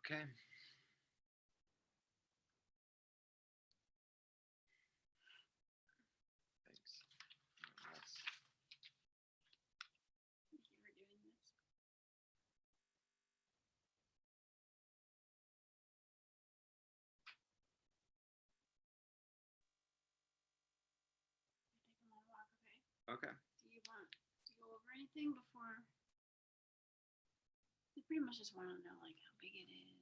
Okay. Thanks. Thank you for doing this. Take a little walk, okay? Okay. Do you want to go over anything before? You pretty much just want to know like how big it is.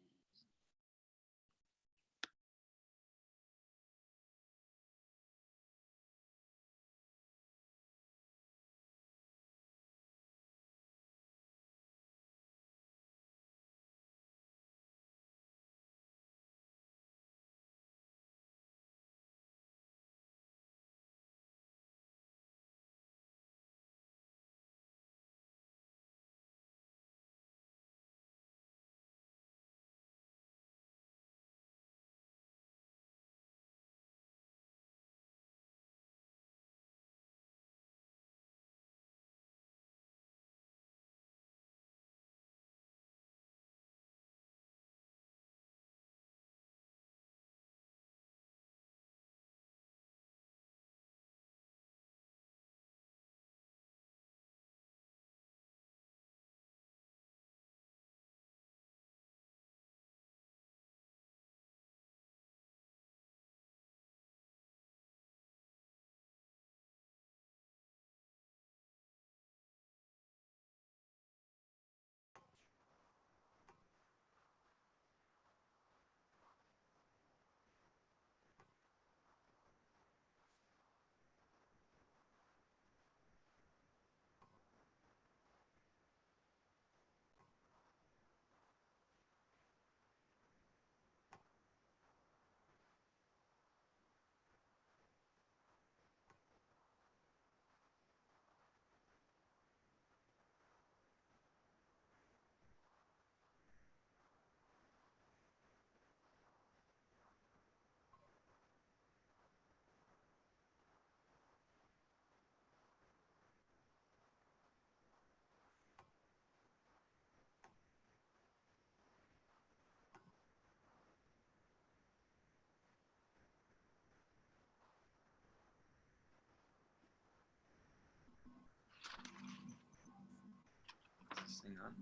Is this thing on?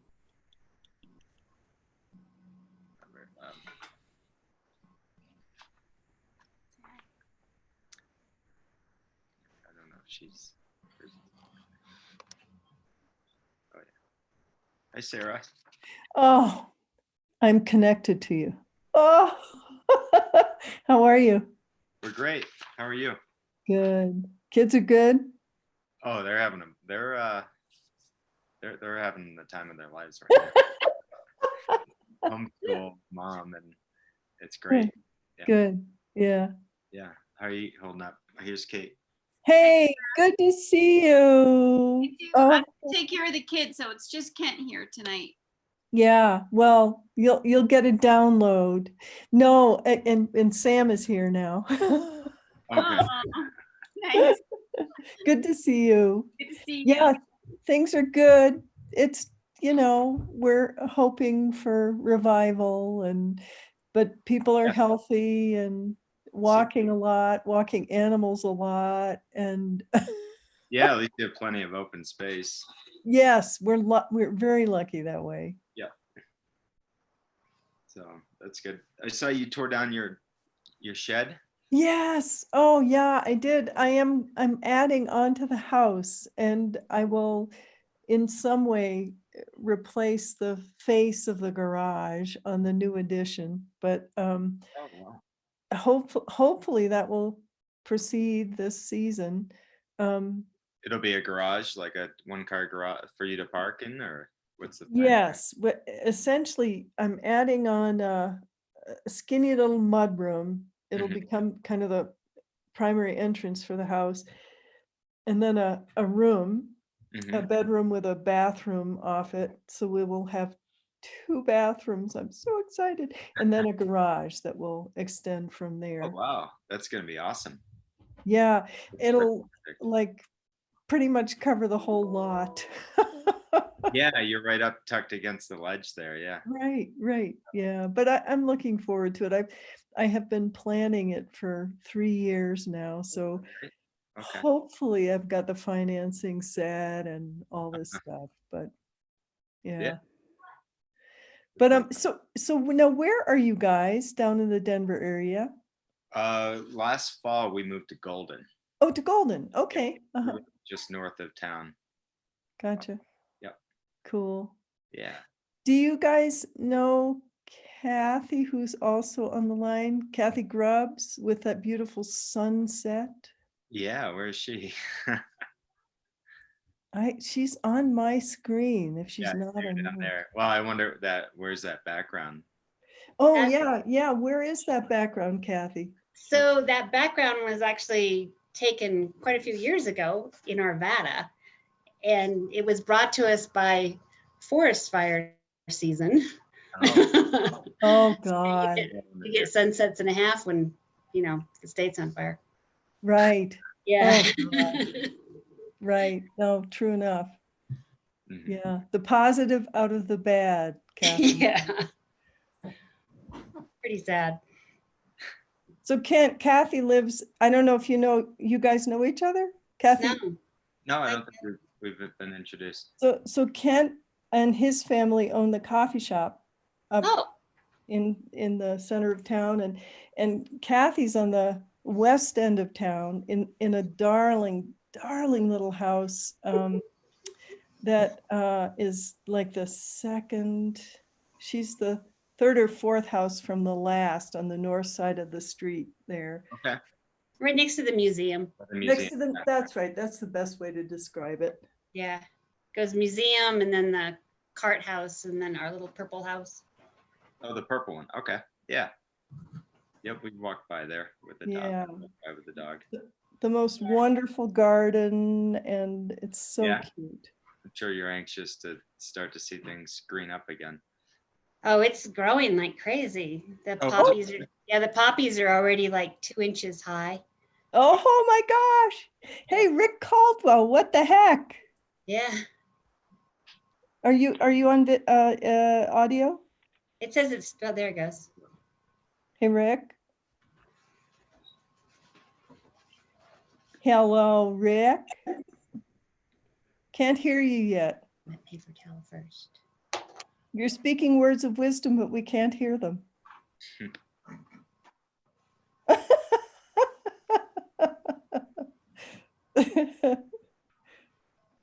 Not very loud. I don't know if she's. Oh yeah. Hi, Sarah. Oh, I'm connected to you. Oh, how are you? We're great. How are you? Good. Kids are good? Oh, they're having they're having the time of their lives right now. Homeschool mom, and it's great. Yeah. Good. Yeah. Yeah. How are you holding up? Here's Kate. Hey, good to see you. Me too. Oh, I take care of the kids, so it's just Kent here tonight. yeah. Well, you'll get a download. No, and Sam is here now. Okay. Oh, nice. Good to see you. Good to see you. Yeah, things are good. It's, we're hoping for revival but people are Yeah. healthy and walking a lot, walking animals a lot. And Yeah, at least you have plenty of open space. yes, we're very lucky that way. Yeah. So that's good. I saw you tore down your shed. Yes. Oh yeah, I did. I'm adding on to the house, and I will in some way replace the face of the garage on the new addition. But Oh wow. hopefully that will proceed this season. It'll be a garage, like a one-car garage for you to park in, or what's the time? Yes, but essentially I'm adding on a skinny little mudroom. It'll Mhm. become kind of the primary entrance for the house. And then a room, a Mhm. bedroom with a bathroom off it. So we will have 2 bathrooms. I'm so excited. And then a garage that will extend from Oh there. wow, that's gonna be awesome. Yeah, That's it'll perfect. like pretty much cover the whole lot. Yeah, you're right up tucked against the ledge there. Yeah. Right. Yeah, but I'm looking forward to it. I have been planning it for 3 years now, so Okay. hopefully I've got the financing set and all this stuff, but yeah. Yeah. But so now where are you guys down in the Denver area? Last fall we moved to Golden, Oh, to Golden. Okay. Uh-huh. just north of town. Gotcha. Yep. Cool. Yeah. Do you guys know Kathy, who's also on the line? Kathy Grubbs with that beautiful sunset? Yeah. Where is she? She's on my screen if she's Yeah, not on down yours. there. Well, I wonder where's that background? Oh, yeah. Where is that background, Kathy? So that background was actually taken quite a few years ago in Arvada, and it was brought to us by forest fire season. Oh, Oh, God. You get sunsets and a half when, the state's on fire. Right. Yeah. Oh, right. No, true enough. mhm. Yeah. The positive out of the bad, Kathy. Yeah. Pretty sad. So Kathy lives, I don't know if you guys know each other? Kathy? No. No, I don't think we've been introduced. So Kent and his family own the coffee shop up Oh, in the center of town, and Kathy's on the west end of town in a darling little house that is like the second, she's the third or fourth house from the last on the north side of the street there. Okay. right next to the museum. The Next museum. to the, that's right, that's the best way to describe it. Yeah. Goes museum and then the cart house and then our little purple house. Oh, the purple one. Okay. Yeah. Yep, we walked by there with the dog. Yeah. Walked by with the dog. The most wonderful garden, and it's so Yeah. cute. I'm sure you're anxious to start to see things green up again. Oh, it's growing like crazy. The Oh, poppies the poppies are already like 2 inches high. Oh my gosh. Hey, Rick Caldwell, what the heck? Yeah. Are you on audio? It says it's, oh, there it goes. Hey, Rick. Hello, Rick. Can't hear you yet. Wet paper towel first. You're speaking words of wisdom, but we can't hear them.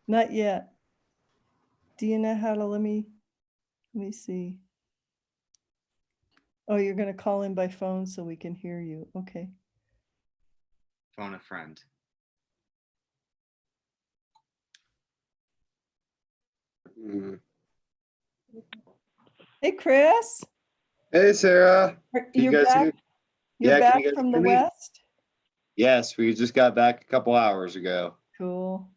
Not yet. Do you know how to, let me see. Oh, you're going to call in by phone so we can hear you. Okay. Phone a friend. Hey, Chris. Hey, Sarah. You're guys back. hear- You're Yeah, can back you guys from the hear me? west. Yes, we just got back a couple hours ago. Cool.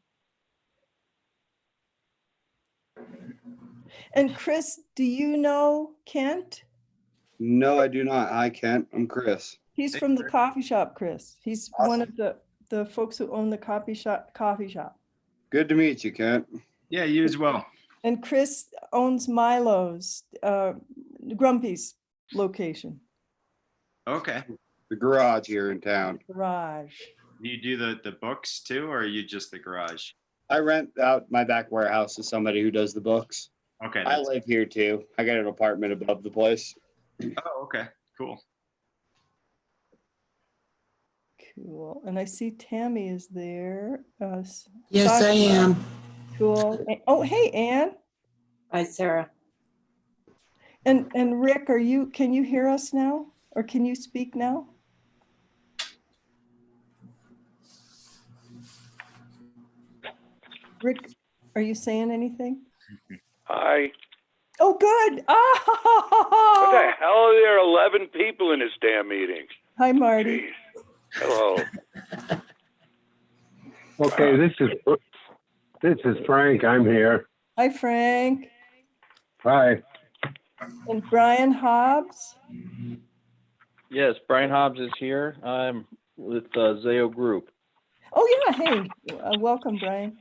And Chris, do you know Kent? No, I do not. Hi, Kent. I'm Chris. He's Hey, from the Chris. coffee shop, Chris. He's one Awesome. of the folks who own the coffee shop. Good to meet you, Kent. Yeah, you as well. And Chris owns Milo's, Grumpy's location, Okay. The garage here in town. garage. Do you do the books too, or are you just the garage? I rent out my back warehouse to somebody who does the books. Okay. I live here too. I got an apartment above the place. Oh, okay. Cool. Cool. And I see Tammy is there. Yes, Sasha- I am. Cool. Oh, hey, Ann. Hi, Sarah. And Rick, can you hear us now? Or can you speak now? Rick, are you saying anything? Hi. Oh, good. What the Oh, hell are there 11 people in this damn meeting? hi, Marty. Jeez. Hello. Okay, this is Frank. I'm here. Hi, Frank. Hi. And Brian Hobbs. Yes, Brian Hobbs is here. I'm with Zayo Group. Oh, yeah, hey, welcome, Brian.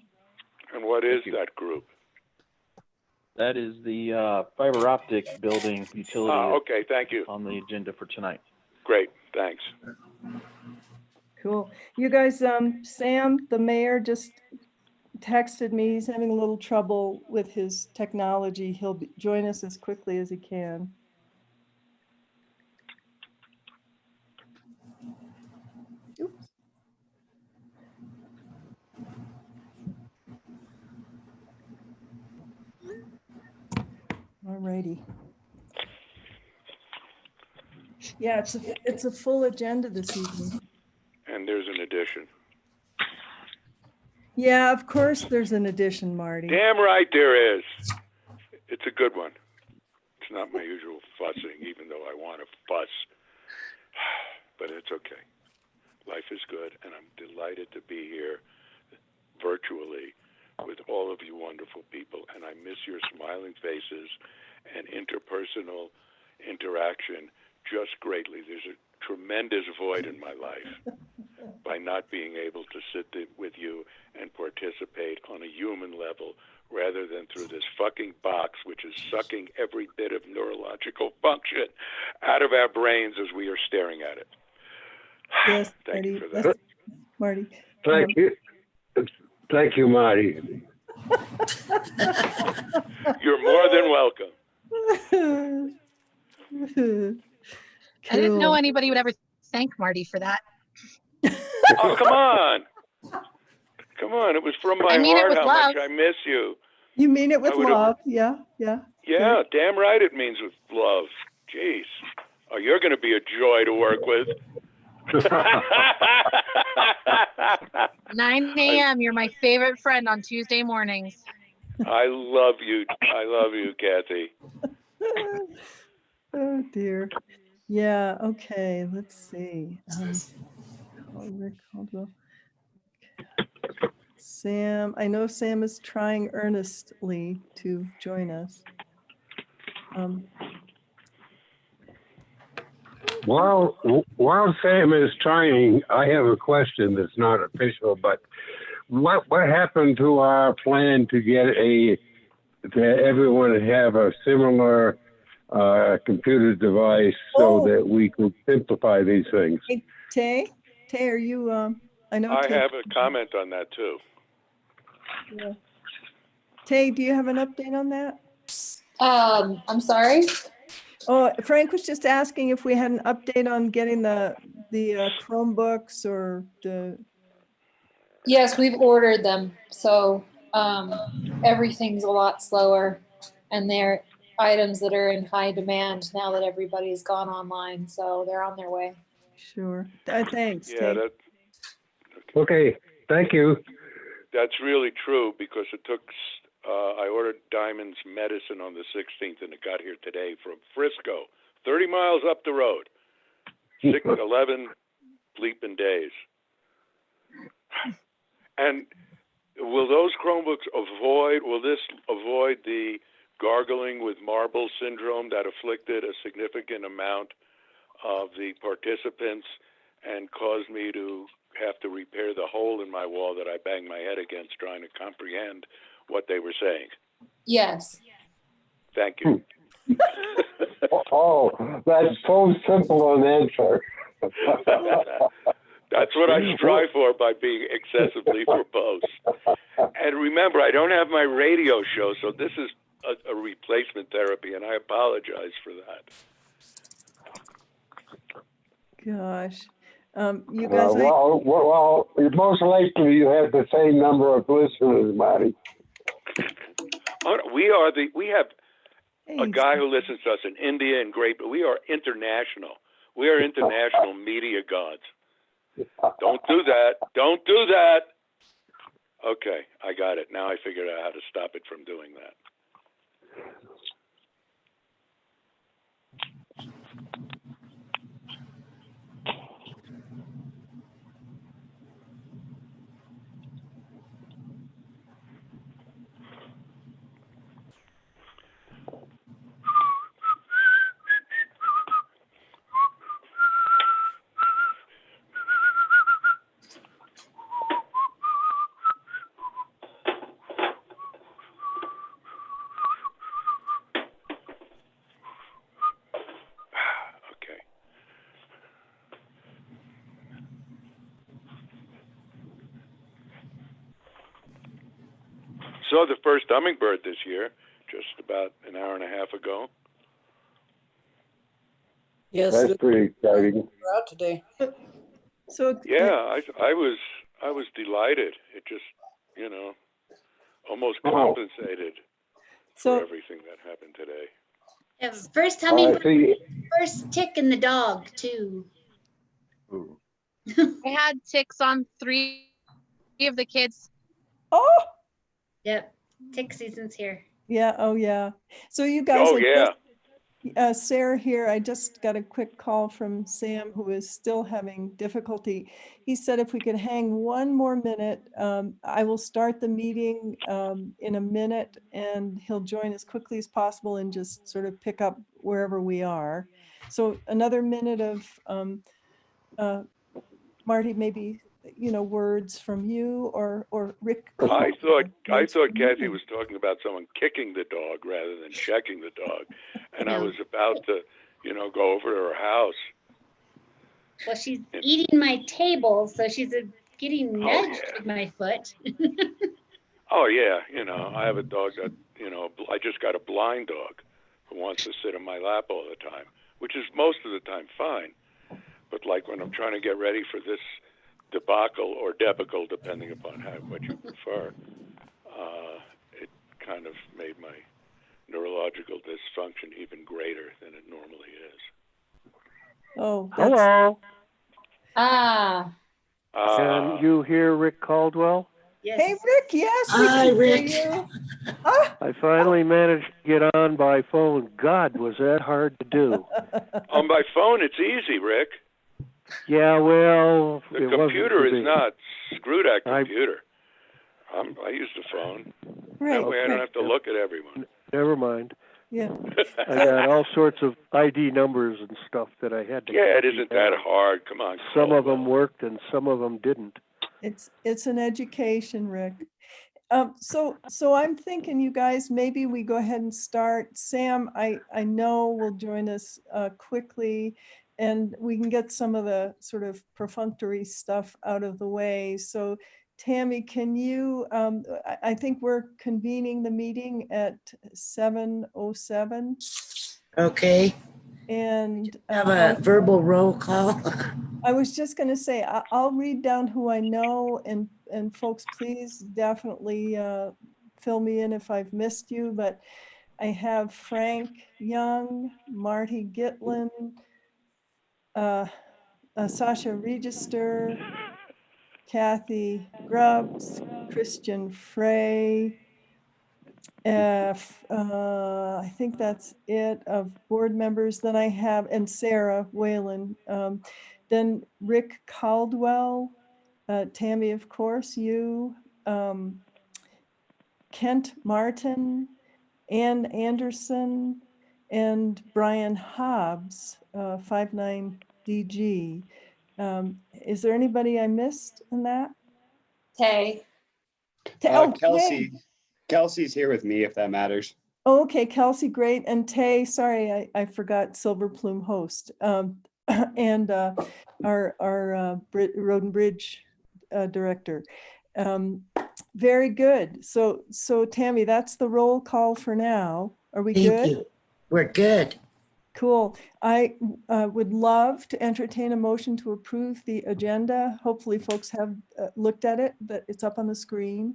And what is that group? That is the fiber optic building utility Okay, thank you. on the agenda for tonight. Great, thanks. Cool. You guys, Sam, the mayor, just texted me. He's having a little trouble with his technology. He'll join us as quickly as he can. Oops. All righty. Yeah, it's a full agenda this evening. And there's an addition. Yeah, of course there's an addition, Marty. Damn right there is. It's a good one. It's not my usual fussing, even though I want to fuss. But it's okay. Life is good, and I'm delighted to be here virtually with all of you wonderful people. And I miss your smiling faces and interpersonal interaction just greatly. There's a tremendous void in my life by not being able to sit with you and participate on a human level rather than through this fucking box, which is sucking every bit of neurological function out of our brains as we are staring at it. Yes, Thank Marty. you for that. Yes, Marty. Thank you. Thank you, Marty. You're more than welcome. I didn't know Cool. anybody would ever thank Marty for that. Oh, come on. Come on. It was from my I mean it heart with how love. much I miss you. You mean it with I would've- love? Yeah, yeah. Yeah, damn right it means with love. Jeez. Oh, you're going to be a joy to work with. 9 a.m. You're my favorite friend on Tuesday mornings. I love you. I love you, Kathy. Oh dear. Yeah. Okay. Let's see. Rick Caldwell. Sam. I know Sam is trying earnestly to join us. While Sam is trying, I have a question that's not official, but what happened to our plan to get everyone have a similar computer device so that we could simplify these things? Hey, Tay, are you? I know. I Tay, have a comment on that, too. yeah. Tay, do you have an update on that? I'm sorry. Oh, Frank was just asking if we had an update on getting the Chromebooks or the. Yes, we've ordered them. So everything's a lot slower, and they're items that are in high demand now that everybody's gone online. So they're on their way. Sure. Thanks. Yeah, Tay. Okay, thank you. that's really true because it took, I ordered Diamond's medicine on the 16th and it got here today from Frisco, 30 miles up the road. 11 bleeping days. And will those Chromebooks will this avoid the gargling with marble syndrome that afflicted a significant amount of the participants and caused me to have to repair the hole in my wall that I banged my head against trying to comprehend what they were saying? Yes. Thank you. Oh, that's so simple an answer. That's what I strive for by being excessively verbose. And remember, I don't have my radio show, so this is a replacement therapy, and I apologize for that. Gosh. You guys, well, most likely you have the same number of listeners, Marty. We have a guy who listens to us in India and great, but we are international. We are international media gods. Don't do that. Don't do that. Okay, I got it. Now I figured out how to stop it from doing that. saw the first hummingbird this year, just about an hour and a half ago. Yes, That's pretty exciting. we're out today. So Yeah, I was delighted. It just, you know, almost Oh. compensated for so everything that happened today. Yeah, first I hummingbird, see. first tick in the dog too. Ooh. I had ticks on 3 of the kids. oh Yep, tick season's here. yeah, oh yeah. So you guys, Oh, I yeah. just, Sarah here, I just got a quick call from Sam, who is still having difficulty. He said if we could hang one more minute, I will start the meeting in a minute, and he'll join as quickly as possible and just sort of pick up wherever we are. So another minute of Marty, maybe, words from you or Rick. I thought words from Kathy you. was talking about someone kicking the dog rather than checking the dog, and I No. was about to, go over to her house. Well, she's eating my table, so she's getting Oh, nudged yeah. with my foot. Oh yeah, I have a dog that, I just got a blind dog who wants to sit in my lap all the time, which is most of the time fine. But like when I'm trying to get ready for this debacle or debacle, depending upon what you prefer, it kind of made my neurological dysfunction even greater than it normally is. Oh, Hello. Ah, Uh, Can you hear Rick Caldwell? Yes. Hey, Rick, yes. we Hi, can hear Rick. you. Ah. I finally managed to get on by phone. God, was that hard to do? on my phone, it's easy, Rick. Yeah, well, The it wasn't computer for is me. not. Screw that computer. I use the phone. Right, That way I don't right. have to look at everyone. Never mind. Yeah. I got all sorts of ID numbers and stuff that I had to. Yeah, it copy isn't down. that hard. Come on. Some of Caldwell. them worked and some of them didn't. It's an education, Rick. So I'm thinking, you guys, maybe we go ahead and start. Sam, I know will join us quickly, and we can get some of the sort of perfunctory stuff out of the way. So Tammy, can you, I think we're convening the meeting at 7:07. Okay, And have a verbal roll call. I was just going to say, I'll read down who I know, and folks, please definitely fill me in if I've missed you, but I have Frank Young, Marty Gitlin, Sasha Register, Kathy Grubbs, Christian Frey. I think that's it of board members. Then I have, and Sarah Whalen. Then Rick Caldwell, Tammy, of course, you, Kent Martin, Ann Anderson, and Brian Hobbs, 59DG. Is there anybody I missed in that? Tay. Oh, Kelsey. Tay. Kelsey's here with me, if that matters. Oh, okay, Kelsey, great. And Tay, sorry, I forgot Silver Plume host. And our Road and Bridge director. Very good. So Tammy, that's the roll call for now. Are we Thank good? you. We're good. Cool. I would love to entertain a motion to approve the agenda. Hopefully folks have looked at it, but it's up on the screen.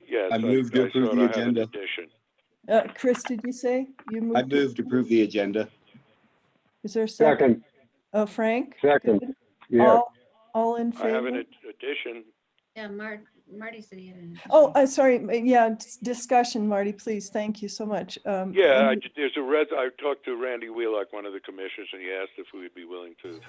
Yes, I move to approve sort the of have an agenda. addition. Chris, did you say you moved? I move to approve the agenda. Is there a second? Second. Frank? Second. Good. Yeah. All in I have an favor? addition. Yeah, Marty said he had an addition. Oh, sorry. Yeah, discussion, Marty, please. Thank you so much. Yeah, and- I talked to Randy Wheelock, one of the commissioners, and he asked if we would be willing to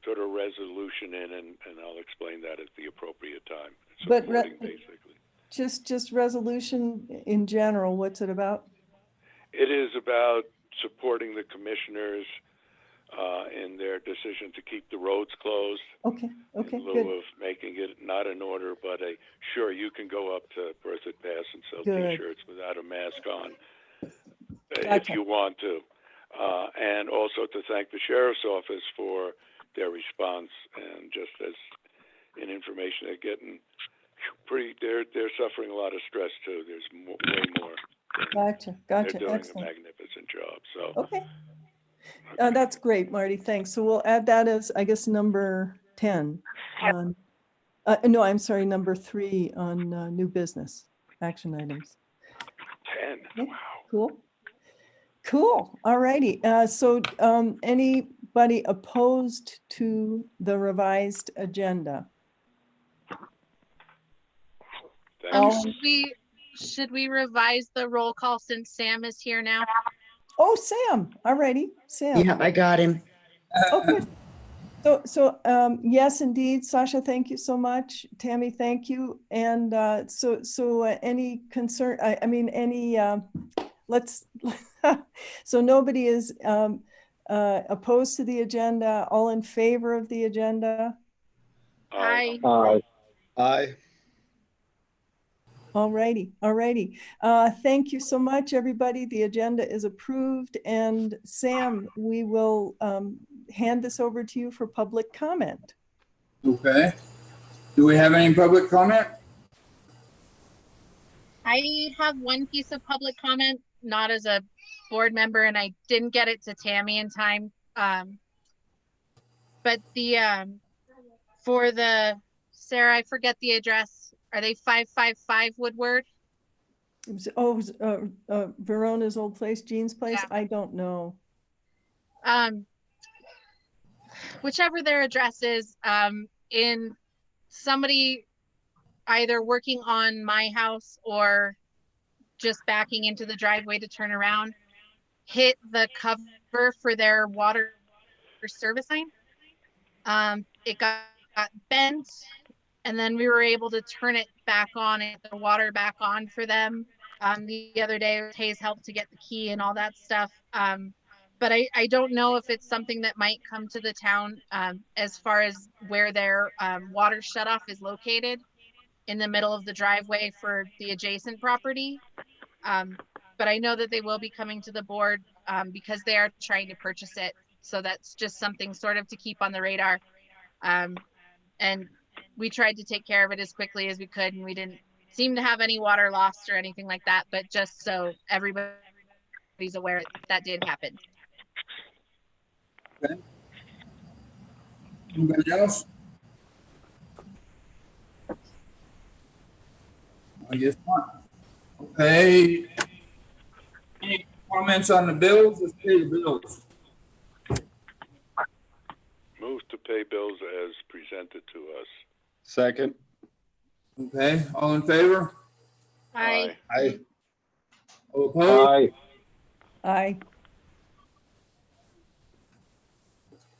put a resolution in, and I'll explain that at the appropriate time. Supporting, basically. Just resolution in general, what's it about? It is about supporting the commissioners in their decision to keep the roads closed. Okay, in lieu good. of making it not an order, but sure, you can go up to Berthoud Pass and sell Good. T-shirts without a mask on if Gotcha. you want to. And also to thank the Sheriff's Office for their response, and just as in information they're getting they're suffering a lot of stress too. There's way more. Gotcha, They're gotcha, doing a excellent. magnificent job. So Okay. That's great, Marty, thanks. So we'll add that as, I guess, number 10 on, no, I'm sorry, number 3 on new business action items. 10. Okay, Wow. cool. Cool, all righty. So anybody opposed to the revised agenda? Thank you. Should we revise the roll call since Sam is here now? Oh, Sam, all righty, Sam. Yeah, I got him. Okay. So yes, indeed, Sasha, thank you so much. Tammy, thank you. And so any concern, I mean, any, let's, so nobody is opposed to the agenda, all in favor of the agenda? Aye. Aye. All righty, all righty. Thank you so much, everybody. The agenda is approved. And Sam, we will hand this over to you for public comment. Okay. Do we have any public comment? I have one piece of public comment, not as a board member, and I didn't get it to Tammy in time. But the for the Sarah, I forget the address. Are they 555 Woodward? Oh, Verona's old place, Jean's place? Yeah. I don't know. Whichever their address is, in somebody either working on my house or just backing into the driveway to turn around, hit the cover for their water service line. It got bent, and then we were able to turn it back on and get the water back on for them. The other day, Hayes helped to get the key and all that stuff. But I don't know if it's something that might come to the town as far as where their water shutoff is located in the middle of the driveway for the adjacent property. But I know that they will be coming to the board because they are trying to purchase it. So that's just something sort of to keep on the radar. And we tried to take care of it as quickly as we could, and we didn't seem to have any water lost or anything like that. But just so everybody's aware, that did happen. Okay. Anybody else? I guess not. Okay. Any comments on the bills? Let's pay the bills. Move to pay bills as presented to us. Second. Okay, all in favor? Aye. Aye. All opposed? Aye. Aye.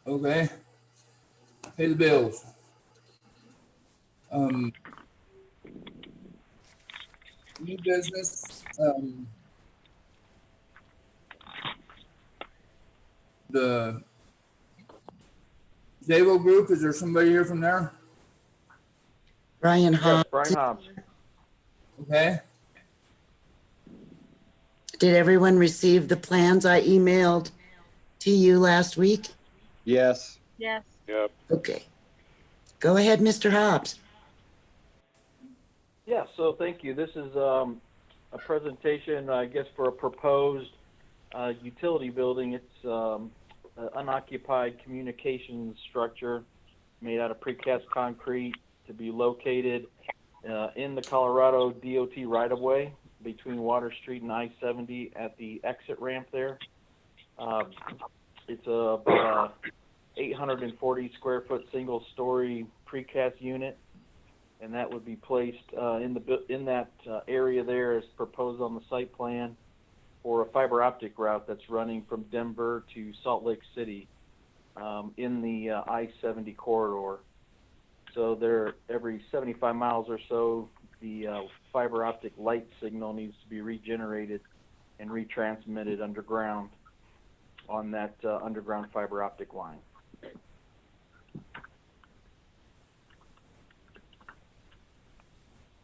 Okay. Pay the bills. New business, the Zabo Group, is there somebody here from there? Brian Yes, Hobbs. Brian Hobbs. Okay, Did everyone receive the plans I emailed to you last week? Yes. Yes. Yep. Okay. Go ahead, Mr. Hobbs. Yeah, so thank you. This is a presentation, I guess, for a proposed utility building. It's an unoccupied communications structure made out of precast concrete to be located in the Colorado DOT right-of-way between Water Street and I-70 at the exit ramp there. It's about a 840 square foot single story precast unit, and that would be placed in that area there as proposed on the site plan for a fiber optic route that's running from Denver to Salt Lake City in the I-70 corridor. So there, every 75 miles or so, the fiber optic light signal needs to be regenerated and retransmitted underground on that underground fiber optic line.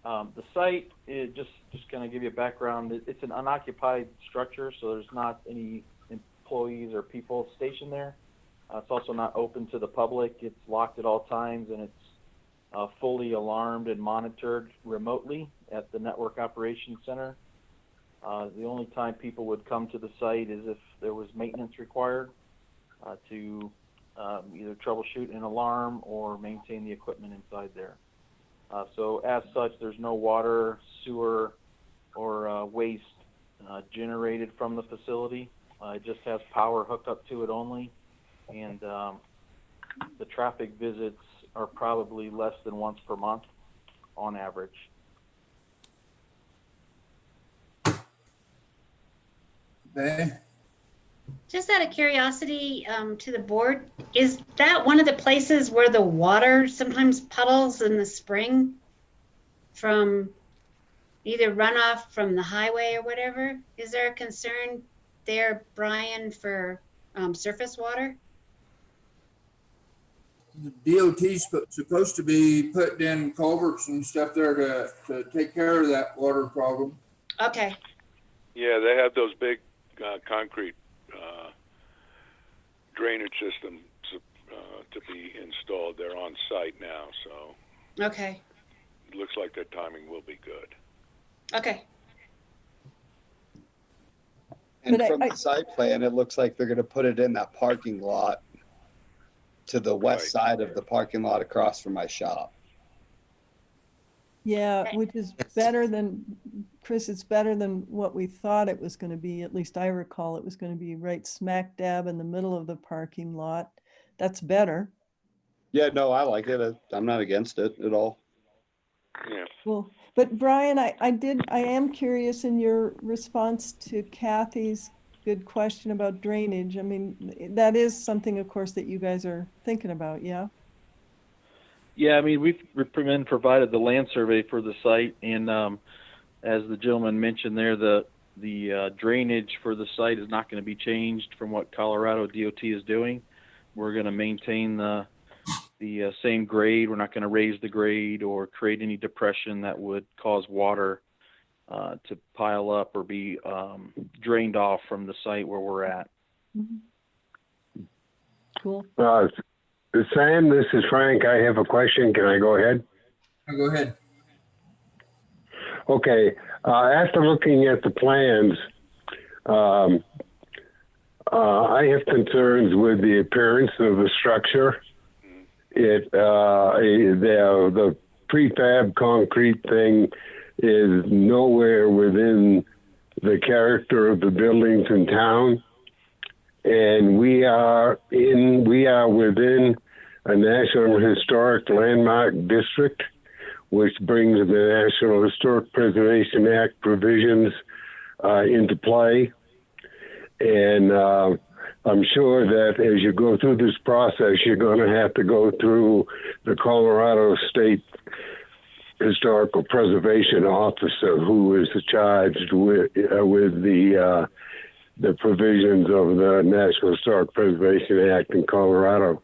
The site is just going to give you a background. It's an unoccupied structure, so there's not any employees or people stationed there. It's also not open to the public. It's locked at all times, and it's fully alarmed and monitored remotely at the Network Operations Center. The only time people would come to the site is if there was maintenance required to either troubleshoot an alarm or maintain the equipment inside there. So as such, there's no water, sewer, or waste generated from the facility. It just has power hooked up to it only, and the traffic visits are probably less than once per month on average. Okay. Just out of curiosity, to the board, is that one of the places where the water sometimes puddles in the spring from either runoff from the highway or whatever? Is there a concern there, Brian, for surface water? The DOT's supposed to be putting in culverts and stuff there to take care of that water problem. Okay. Yeah, they have those big concrete drainage systems to be installed. They're on site now, so Okay. it looks like their timing will be good. Okay. And But from the site plan, it looks like they're going to put it in that parking lot to the west side of the parking lot across from my shop. Yeah, which is better than, Chris, it's better than what we thought it was going to be. At least I recall it was going to be right smack dab in the middle of the parking lot. That's better. Yeah, no, I like it. I'm not against it at all. Yeah. Well, but Brian, I am curious in your response to Kathy's good question about drainage. I mean, that is something, of course, that you guys are thinking about, yeah? Yeah, I mean, we've been provided the land survey for the site, and as the gentleman mentioned there, the drainage for the site is not going to be changed from what Colorado DOT is doing. We're going to maintain the same grade. We're not going to raise the grade or create any depression that would cause water to pile up or be drained off from the site where we're at. Mm-hmm. Cool. Sam, this is Frank. I have a question. Can I go ahead? Go ahead. Okay. After looking at the plans, I have concerns with the appearance of the structure. The prefab concrete thing is nowhere within the character of the buildings in town. And we are within a National Historic Landmark District, which brings the National Historic Preservation Act provisions into play. And I'm sure that as you go through this process, you're going to have to go through the Colorado State Historical Preservation Officer, who is charged with the provisions of the National Historic Preservation Act in Colorado.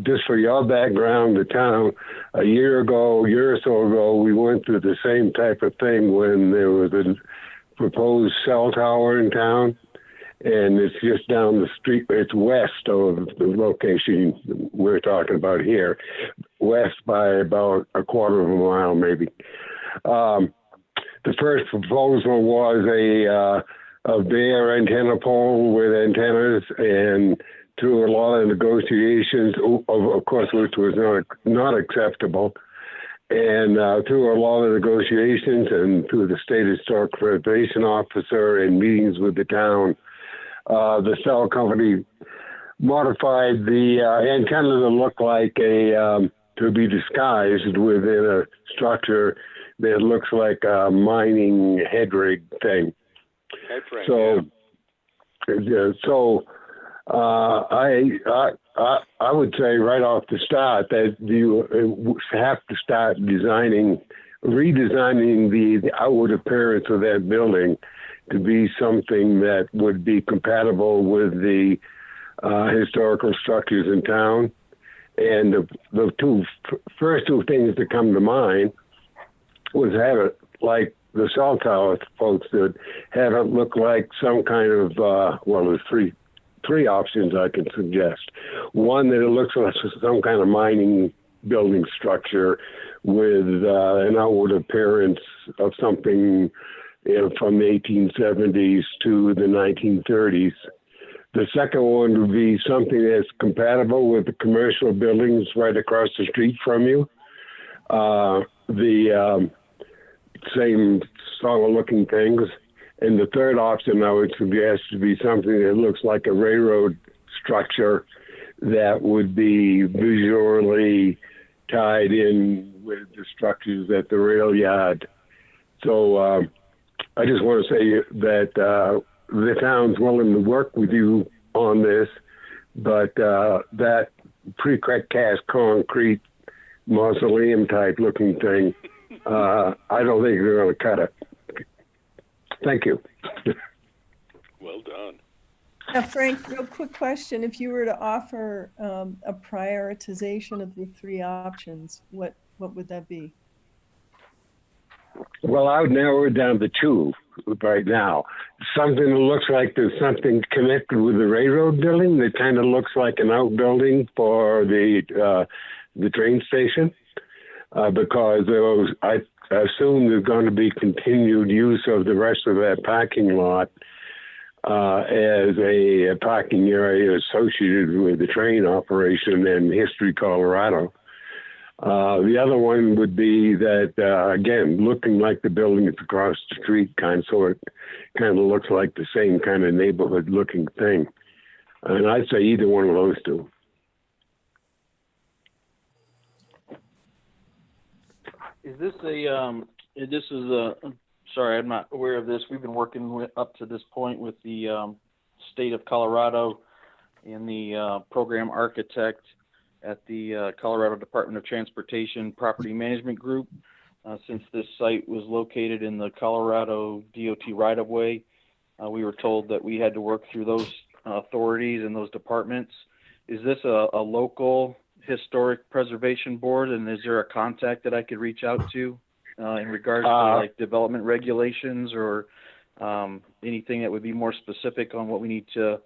Just for your background, the town, a year or so ago, we went through the same type of thing when there was a proposed cell tower in town, and it's just down the street. It's west of the location we're talking about here, west by about a quarter of a mile, maybe. The first proposal was a bare antenna pole with antennas, and through a lot of negotiations, of course, which was not acceptable, and through a lot of negotiations and through the State Historic Preservation Officer and meetings with the town, the cell company modified the antenna to look like to be disguised within a structure that looks like a mining head rig thing. So I would say right off the start that you have to start redesigning the outward appearance of that building to be something that would be compatible with the historical structures in town. And the first two things that come to mind was have it like the cell tower folks did, have it look like some kind of, there's three options I can suggest. One, that it looks like some kind of mining building structure with an outward appearance of something from the 1870s to the 1930s. The second one would be something that's compatible with the commercial buildings right across the street from you. The same sort of looking things. And the third option I would suggest would be something that looks like a railroad structure that would be visually tied in with the structures at the rail yard. So I just want to say that the town's willing to work with you on this, but that precast concrete mausoleum type looking thing, I don't think they're going to cut it. Thank you. Well done. Now, Frank, real quick question. If you were to offer a prioritization of the three options, what would that be? Well, I would narrow it down to two right now. Something that looks like there's something connected with the railroad building that kind of looks like an outbuilding for the train station, because I assume there's going to be continued use of the rest of that parking lot as a parking area associated with the train operation in History, Colorado. The other one would be that, again, looking like the buildings across the street, kind of looks like the same kind of neighborhood looking thing. And I'd say either one of those two. Is this sorry, I'm not aware of this. We've been working up to this point with the state of Colorado and the program architect at the Colorado Department of Transportation Property Management Group. Since this site was located in the Colorado DOT right-of-way, we were told that we had to work through those authorities and those departments. Is this a local historic preservation board, and is there a contact that I could reach out to in regards to like development regulations or anything that would be more specific on what we need to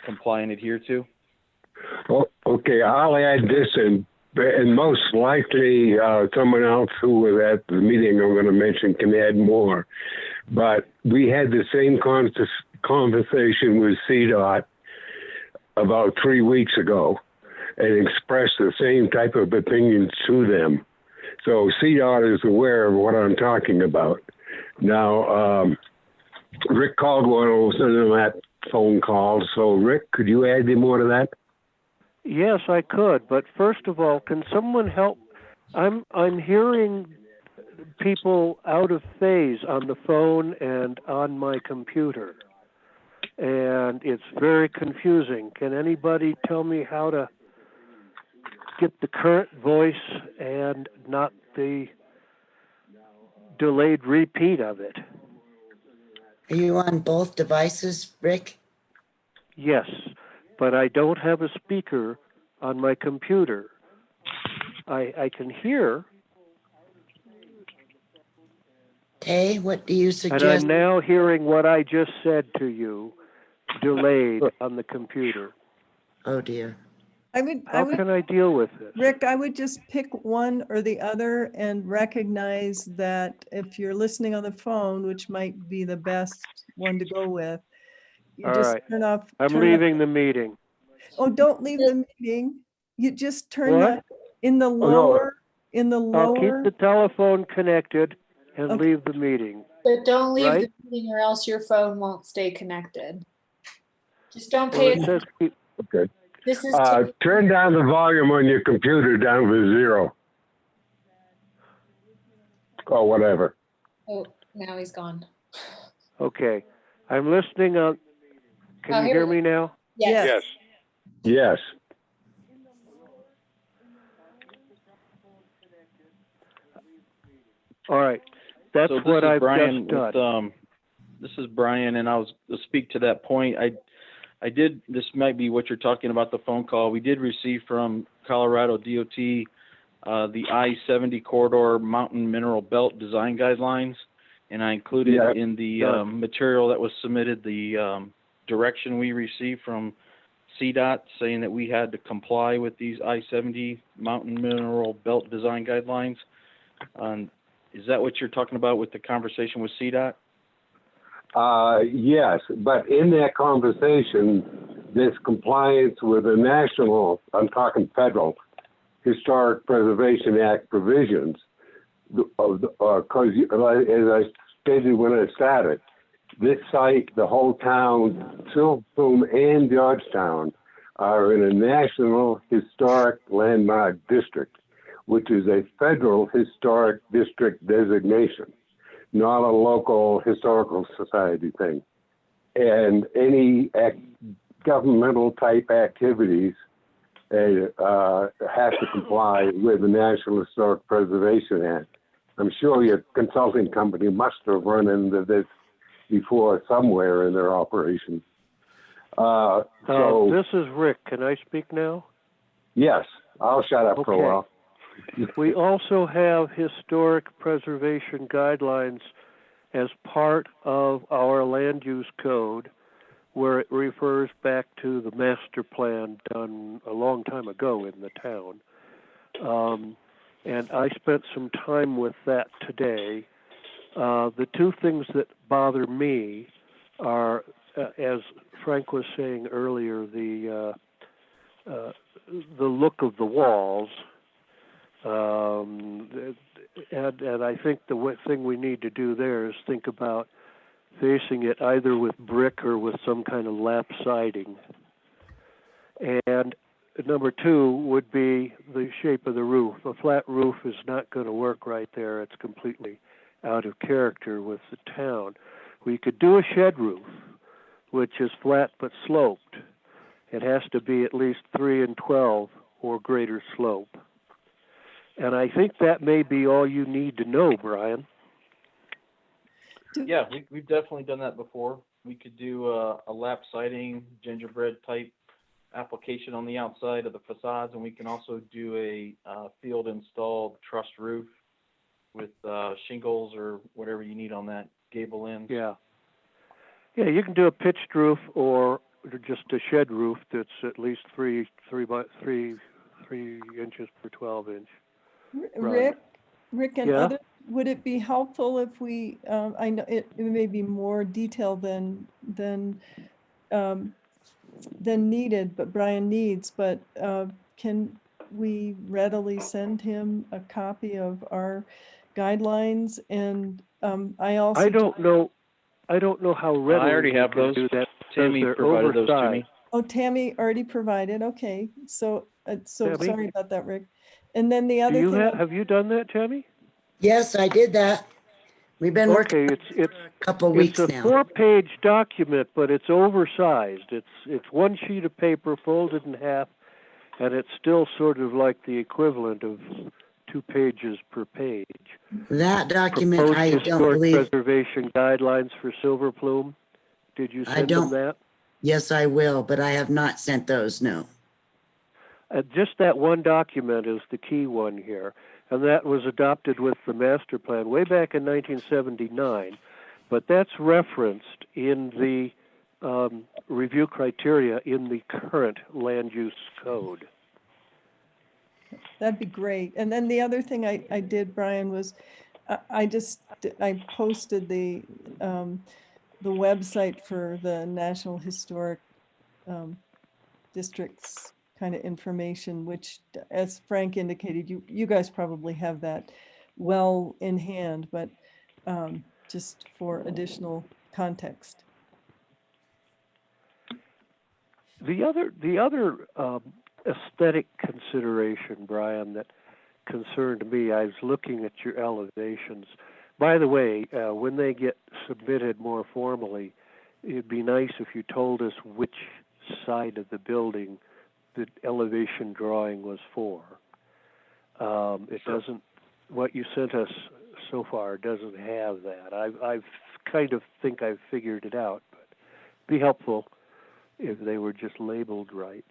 comply and adhere to? Oh, okay, I'll add this, and most likely someone else who was at the meeting I'm going to mention can add more. But we had the same conversation with CDOT about 3 weeks ago and expressed the same type of opinions to them. So CDOT is aware of what I'm talking about. Now, Rick Caldwell was on that phone call. So, Rick, could you add any more to that? Yes, I could. But first of all, can someone help? I'm hearing people out of phase on the phone and on my computer, and it's very confusing. Can anybody tell me how to get the current voice and not the delayed repeat of it? Are you on both devices, Rick? Yes, but I don't have a speaker on my computer. I can hear. Hey, what do you suggest? And I'm now hearing what I just said to you, delayed on the computer. Oh dear. How can I deal with this? Rick, I would just pick one or the other and recognize that if you're listening on the phone, which might be the best one to go with, you All just right. turn off. I'm leaving the meeting. Oh, don't leave the meeting. You just turn that in the lower, I'll keep the telephone connected and leave the meeting. But don't leave Right? the meeting or else your phone won't stay connected. Just don't pay attention. Okay. This is Turn down the volume on your computer down to 0. Or whatever. Oh, now he's gone. Okay. I'm listening on. Can Oh, you here hear we me now? Yes. Yes. Yes. All right. That's So what I've Brian just done. with, this is Brian, and I'll speak to that point. I did, this might be what you're talking about, the phone call. We did receive from Colorado DOT the I-70 corridor mountain mineral belt design guidelines, and I included in the material that was submitted the direction we received from CDOT saying that we had to comply with these I-70 mountain mineral belt design guidelines. Is that what you're talking about with the conversation with CDOT? Yes, but in that conversation, this compliance with the national, I'm talking federal, Historic Preservation Act provisions, because as I stated when I started, this site, the whole town, Plume and Georgetown, are in a National Historic Landmark District, which is a federal historic district designation, not a local historical society thing. And any governmental type activities have to comply with the National Historic Preservation Act. I'm sure your consulting company must have run into this before somewhere in their operation. This is Rick. Can I speak now? Yes, I'll shut up for a while. We also have historic preservation guidelines as part of our land use code, where it refers back to the master plan done a long time ago in the town. And I spent some time with that today. The two things that bother me are, as Frank was saying earlier, the look of the walls. And I think the thing we need to do there is think about facing it either with brick or with some kind of lap siding. And number two would be the shape of the roof. A flat roof is not going to work right there. It's completely out of character with the town. We could do a shed roof, which is flat but sloped. It has to be at least 3 and 12 or greater slope. And I think that may be all you need to know, Brian. Yeah, we've definitely done that before. We could do a lap siding, gingerbread type application on the outside of the facades, and we can also do a field installed truss roof with shingles or whatever you need on that gable end. Yeah, you can do a pitched roof or just a shed roof that's at least 3 inches per 12 inch. Rick and others, would it be helpful if we, I know it may be more detailed than needed, but Brian needs, but can we readily send him a copy of our guidelines? And I don't know how readily I already have those. Do that. Tammy provided those to me. Oh, Tammy already provided. Okay, so sorry about that, Rick. And then the other thing. Have you done that, Tammy? Yes, I did that. We've been working it's for a couple weeks now. It's a 4-page document, but it's oversized. It's one sheet of paper folded in half, and it's still sort of like the equivalent of 2 pages per page. That document, Proposed I don't historic believe. Preservation guidelines for Silver Plume. Did you send them that? Yes, I will, but I have not sent those, no. Just that one document is the key one here, and that was adopted with the master plan way back in 1979, but that's referenced in the review criteria in the current land use code. That'd be great. And then the other thing I did, Brian, was I posted the website for the National Historic Districts kind of information, which, as Frank indicated, you guys probably have that well in hand, but just for additional context. The other aesthetic consideration, Brian, that concerned me, I was looking at your elevations. By the way, when they get submitted more formally, it'd be nice if you told us which side of the building the elevation drawing was for. It doesn't, what you sent us so far doesn't have that. I've kind of think I've figured it out, but it'd be helpful if they were just labeled right.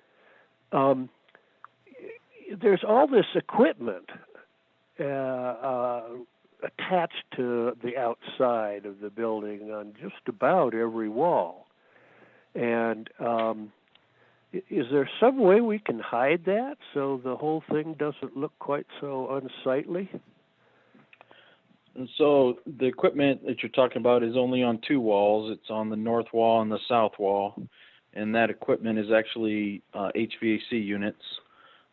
There's all this equipment attached to the outside of the building on just about every wall. And is there some way we can hide that so the whole thing doesn't look quite so unsightly? And so the equipment that you're talking about is only on two walls. It's on the north wall and the south wall. And that equipment is actually HVAC units,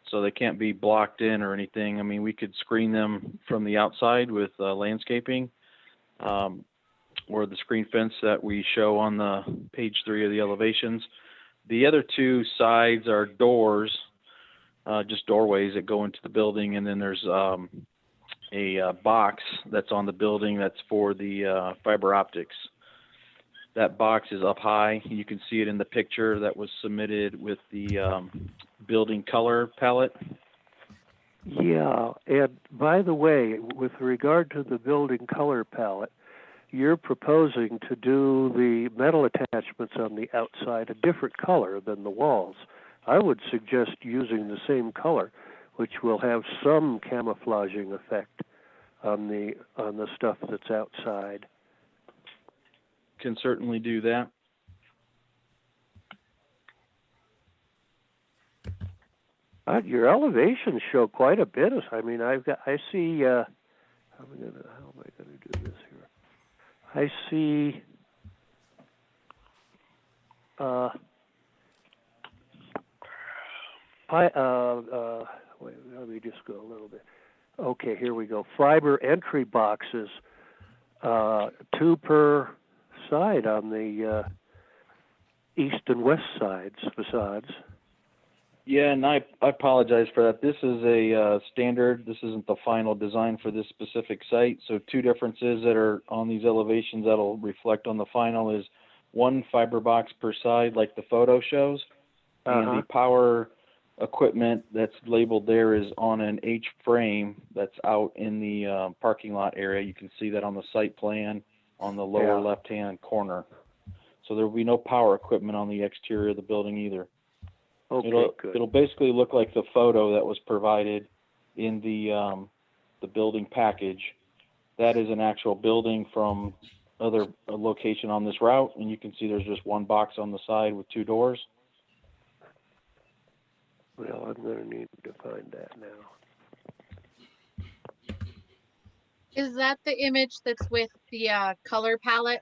so they can't be blocked in or anything. I mean, we could screen them from the outside with landscaping, or the screen fence that we show on the page 3 of the elevations. The other two sides are doors, just doorways that go into the building, and then there's a box that's on the building that's for the fiber optics. That box is up high. You can see it in the picture that was submitted with the building color palette. Yeah, and by the way, with regard to the building color palette, you're proposing to do the metal attachments on the outside a different color than the walls. I would suggest using the same color, which will have some camouflaging effect on the stuff that's outside. Can certainly do that. Your elevations show quite a bit. I mean, I see. How am I going to do this here? I see. Wait, let me just go a little bit. Okay, here we go. Fiber entry boxes, 2 per side on the east and west sides facades. Yeah, and I apologize for that. This is a standard. This isn't the final design for this specific site. So 2 differences that are on these elevations that'll reflect on the final is 1 fiber box per side, like the photo shows, and the power equipment that's labeled there is on an H frame that's out in the parking lot area. You can see that on the site plan on the lower left-hand corner. So there will be no power equipment on the exterior of the building either. Okay, good. It'll basically look like the photo that was provided in the building package. That is an actual building from a location on this route, and you can see there's just 1 box on the side with 2 doors. Well, I'm going to need to find that now. Is that the image that's with the color palette?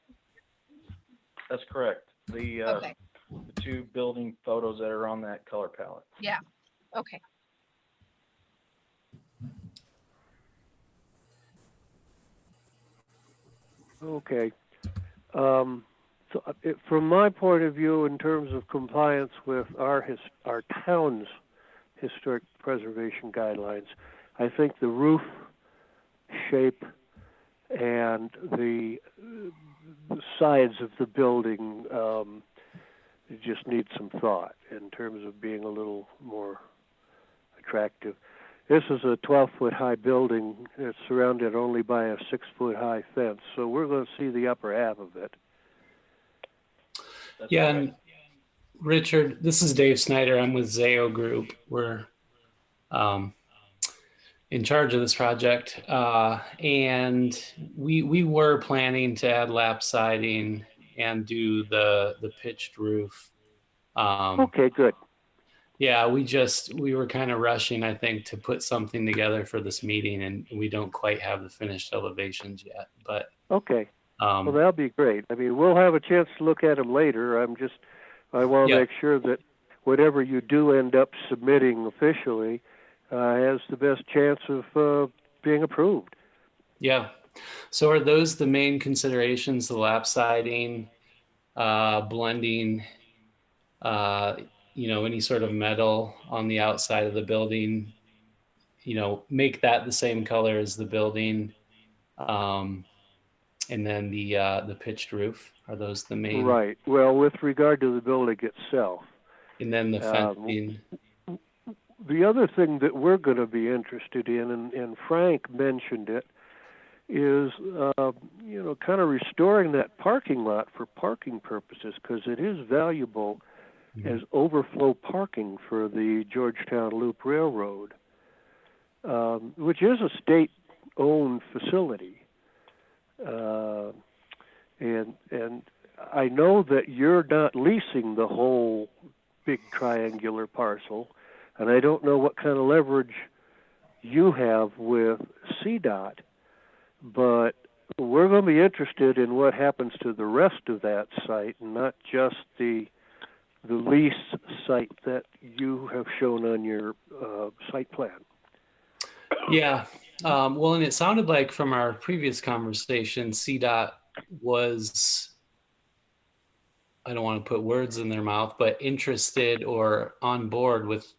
That's correct. The 2 building photos that are on that color palette. Yeah. Okay. Okay. So from my point of view, in terms of compliance with our town's historic preservation guidelines, I think the roof shape and the sides of the building just need some thought in terms of being a little more attractive. This is a 12-foot high building. It's surrounded only by a 6-foot high fence, so we're going to see the upper half of it. Yeah, and Richard, this is Dave Snyder. I'm with Zayo Group. We're in charge of this project, and we were planning to add lap siding and do the pitched roof. Okay, good. Yeah, we were kind of rushing, I think, to put something together for this meeting, and we don't quite have the finished elevations yet. But okay, well, that'll be great. I mean, we'll have a chance to look at them later. I want to make sure that whatever you do end up submitting officially has the best chance of being approved. Yeah. So are those the main considerations, the lap siding, blending, any sort of metal on the outside of the building, make that the same color as the building, and then the pitched roof? Are those the main? Right. Well, with regard to the building itself. And then the fencing. The other thing that we're going to be interested in, and Frank mentioned it, is, kind of restoring that parking lot for parking purposes, because it is valuable as overflow parking for the Georgetown Loop Railroad, which is a state-owned facility. And I know that you're not leasing the whole big triangular parcel, and I don't know what kind of leverage you have with CDOT, but we're going to be interested in what happens to the rest of that site, and not just the lease site that you have shown on your site plan. Yeah. Well, and it sounded like from our previous conversation, CDOT was, I don't want to put words in their mouth, but interested or on board with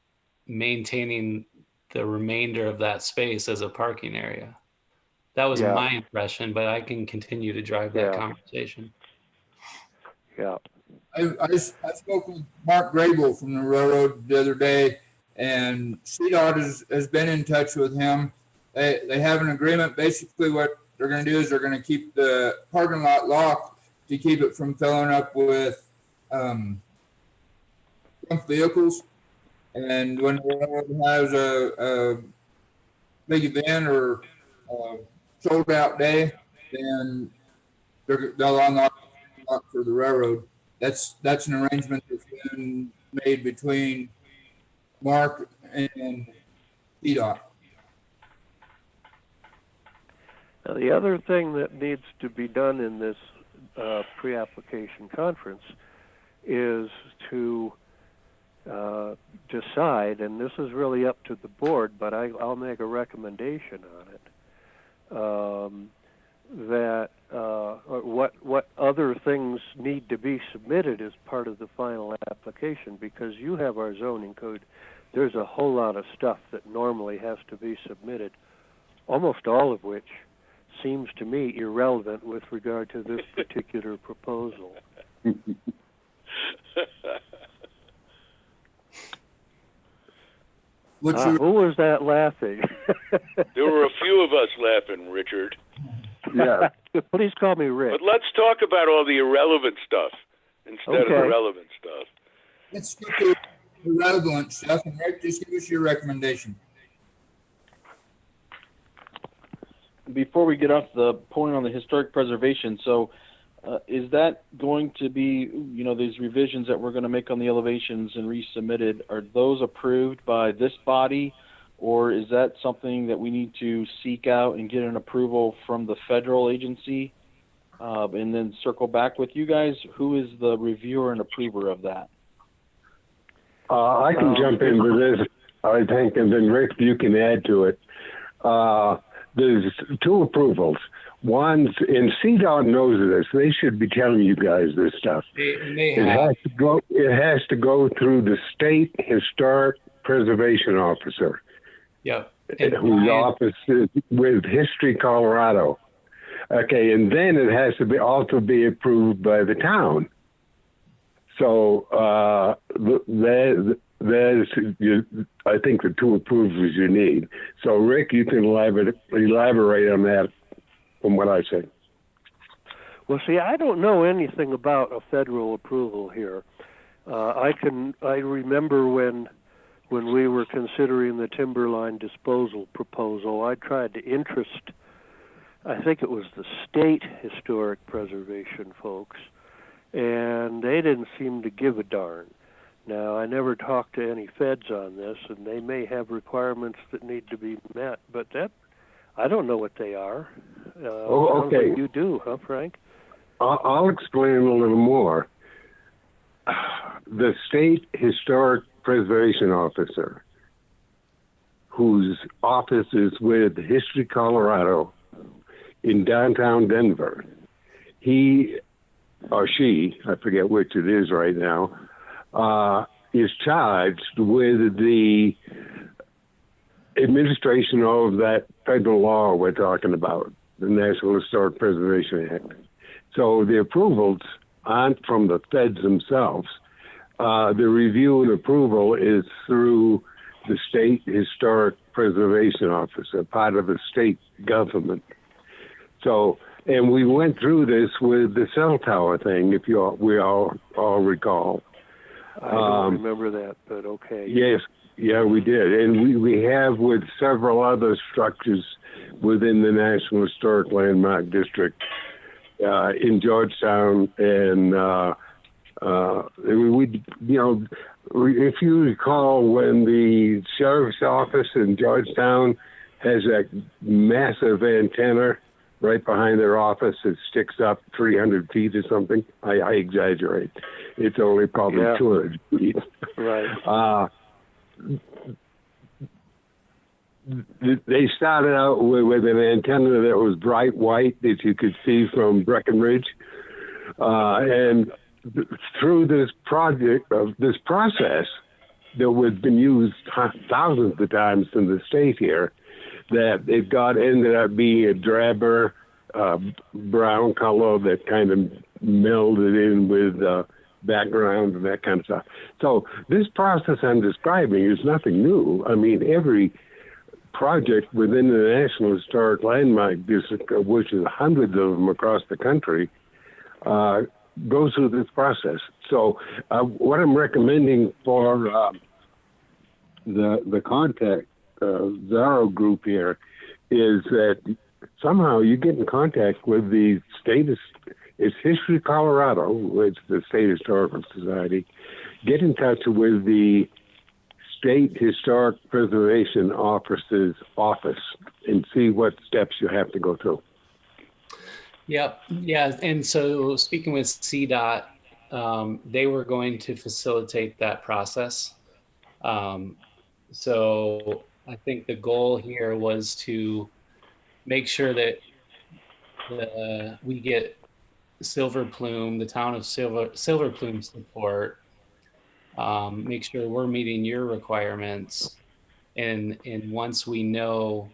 maintaining the remainder of that space as a parking area. That was my impression, but I can continue to drive that conversation. Yeah. I spoke with Mark Grable from the railroad the other day, and CDOT has been in touch with him. They have an agreement. Basically, what they're going to do is they're going to keep the parking lot locked to keep it from filling up with junk vehicles. And when the railroad has a big event or sold out day, then they'll unlock for the railroad. That's an arrangement that's been made between Mark and CDOT. Now, the other thing that needs to be done in this pre-application conference is to decide, and this is really up to the board, but I'll make a recommendation on it, that what other things need to be submitted as part of the final application, because you have our zoning code. There's a whole lot of stuff that normally has to be submitted, almost all of which seems to me irrelevant with regard to this particular proposal. Who was that laughing? There were a few of us laughing, Richard. Yeah. Please call me Rick. But let's talk about all the irrelevant stuff instead of the relevant stuff. Let's skip the irrelevant stuff, and Rick, just give us your recommendation. Before we get off the point on the historic preservation, so is that going to be, these revisions that we're going to make on the elevations and resubmitted, are those approved by this body, or is that something that we need to seek out and get an approval from the federal agency and then circle back with you guys? Who is the reviewer and approver of that? I can jump in with this, I think, and then Rick, you can add to it. There's two approvals. One's, and CDOT knows this. They should be telling you guys this stuff. It has to go through the State Historic Preservation Officer. Yep. Whose office is with History Colorado. Okay, and then it has to also be approved by the town. So there's, I think, the two approvals you need. So Rick, you can elaborate on that from what I say. Well, see, I don't know anything about a federal approval here. I remember when we were considering the timberline disposal proposal, I tried to interest, I think it was the State Historic Preservation folks, and they didn't seem to give a darn. Now, I never talked to any feds on this, and they may have requirements that need to be met, but I don't know what they are. Okay. Like you do, huh, Frank? I'll explain a little more. The State Historic Preservation Officer, whose office is with History Colorado in downtown Denver, he or she, I forget which it is right now, is charged with the administration of that federal law we're talking about, the National Historic Preservation Act. So the approvals aren't from the feds themselves. The review and approval is through the State Historic Preservation Office, a part of the state government. So, and we went through this with the cell tower thing, if we all recall. I don't remember that, but okay. Yes, yeah, we did. And we have with several other structures within the National Historic Landmark District in Georgetown, and if you recall, when the sheriff's office in Georgetown has that massive antenna right behind their office that sticks up 300 feet or something. I exaggerate. It's only probably 200 feet. Right. They started out with an antenna that was bright white that you could see from Breckenridge. And through this process that was been used thousands of times in the state here, that it ended up being a drabber brown color that kind of melded in with background and that kind of stuff. So this process I'm describing is nothing new. I mean, every project within the National Historic Landmark District, which is hundreds of them across the country, goes through this process. So what I'm recommending for the contact Zaro group here is that somehow you get in contact with the state. It's History Colorado, it's the State Historical Society. Get in touch with the State Historic Preservation Office's office and see what steps you have to go through. Yep. Yeah. And so speaking with CDOT, they were going to facilitate that process. So I think the goal here was to make sure that we get Silver Plume, the town of Silver Plume support, make sure we're meeting your requirements. And once we know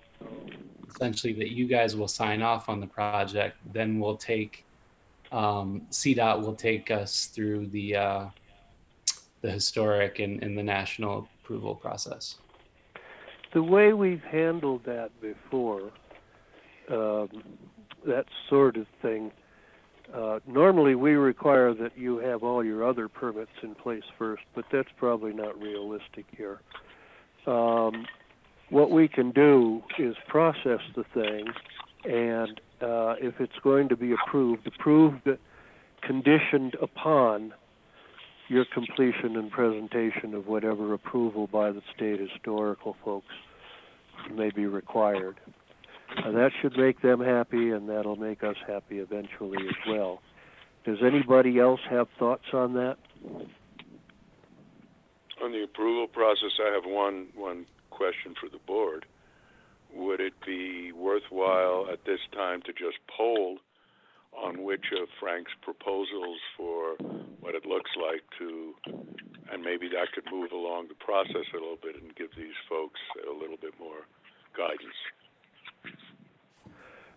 essentially that you guys will sign off on the project, then we'll take, CDOT will take us through the historic and the national approval process. The way we've handled that before, that sort of thing, normally we require that you have all your other permits in place first, but that's probably not realistic here. What we can do is process the thing, and if it's going to be approved conditioned upon your completion and presentation of whatever approval by the state historical folks may be required. That should make them happy, and that'll make us happy eventually as well. Does anybody else have thoughts on that? On the approval process, I have one question for the board. Would it be worthwhile at this time to just poll on which of Frank's proposals for what it looks like and maybe that could move along the process a little bit and give these folks a little bit more guidance?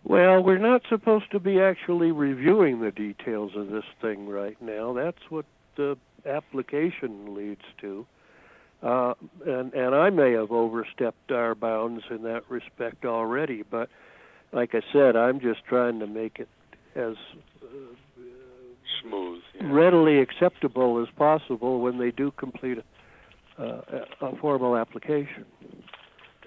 Well, we're not supposed to be actually reviewing the details of this thing right now. That's what the application leads to. And I may have overstepped our bounds in that respect already, but like I said, I'm just trying to make it as smooth, readily acceptable as possible when they do complete a formal application.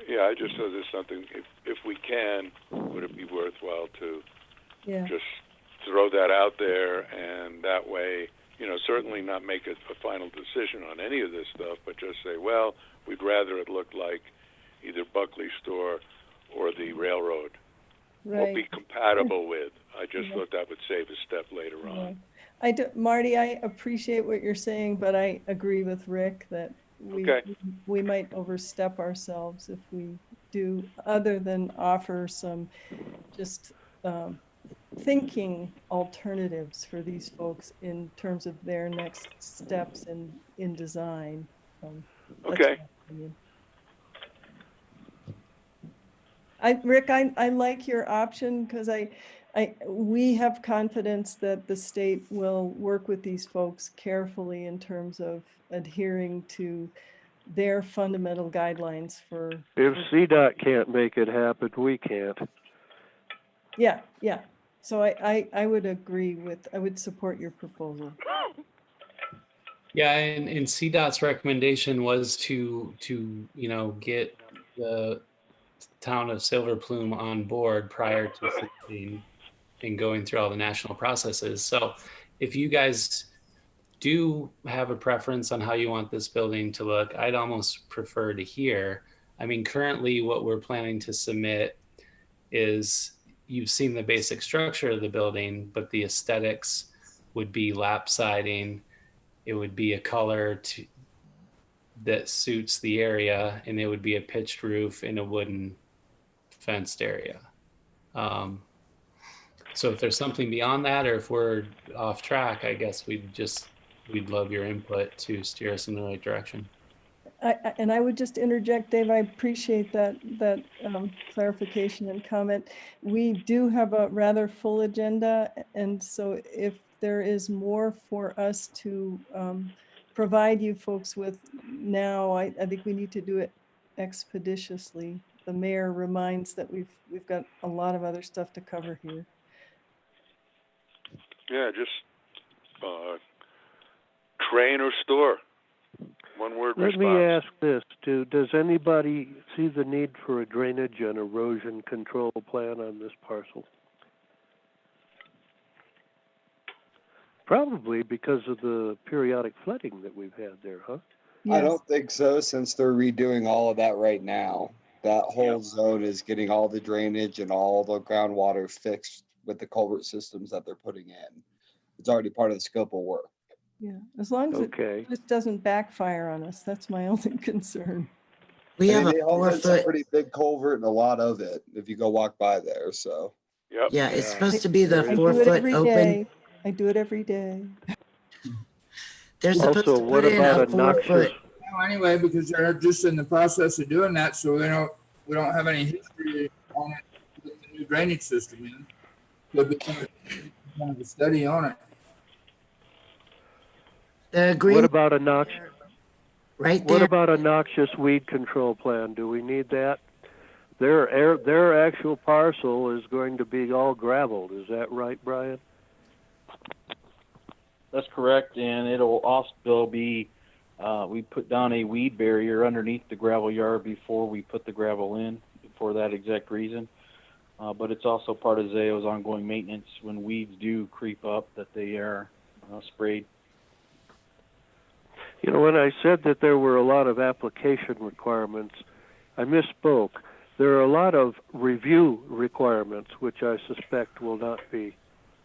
Yeah, I just thought there's something, if we can, would it be worthwhile to just throw that out there, and that way, certainly not make a final decision on any of this stuff, but just say, well, we'd rather it look like either Buckley Store or the railroad, or be compatible with. I just thought that would save a step later on. Marty, I appreciate what you're saying, but I agree with Rick that we might overstep ourselves if we do, other than offer some just thinking alternatives for these folks in terms of their next steps in design. Okay. Rick, I like your option because we have confidence that the state will work with these folks carefully in terms of adhering to their fundamental guidelines for. If CDOT can't make it happen, we can't. Yeah. So I would agree I would support your proposal. Yeah, and CDOT's recommendation was to get the town of Silver Plume on board prior to submitting and going through all the national processes. So if you guys do have a preference on how you want this building to look, I'd almost prefer to hear. I mean, currently what we're planning to submit is, you've seen the basic structure of the building, but the aesthetics would be lap siding. It would be a color that suits the area, and it would be a pitched roof in a wooden fenced area. So if there's something beyond that, or if we're off track, I guess we'd love your input to steer us in the right direction. And I would just interject, Dave, I appreciate that clarification and comment. We do have a rather full agenda, and so if there is more for us to provide you folks with now, I think we need to do it expeditiously. The mayor reminds that we've got a lot of other stuff to cover here. Yeah, just train or store. One word Let response. me ask this too. Does anybody see the need for a drainage and erosion control plan on this parcel? Probably because of the periodic flooding that we've had there, huh? I don't think so, since they're redoing all of that right now. That whole zone is getting all the drainage and all the groundwater fixed with the culvert systems that they're putting in. It's already part of the scope of work. Yeah, as long as it just doesn't backfire on us, that's my only concern. We have a they hauled in some 4-foot. pretty big culvert and a lot of it, if you go walk by there, so. Yep. Yeah, it's supposed to be the I do it 4-foot every open. day. I do it every day. They're supposed Also, to what put in about a a noxious? 4-foot. Well, anyway, because they're just in the process of doing that, so we don't have any history on it with the new drainage system in. There'll be kind of a study on it. The green. What about a noxious? Right What there. about a noxious weed control plan? Do we need that? Their actual parcel is going to be all gravelled. Is that right, Brian? That's correct, and it'll also be, we put down a weed barrier underneath the gravel yard before we put the gravel in, for that exact reason. But it's also part of Zayo's ongoing maintenance when weeds do creep up, that they are sprayed. You know, when I said that there were a lot of application requirements, I misspoke. There are a lot of review requirements, which I suspect will not be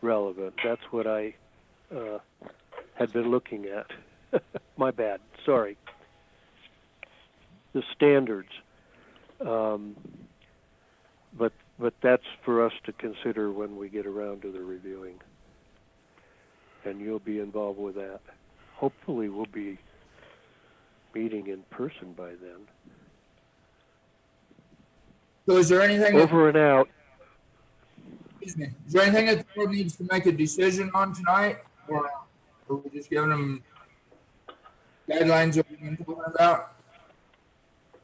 relevant. That's what I had been looking at. My bad. Sorry. The standards. But that's for us to consider when we get around to the reviewing. And you'll be involved with that. Hopefully we'll be meeting in person by then. So is there anything Over and out. Excuse me. Is there anything that the board needs to make a decision on tonight, or are we just giving them guidelines that we've been talking about?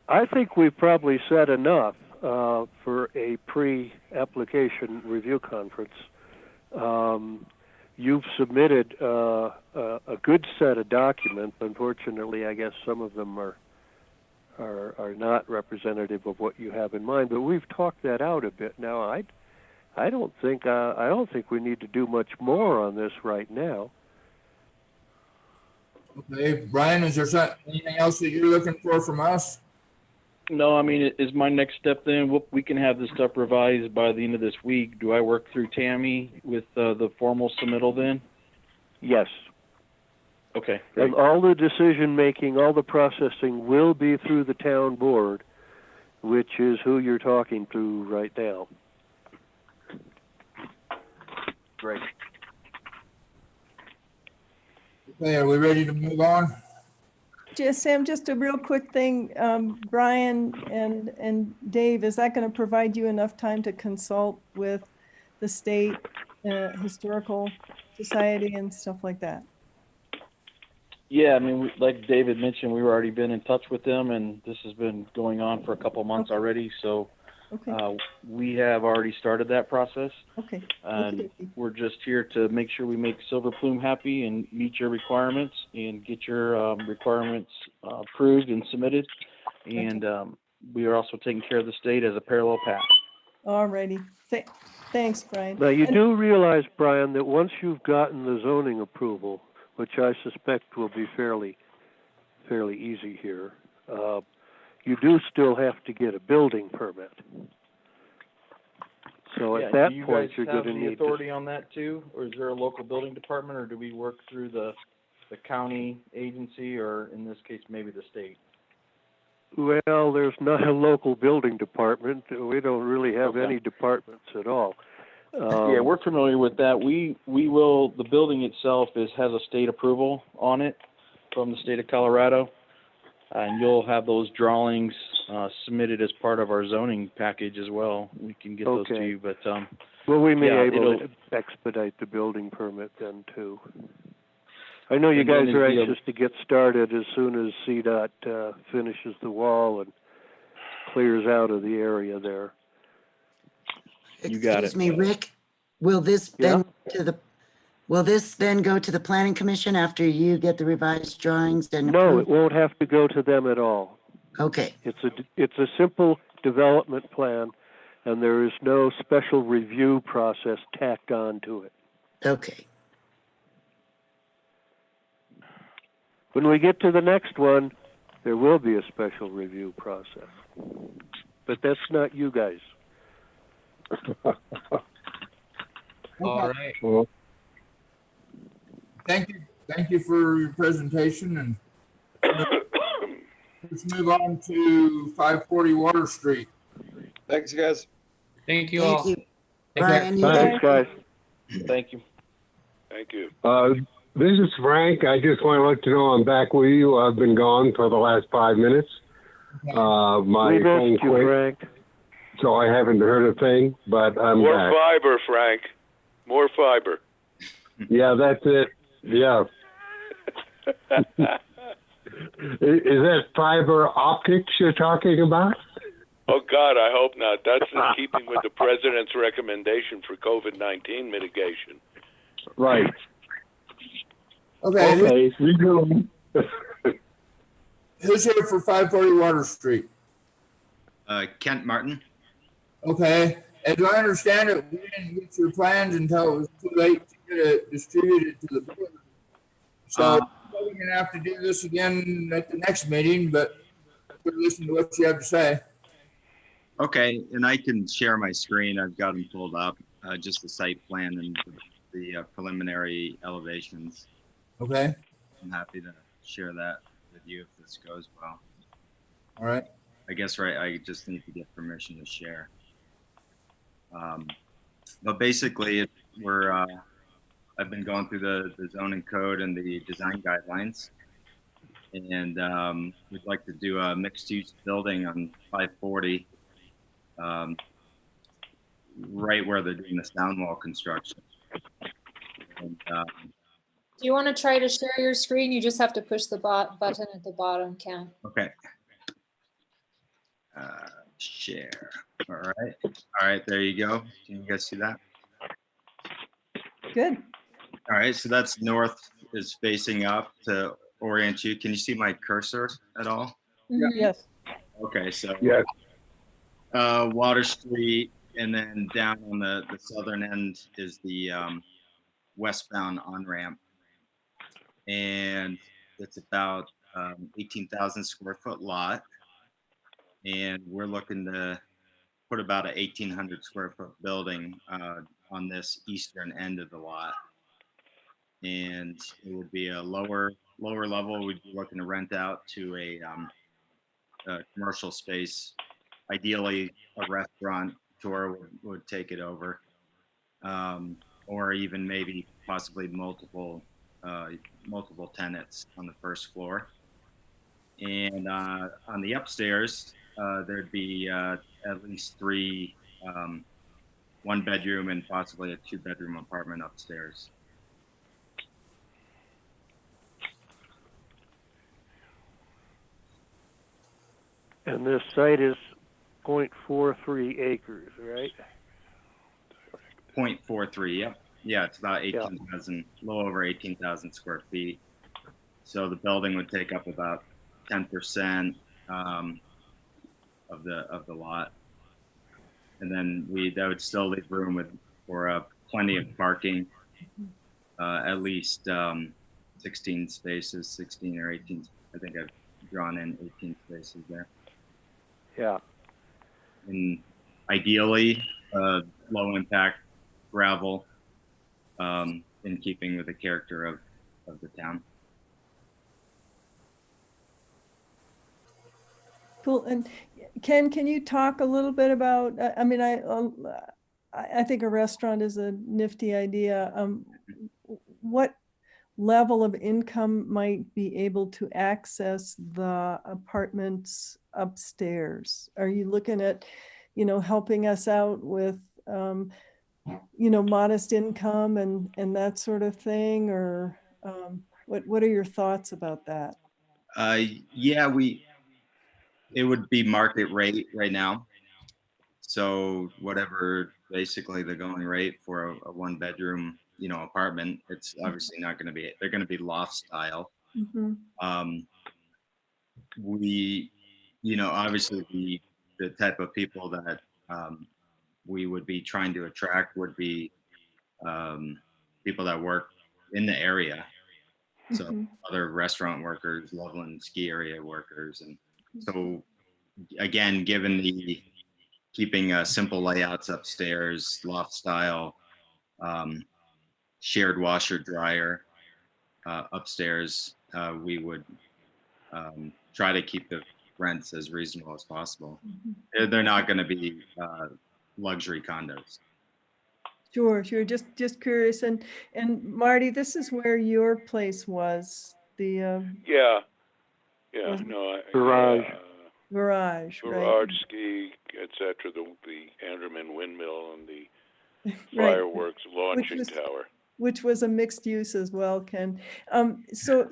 I think we've probably said enough for a pre-application review conference. You've submitted a good set of documents. Unfortunately, I guess some of them are not representative of what you have in mind. But we've talked that out a bit now. I don't think we need to do much more on this right now. Okay, Brian, is there anything else that you're looking for from us? No, I mean, is my next step then, we can have this stuff revised by the end of this week. Do I work through Tammy with the formal submittal then? Yes. Okay. And all the decision-making, all the processing will be through the town board, which is who you're talking to right now. Great. Okay, are we ready to move on? Sam, just a real quick thing. Brian and Dave, is that going to provide you enough time to consult with the state historical society and stuff like that? Yeah, I mean, like David mentioned, we've already been in touch with them, and this has been going on for a couple of months already. So we have already started that process. Okay. And we're just here to make sure we make Silver Plume happy and meet your requirements and get your requirements approved and submitted. And we are also taking care of the state as a parallel path. All righty. Thanks, Brian. Now, you do realize, Brian, that once you've gotten the zoning approval, which I suspect will be fairly easy here. You do still have to get a building permit. So Yeah, at that do you point, guys you're have going to the need authority on that too, or is there a local building department, or do we work through the county agency, or in this case, maybe the state? Well, there's not a local building department. We don't really have any departments at all. Yeah, we're familiar with that. We will, the building itself has a state approval on it from the state of Colorado. And you'll have those drawings submitted as part of our zoning package as well. We can get those to you, but well, we may yeah, be able to expedite the building permit then too. I know you And then guys are it'd be anxious to get started as soon as CDOT finishes the wall and clears out of the area there. You got Excuse me, Rick, will this then go to the planning commission after you get the revised drawings and No, it won't have to go to them at all. Okay. It's a simple development plan, and there is no special review process tacked on to it. Okay. When we get to the next one, there will be a special review process. But that's not you guys. All right. Well, thank you for your presentation, and let's move on to 540 Water Street. Thanks, guys. Thank you Thank all. you. Take Brian, care. Thanks, guys. Thank you. Thank you. This is Frank. I just want to let you know I'm back with you. I've been gone for the last 5 minutes. My We phone missed you, quit, Frank. so I haven't heard a thing, but I'm More back. fiber, Frank. More fiber. Yeah, that's it. Yeah. Is that fiber optics you're talking about? Oh, God, I hope not. That's in keeping with the president's recommendation for COVID-19 mitigation. Right. Okay. Who's here for 540 Water Street? Kent Martin. Okay. As I understand it, we didn't get your plans until it was too late to get it distributed to the board. So we're going to have to do this again at the next meeting, but we'll listen to what you have to say. Okay, and I can share my screen. I've got them pulled up, just the site plan and the preliminary elevations. Okay. I'm happy to share that with you if this goes well. All right. I guess, right, I just need to get permission to share. But basically, I've been going through the zoning code and the design guidelines. And we'd like to do a mixed-use building on 540, right where they're doing the sound wall construction. And, Do you want to try to share your screen? You just have to push the button at the bottom, Ken. okay. Share. All right, there you go. Can you guys see that? Good. All right, so that's north is facing up to orient you. Can you see my cursor at all? Yeah. Yes. Okay, so Yes. Water Street, and then down on the southern end is the westbound on-ramp. And it's about 18,000 square foot lot. And we're looking to put about an 1,800 square foot building on this eastern end of the lot. And it would be a lower level. We'd be looking to rent out to a commercial space. Ideally, a restaurant tour would take it over, or even maybe possibly multiple tenants on the first floor. And on the upstairs, there'd be at least 3 one-bedroom and possibly a 2-bedroom apartment upstairs. And this site is 0.43 acres, right? 0.43, yep. Yeah, it's about 18,000, a little over 18,000 square feet. So the building would take up about 10% of the lot. And then that would still leave room for plenty of parking, at least 16 spaces, 16 or 18. I think I've drawn in 18 spaces there. Yeah. And ideally, low impact gravel, in keeping with the character of the town. Cool. And Ken, can you talk a little bit about, I mean, I think a restaurant is a nifty idea. What level of income might be able to access the apartments upstairs? Are you looking at, helping us out with, modest income and that sort of thing? Or what are your thoughts about that? Yeah, it would be market rate right now. So whatever basically the going rate for a one bedroom, apartment, it's obviously not going to be, they're going to be loft style. Um, we, obviously the type of people that we would be trying to attract would be people that work in the area. So other restaurant workers, Loveland ski area workers. And so again, given the keeping simple layouts upstairs, loft style, shared washer dryer upstairs, we would try to keep the rents as reasonable as possible. They're not going to be luxury condos. Sure. Just curious. And Marty, this is where your place was, the Yeah. Wasn't- No. Garage. garage, right? Garage, ski, etc. The Anderman windmill and the Right. fireworks launching tower. Which was a mixed use as well, Ken. So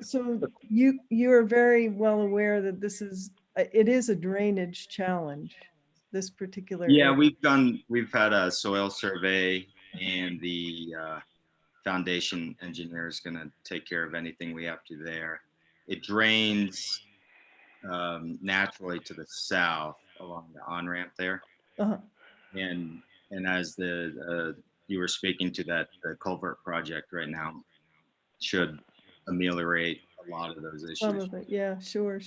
you are very well aware that it is a drainage challenge, this particular Yeah, area. we've had a soil survey, and the foundation engineer is going to take care of anything we have to there. It drains naturally to the south along the on-ramp there. And as you were speaking to, that the culvert project right now should ameliorate a lot of those issues. Some of it, yeah, sure.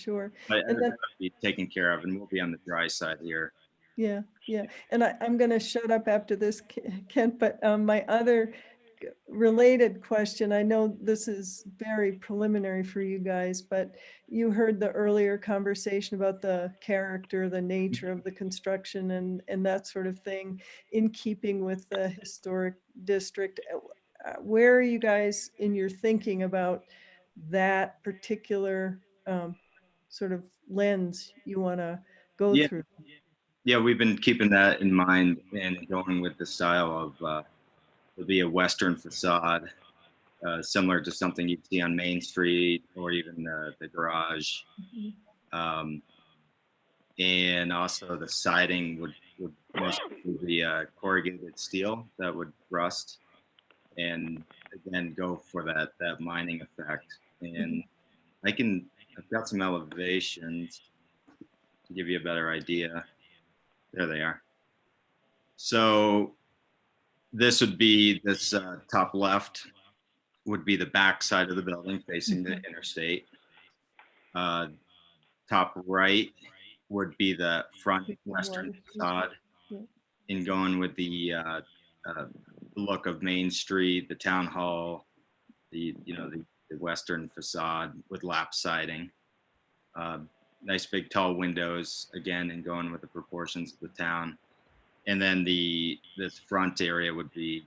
But And then, be taken care of, and we'll be on the dry side here. yeah. And I'm going to shut up after this, Kent, but my other related question, I know this is very preliminary for you guys, but you heard the earlier conversation about the character, the nature of the construction and that sort of thing in keeping with the historic district. Where are you guys in your thinking about that particular sort of lens you want to go through? Yeah, we've been keeping that in mind and going with the style of it'll be a Western facade, similar to something you'd see on Main Street or even the garage. And also the siding would mostly be corrugated steel that would rust, and again go for that mining effect. And I've got some elevations to give you a better idea. There they are. So this would be this top left would be the back side of the building facing the interstate. Top right would be the front western facade, and going with the look of Main Street, the town hall, the western facade with lap siding. Nice big tall windows again, and going with the proportions of the town. And then this front area would be,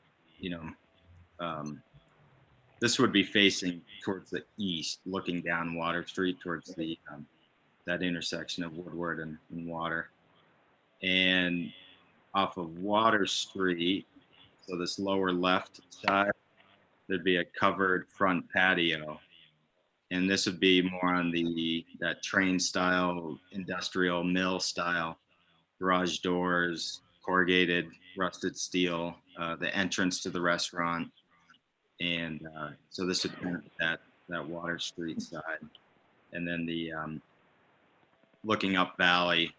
this would be facing towards the east, looking down Water Street towards the that intersection of Woodward and Water. And off of Water Street, so this lower left side, there'd be a covered front patio. And this would be more on that train style, industrial mill style, garage doors, corrugated, rusted steel, the entrance to the restaurant. And so this would be that Water Street side. And then the looking up valley,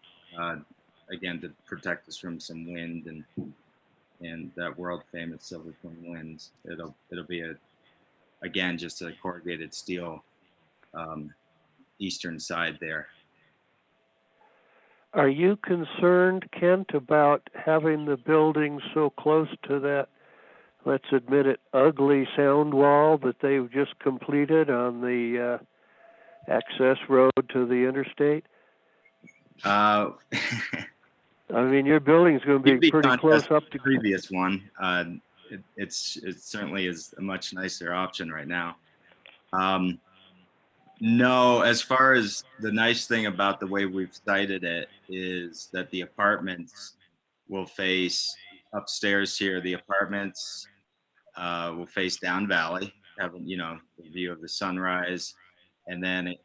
again, to protect us from some wind and that world famous Silver Twin winds. It'll be a again, just a corrugated steel eastern side there. Are you concerned, Kent, about having the building so close to that, let's admit it, ugly sound wall that they've just completed on the access road to the interstate? I mean, your building's going to be pretty close up to the previous one. It certainly is a much nicer option right now. No, as far as the nice thing about the way we've sited it is that the apartments will face upstairs here. The apartments will face down valley, having, you know, the view of the sunrise, and then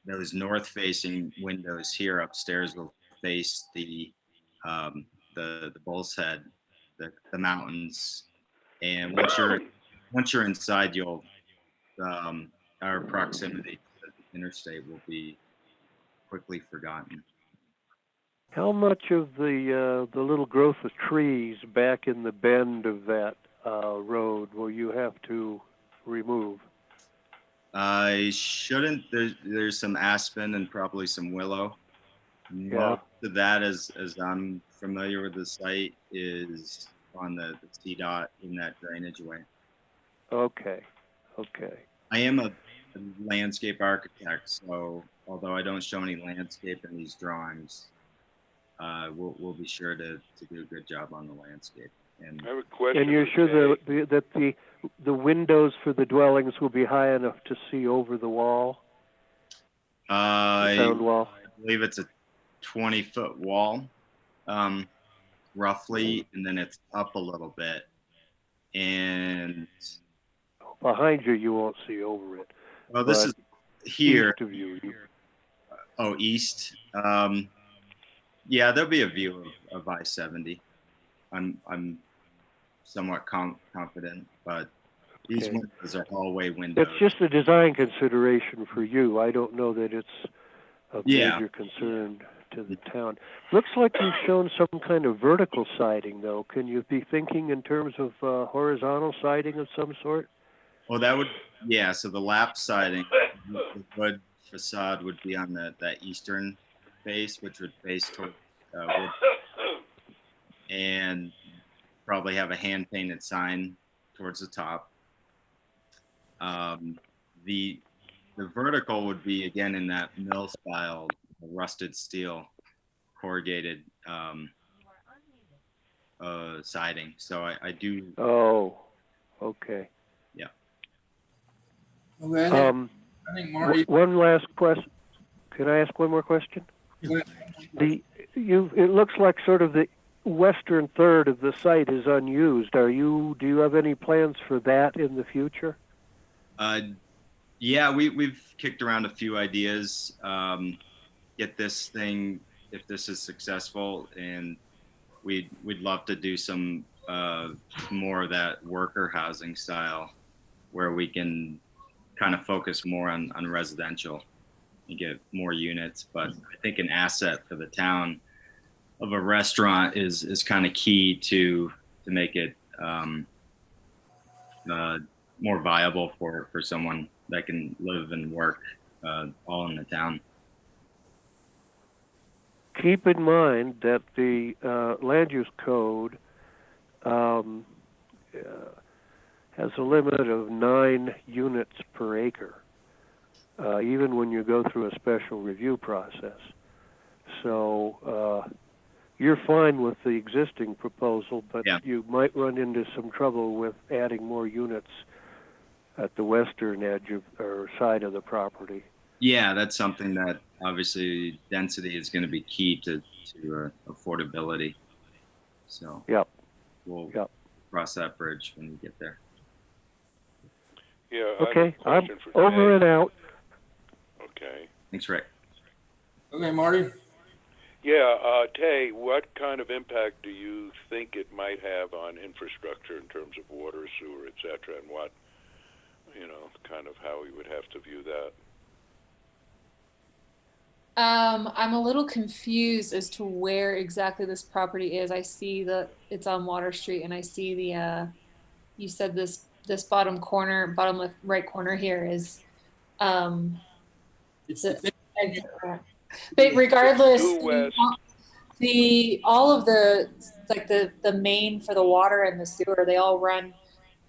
those north facing windows here upstairs will face the Bull's Head, the mountains. And once you're inside, you'll our proximity to the interstate will be quickly forgotten. How much of the little growth of trees back in the bend of that road will you have to remove? I shouldn't. There's some aspen and probably some willow. Most of that, as I'm familiar with the site, is on the CDOT in that drainage way. Okay. I am a landscape architect, so although I don't show any landscape in these drawings, we'll be sure to do a good job on the landscape. And I have a question. And you're sure that the windows for the dwellings will be high enough to see over the wall? The sound wall? I believe it's a 20-foot wall, roughly, and then it's up a little bit. And behind you won't see over it. Well, this is here. East of you. Oh, east. Yeah, there'll be a view of I-70. I'm somewhat confident, but these windows are hallway windows. It's just a design consideration for you. I don't know that it's of major concern to the town. Looks like you've shown some kind of vertical siding, though. Can you be thinking in terms of horizontal siding of some sort? Well, that would, yeah. So the lap siding, the wood facade would be on that eastern face, which would face toward wood, and probably have a hand painted sign towards the top. The vertical would be again in that mill style, rusted steel, corrugated siding. So I do. Oh, okay. Yeah. Okay, I think Marty. One last question. Can I ask one more question? It looks like sort of the western third of the site is unused. Do you have any plans for that in the future? Yeah, we've kicked around a few ideas. Get this thing, if this is successful, and we'd love to do some more of that worker housing style, where we can kind of focus more on residential and get more units. But I think an asset for the town of a restaurant is kind of key to make it more viable for someone that can live and work all in the town. Keep in mind that the land use code has a limit of 9 units per acre, even when you go through a special review process. So you're fine with the existing proposal, but you might run into some trouble with adding more units at the western edge or side of the property. Yeah, that's something that obviously density is going to be key to affordability. So we'll cross that bridge when we get there. Yeah. Okay, I'm over and out. Okay. Thanks, Rick. Okay, Marty. Yeah, Tay, what kind of impact do you think it might have on infrastructure in terms of water, sewer, et cetera, and what, kind of how we would have to view that? I'm a little confused as to where exactly this property is. I see that it's on Water Street, and I see the, you said this this bottom corner, bottom left, right corner here is, It's the the exit ramp. But regardless, Due west. all of the, like the main for the water and the sewer, they all run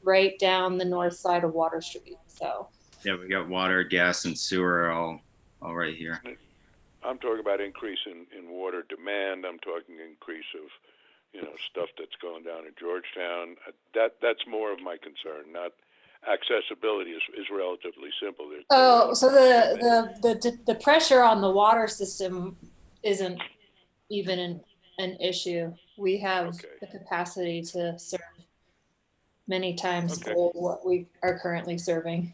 right down the north side of Water Street. So Yeah, we got water, gas, and sewer all right here. I'm talking about increase in water demand. I'm talking increase of, stuff that's going down in Georgetown. That's more of my concern. Not accessibility is relatively simple. so the pressure on the water system isn't even an issue. We have the capacity to serve many times full what we are currently serving.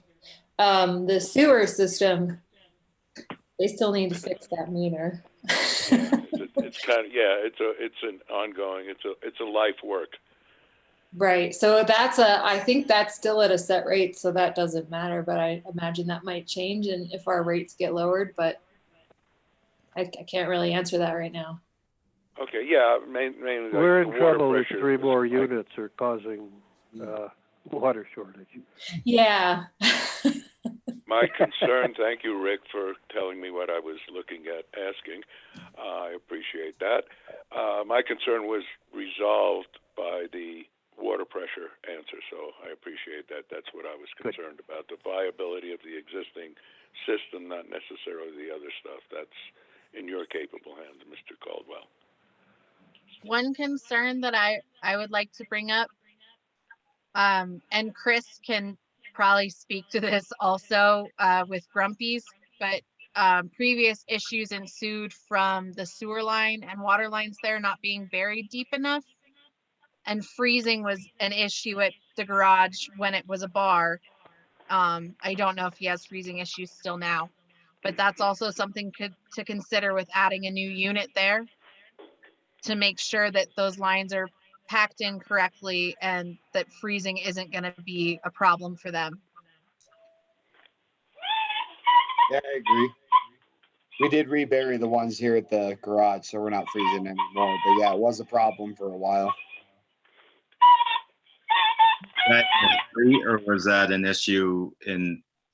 The sewer system, they still need to fix that meter. It's kind of, it's an ongoing, it's a life work. Right. So I think that's still at a set rate, so that doesn't matter, but I imagine that might change and if our rates get lowered, but I can't really answer that right now. Okay, yeah, mainly We're in like trouble if pressure 3 more units are causing water shortage. Yeah. My concern, thank you, Rick, for telling me what I was looking at asking. I appreciate that. My concern was resolved by the water pressure answer, so I appreciate that. That's what I was concerned about, the viability of the existing system, not necessarily the other stuff. That's in your capable hands, Mr. Caldwell. One concern that I would like to bring up, and Chris can probably speak to this also with Grumpy's, but previous issues ensued from the sewer line and water lines there not being buried deep enough. And freezing was an issue at the garage when it was a bar. I don't know if he has freezing issues still now, but that's also something to consider with adding a new unit there to make sure that those lines are packed in correctly and that freezing isn't going to be a problem for them. Yeah, I agree. We did rebury the ones here at the garage, so we're not freezing anymore. But yeah, it was a problem for a while. That free, or was that an issue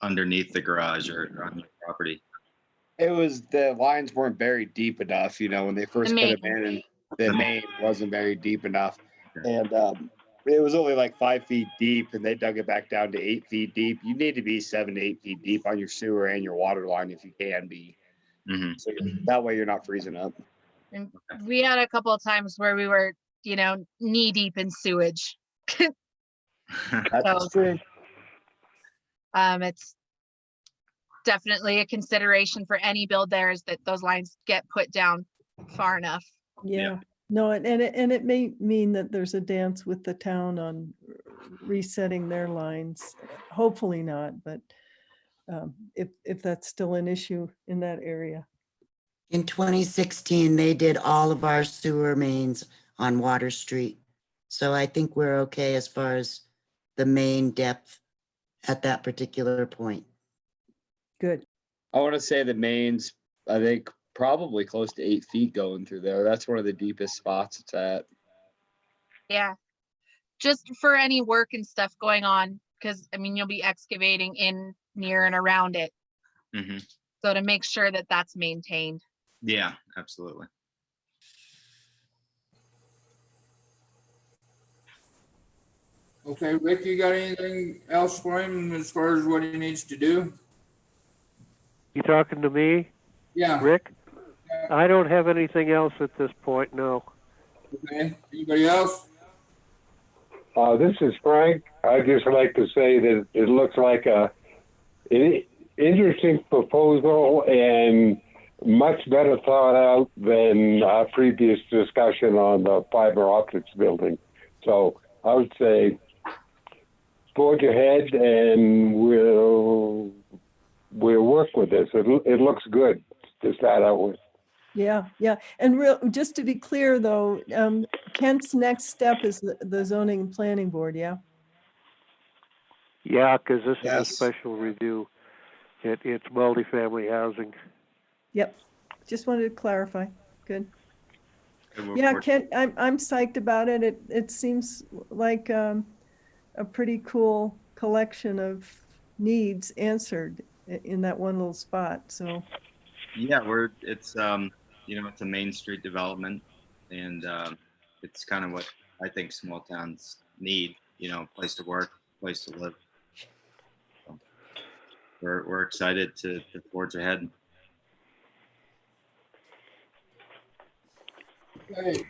underneath the garage or on the property? It was the lines weren't buried deep enough, when they first put them in. The main wasn't buried deep enough, and it was only like 5 feet deep, and they dug it back down to 8 feet deep. You need to be 7 to 8 feet deep on your sewer and your water line if you can be. Mm-hmm. So that way you're not freezing up. And we had a couple of times where we were, knee deep in sewage. That's true. It's definitely a consideration for any build there is that those lines get put down far enough. Yeah. No, and it may mean that there's a dance with the town on resetting their lines. Hopefully not, but if that's still an issue in that area. In 2016, they did all of our sewer mains on Water Street. So I think we're okay as far as the main depth at that particular point. Good. I want to say the mains, I think, probably close to 8 feet going through there. That's one of the deepest spots it's at. Yeah. Just for any work and stuff going on, because you'll be excavating in, near, and around it. Mm-hmm. So to make sure that that's maintained. Yeah, absolutely. Okay, Rick, you got anything else for him as far as what he needs to do? You talking to me? Yeah. Rick? I don't have anything else at this point, no. Okay, anybody else? This is Frank. I'd just like to say that it looks like an interesting proposal and much better thought out than our previous discussion on the fiber optics building. So I would say forge ahead and we'll work with this. It looks good to start out with. Yeah. And just to be clear, though, Kent's next step is the zoning and planning board, yeah? Yeah, because this is a special review. It's multifamily housing. Yep. Just wanted to clarify. Good. Yeah, Kent, I'm psyched about it. It seems like a a pretty cool collection of needs answered in that one little spot. So Yeah, it's it's a Main Street development, and it's kind of what I think small towns need. Place to work, place to live. So we're excited to forge ahead. Okay,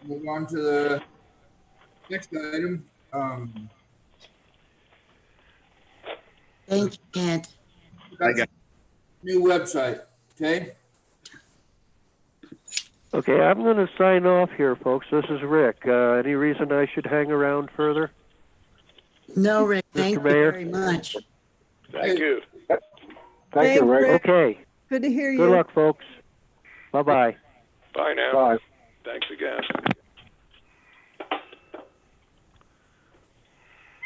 move on to the next item. Thank you, Kent. I got New website, okay? Okay, I'm going to sign off here, folks. This is Rick. Any reason I should hang around further? No, Rick, thank you Mayor? very much. Thank you. Thank you, Rick. Okay. good to hear you. Good luck, folks. Bye-bye. Bye now. Bye. Thanks again.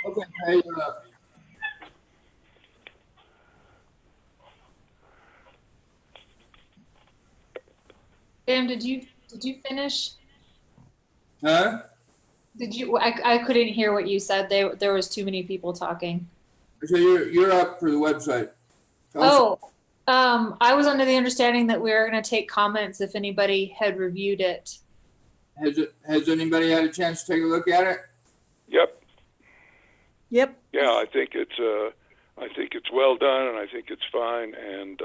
Okay, hey, Sam, did you finish? huh? Did you? I couldn't hear what you said. There was too many people talking. So you're up for the website. Tell us- I was under the understanding that we were going to take comments if anybody had reviewed it. Has anybody had a chance to take a look at it? Yep. Yep. Yeah, I think it's well done, and I think it's fine, and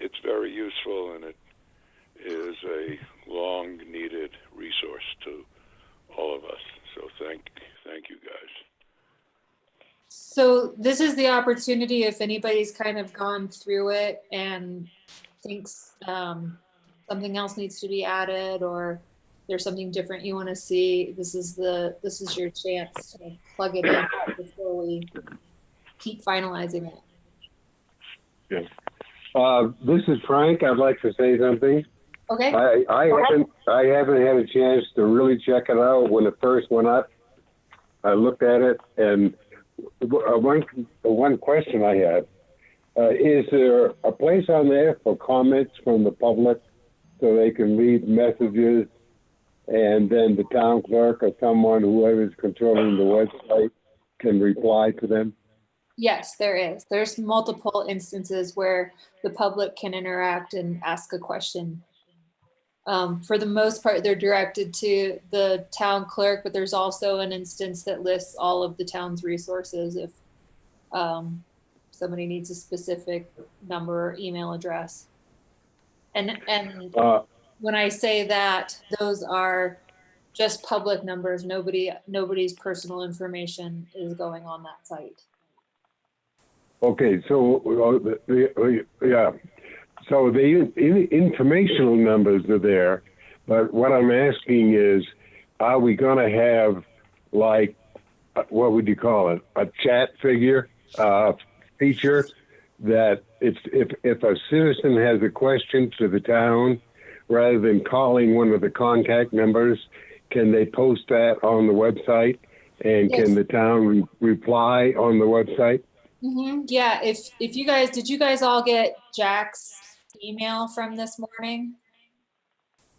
it's very useful, and it is a long-needed resource to all of us. So thank you guys. So this is the opportunity if anybody's kind of gone through it and thinks something else needs to be added or there's something different you want to see. This is your chance to plug it in before we keep finalizing it. Yeah. This is Frank. I'd like to say something. Okay. I haven't had a chance to really check it out. When it first went up, I looked at it, and one question I have is there a place on there for comments from the public so they can leave messages, and then the town clerk or someone, whoever is controlling the website, can reply to them? Yes, there is. There's multiple instances where the public can interact and ask a question. For the most part, they're directed to the town clerk, but there's also an instance that lists all of the town's resources if somebody needs a specific number or email address. And when I say that, those are just public numbers. Nobody's personal information is going on that site. Okay, so yeah. So the informational numbers are there, but what I'm asking is, are we going to have, like, what would you call it, a chat feature that if a citizen has a question to the town, rather than calling one of the contact numbers, can they post that on the website, and Yes. can the town reply on the website? Mm-hmm. Yeah, if you guys, did you guys all get Jack's email from this morning?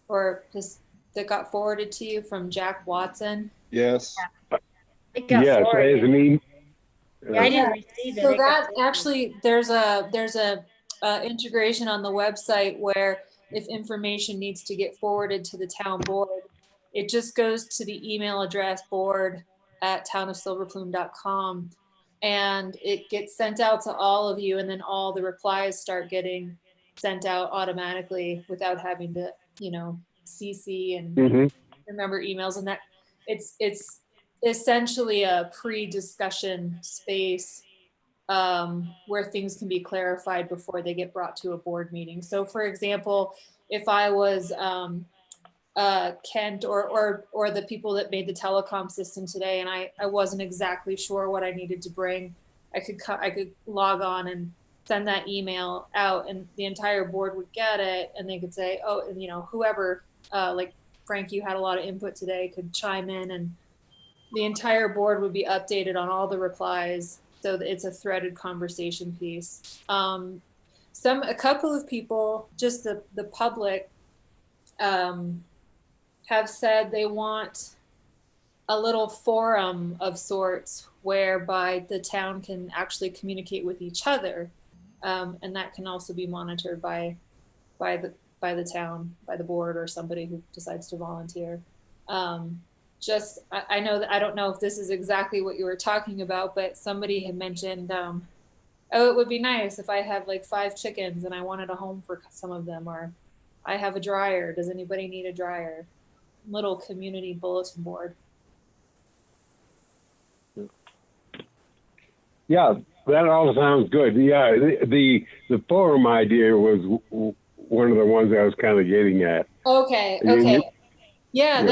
Or just that got forwarded to you from Jack Watson? Yes. It got Yes, forwarded. as an email. Yeah, I didn't receive it. So It got that forwarded. actually, there's a integration on the website where if information needs to get forwarded to the town board, it just goes to the email address board@townofsilverplume.com, and it gets sent out to all of you, and then all the replies start getting sent out automatically without having to, CC and remember emails. And that it's essentially a pre-discussion space where things can be clarified before they get brought to a board meeting. So for example, if I was Kent or the people that made the telecom system today, and I wasn't exactly sure what I needed to bring, I could log on and send that email out, and the entire board would get it, and they could say, oh, and whoever, like Frank, you had a lot of input today, could chime in, and the entire board would be updated on all the replies, so that it's a threaded conversation piece. A couple of people, just the public, have said they want a little forum of sorts whereby the town can actually communicate with each other, and that can also be monitored by the town, by the board, or somebody who decides to volunteer. I know that I don't know if this is exactly what you were talking about, but somebody had mentioned, oh, it would be nice if I have like 5 chickens and I wanted a home for some of them, or I have a dryer. Does anybody need a dryer? Little community bulletin board. Yeah, that all sounds good. Yeah, the forum idea was one of the ones I was kind of getting at. Okay. Yeah, Yeah.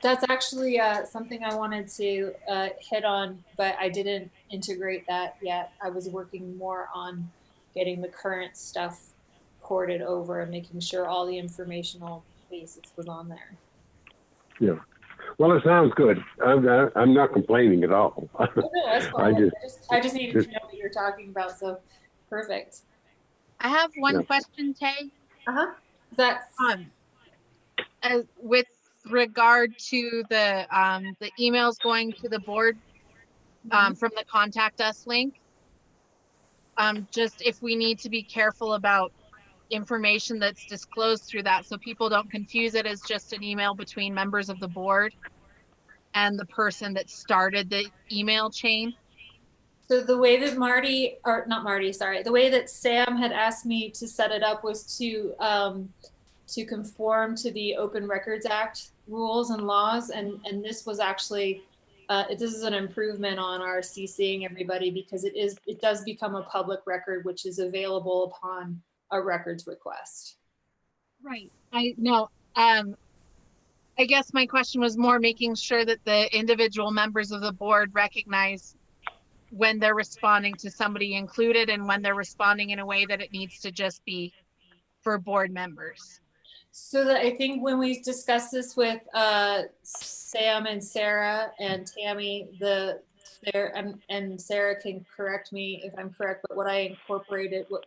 that's actually something I wanted to hit on, but I didn't integrate that yet. I was working more on getting the current stuff ported over and making sure all the informational basics was on there. Yeah. Well, it sounds good. I'm not complaining at all. Oh, no, that's fine. I just needed just- to know what you're talking about, so perfect. I have one Yeah. question, Tay. That with regard to the emails going to the board from the contact us link. Just if we need to be careful about information that's disclosed through that, so people don't confuse it as just an email between members of the board and the person that started the email chain. So the way that the way that Sam had asked me to set it up was to conform to the Open Records Act rules and laws, and this was actually this is an improvement on our CCing everybody, because it does become a public record, which is available upon a records request. Right. I know. I guess my question was more making sure that the individual members of the board recognize when they're responding to somebody included and when they're responding in a way that it needs to just be for board members. So that I think when we discussed this with Sam and Sarah and Tammy, and Sarah can correct me if I'm correct, but what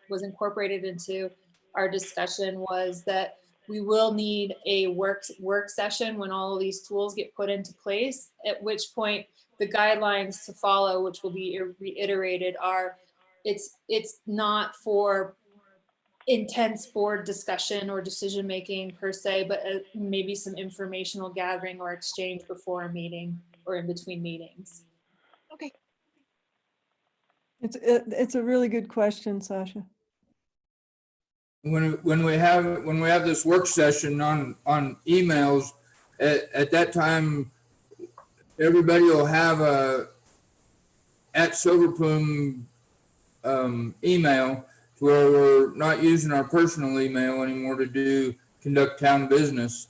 was incorporated into our discussion was that we will need a work session when all of these tools get put into place, at which point the guidelines to follow, which will be reiterated, are it's not for intense board discussion or decision making per se, but maybe some informational gathering or exchange before a meeting or in between meetings. Okay. It's a really good question, Sasha. When we have this work session on emails, at that time, everybody will have a @SilverPlume email, where we're not using our personal email anymore to conduct town business.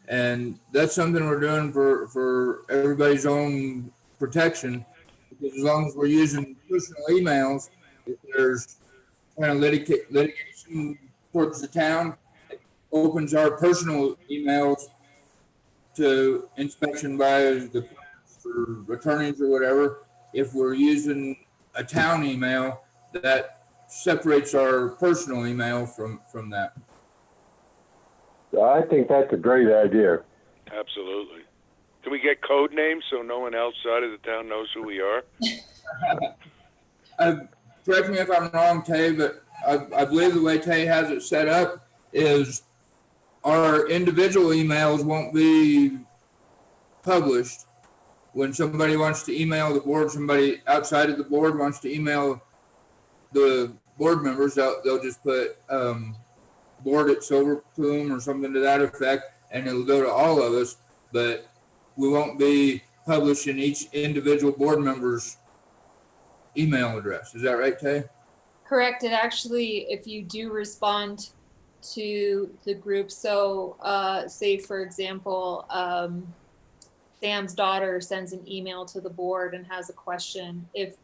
And that's something we're doing for everybody's own protection, because as long as we're using personal emails, if there's kind of litigation towards the town, it opens our personal emails to inspection by the or attorneys or whatever. If we're using a town email, that separates our personal email from that. I think that's a great idea. Absolutely. Can we get code names so no one outside of the town knows who we are? Correct me if I'm wrong, Tay, but I believe the way Tay has it set up is our individual emails won't be published. When somebody wants to email the board, somebody outside of the board wants to email the board members, they'll just put board @SilverPlume or something to that effect, and it'll go to all of us, but we won't be publishing each individual board member's email address. Is that right, Tay? Correct. It actually, if you do respond to the group, so say for example, Sam's daughter sends an email to the board and has a question. If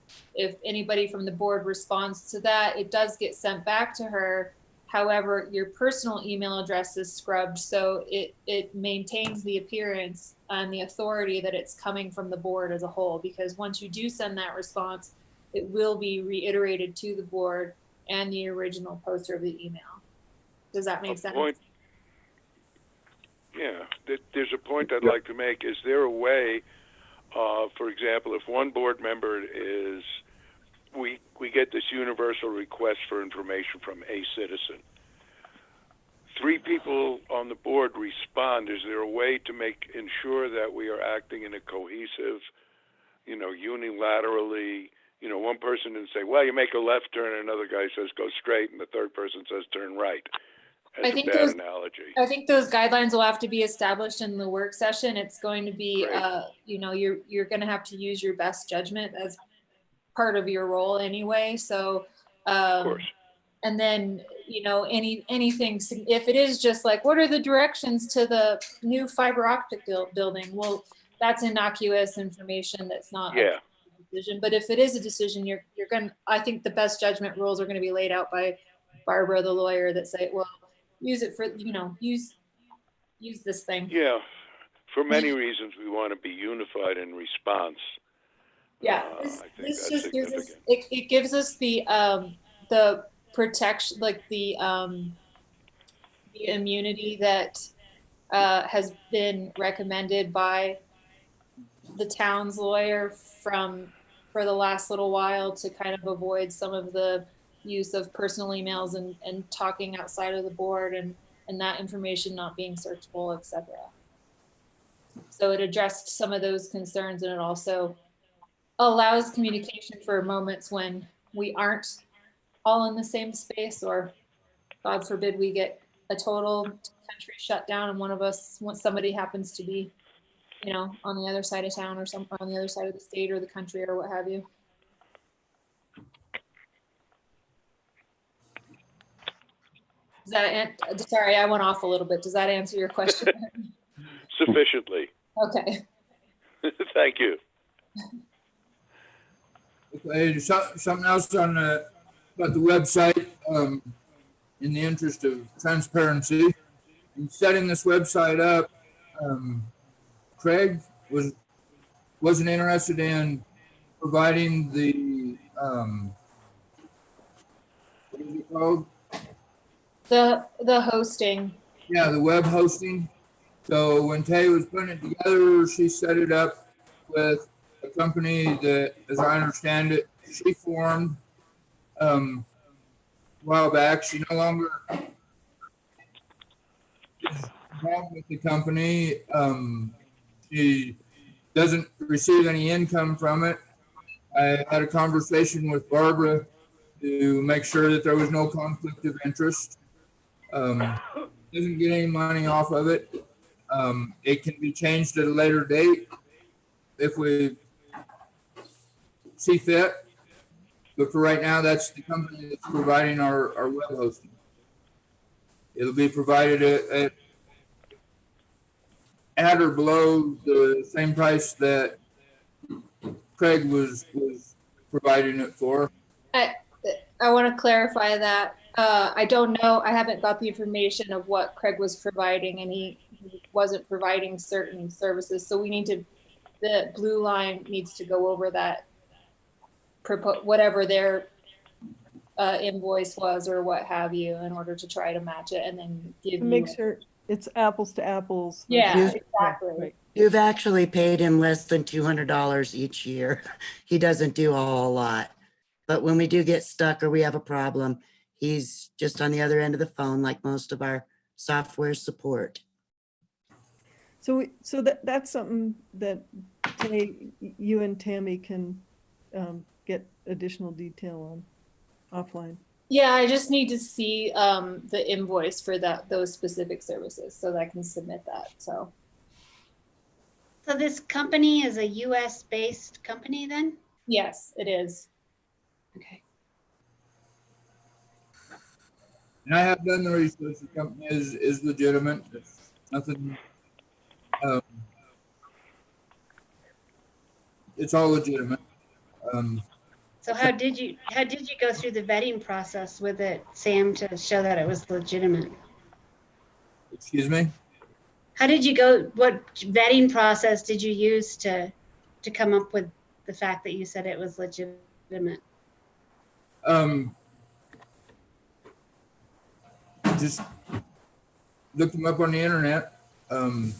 anybody from the board responds to that, it does get sent back to her. However, your personal email address is scrubbed, so it maintains the appearance and the authority that it's coming from the board as a whole, because once you do send that response, it will be reiterated to the board and the original poster of the email. Does that make sense? Yeah, there's a point I'd like to make. Is there a way For example, if one board member is, we get this universal request for information from a citizen. 3 people on the board respond. Is there a way to ensure that we are acting in a cohesive, unilaterally, one person didn't say, well, you make a left turn, and another guy says go straight, and the third person says turn right. That's a bad analogy. I think those guidelines will have to be established in the work session. It's going to be, you're going to have to use your best judgment as part of your role anyway. So, of course. And then, anything, if it is just like, what are the directions to the new fiber optic building? Well, that's innocuous information. That's not a decision. But if it is a decision, you're going to, I think the best judgment rules are going to be laid out by Barbara, the lawyer, that say, well, use it for, use this thing. Yeah. For many reasons, we want to be unified in response. Yeah. This just gives us, it gives us the protection, like the immunity that has been recommended by the town's lawyer for the last little while to kind of avoid some of the use of personal emails and talking outside of the board and that information not being searchable, etc. So it addressed some of those concerns, and it also allows communication for moments when we aren't all in the same space, or God forbid we get a total country shut down and one of us, when somebody happens to be, on the other side of town or on the other side of the state or the country or what have you. Does that sorry, I went off a little bit. Does that answer your question? Sufficiently. Okay. Thank you. Okay, something else on about the website. In the interest of transparency, in setting this website up, Craig wasn't interested in providing the what is it called? The hosting. Yeah, the web hosting. So when Tay was putting it together, she set it up with a company that, as I understand it, she formed a while back. She no longer is involved with the company. She doesn't receive any income from it. I had a conversation with Barbara to make sure that there was no conflict of interest. Doesn't get any money off of it. It can be changed at a later date if we see fit. But for right now, that's the company that's providing our web hosting. It'll be provided at or below the same price that Craig was providing it for. I want to clarify that. I don't know. I haven't got the information of what Craig was providing, and he wasn't providing certain services. So we need to, the blue line needs to go over that, whatever their invoice was or what have you, in order to try to match it and then give you. Make sure it's apples to apples. Yeah, exactly. Right. You've actually paid him less than $200 each year. He doesn't do a whole lot. But when we do get stuck or we have a problem, he's just on the other end of the phone, like most of our software support. So that's something that you and Tammy can get additional detail on offline. Yeah, I just need to see the invoice for those specific services so that I can submit that. So this company is a US based company then? Yes, it is. Okay. And I have done the research. The company is legitimate. It's nothing. It's all legitimate. So how did you go through the vetting process with it, Sam, to show that it was legitimate? Excuse me? How did you go? What vetting process did you use to come up with the fact that you said it was legitimate? Just looked them up on the internet. I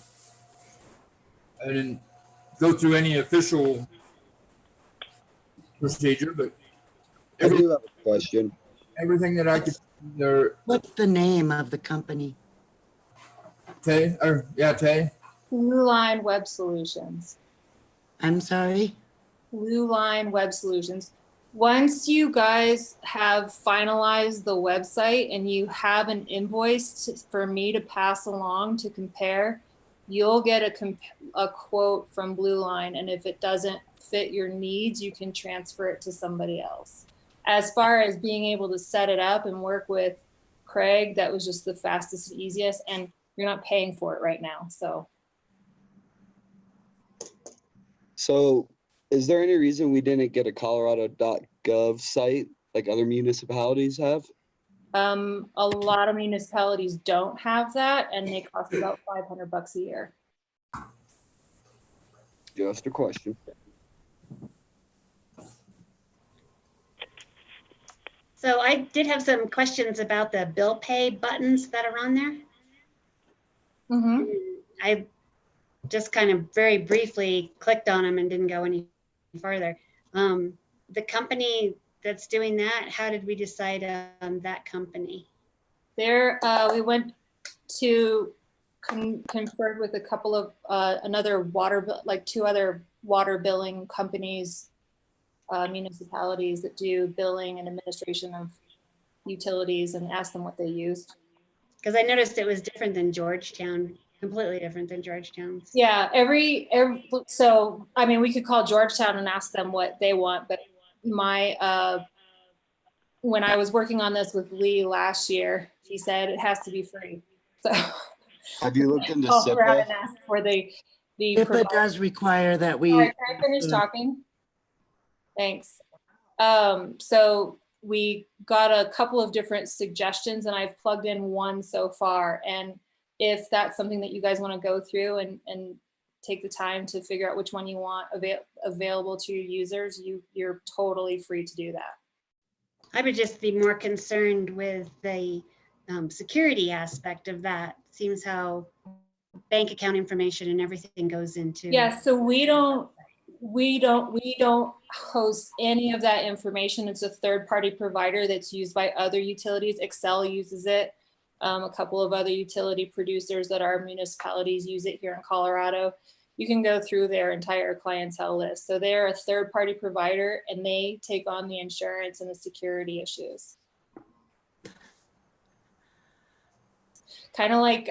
didn't go through any official procedure, but I do have a question. everything that I could, there, What's the name of the company? Tay, or yeah, Tay. Blue Line Web Solutions. I'm sorry? Blue Line Web Solutions. Once you guys have finalized the website and you have an invoice for me to pass along to compare, you'll get a quote from Blue Line. And if it doesn't fit your needs, you can transfer it to somebody else. As far as being able to set it up and work with Craig, that was just the fastest and easiest. And you're not paying for it right now, so. So is there any reason we didn't get a colorado.gov site like other municipalities have? A lot of municipalities don't have that, and they cost about $500 a year. Just a question. So I did have some questions about the bill pay buttons that are on there. Mm-hmm. I just kind of very briefly clicked on them and didn't go any further. The company that's doing that, how did we decide on that company? There, we went to conferred with a couple of two other water billing companies, municipalities that do billing and administration of utilities, and asked them what they used. Because I noticed it was different than Georgetown, completely different than Georgetown's. Yeah, so I mean, we could call Georgetown and ask them what they want, but my when I was working on this with Lee last year, he said it has to be free. So have you looked into call around SIPA? and ask for the SIPA does require that we. Sorry, can I finish talking? Thanks. So we got a couple of different suggestions, and I've plugged in one so far. And if that's something that you guys want to go through and take the time to figure out which one you want available to your users, you're totally free to do that. I would just be more concerned with the security aspect of that. Seems how bank account information and everything goes into. Yeah, so we don't host any of that information. It's a third-party provider that's used by other utilities. Excel uses it. A couple of other utility producers that are municipalities use it here in Colorado. You can go through their entire clientele list. So they're a third-party provider, and they take on the insurance and the security issues. Kind of like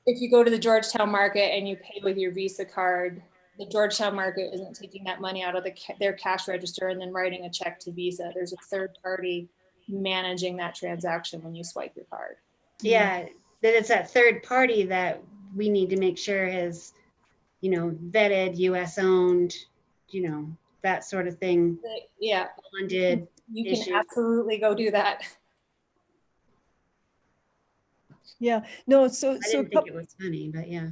if you go to the Georgetown market and you pay with your Visa card, the Georgetown market isn't taking that money out of their cash register and then writing a check to Visa. There's a third party managing that transaction when you swipe your card. Yeah, that it's that third party that we need to make sure is, vetted, US owned, that sort of thing. Yeah. Bonded. You can absolutely go do that. Yeah, no, so I didn't think it was funny, but yeah.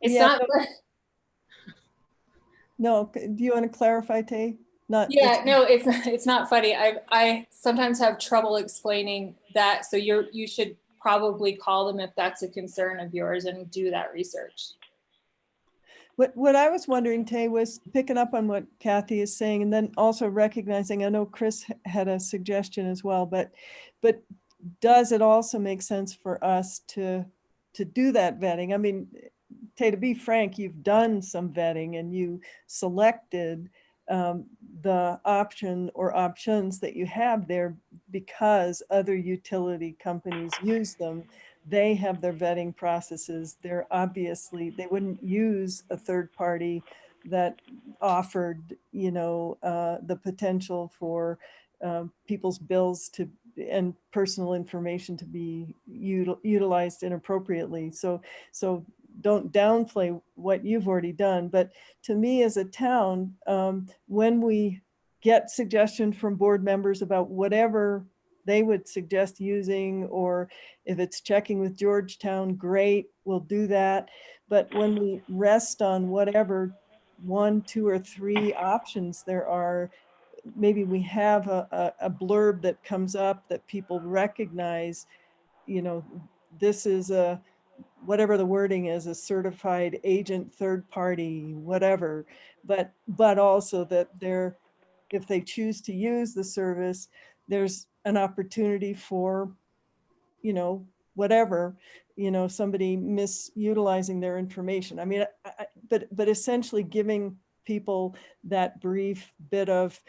It's yeah, not. No, do you want to clarify, Tay? Yeah, no, it's not funny. I sometimes have trouble explaining that. So you should probably call them if that's a concern of yours and do that research. What I was wondering, Tay, was picking up on what Kathy is saying, and then also recognizing, I know Chris had a suggestion as well, but does it also make sense for us to do that vetting? I mean, Tay, to be frank, you've done some vetting and you selected the option or options that you have there because other utility companies use them. They have their vetting processes. They wouldn't use a third party that offered, the potential for people's bills and personal information to be utilized inappropriately. So don't downplay what you've already done. But to me as a town, when we get suggestions from board members about whatever they would suggest using, or if it's checking with Georgetown, great, we'll do that. But when we rest on whatever 1, 2, or 3 options there are, maybe we have a blurb that comes up that people recognize, this is whatever the wording is, a certified agent, third party, whatever, but also that if they choose to use the service, there's an opportunity for, whatever, somebody misutilizing their information. I mean, but essentially giving people that brief bit of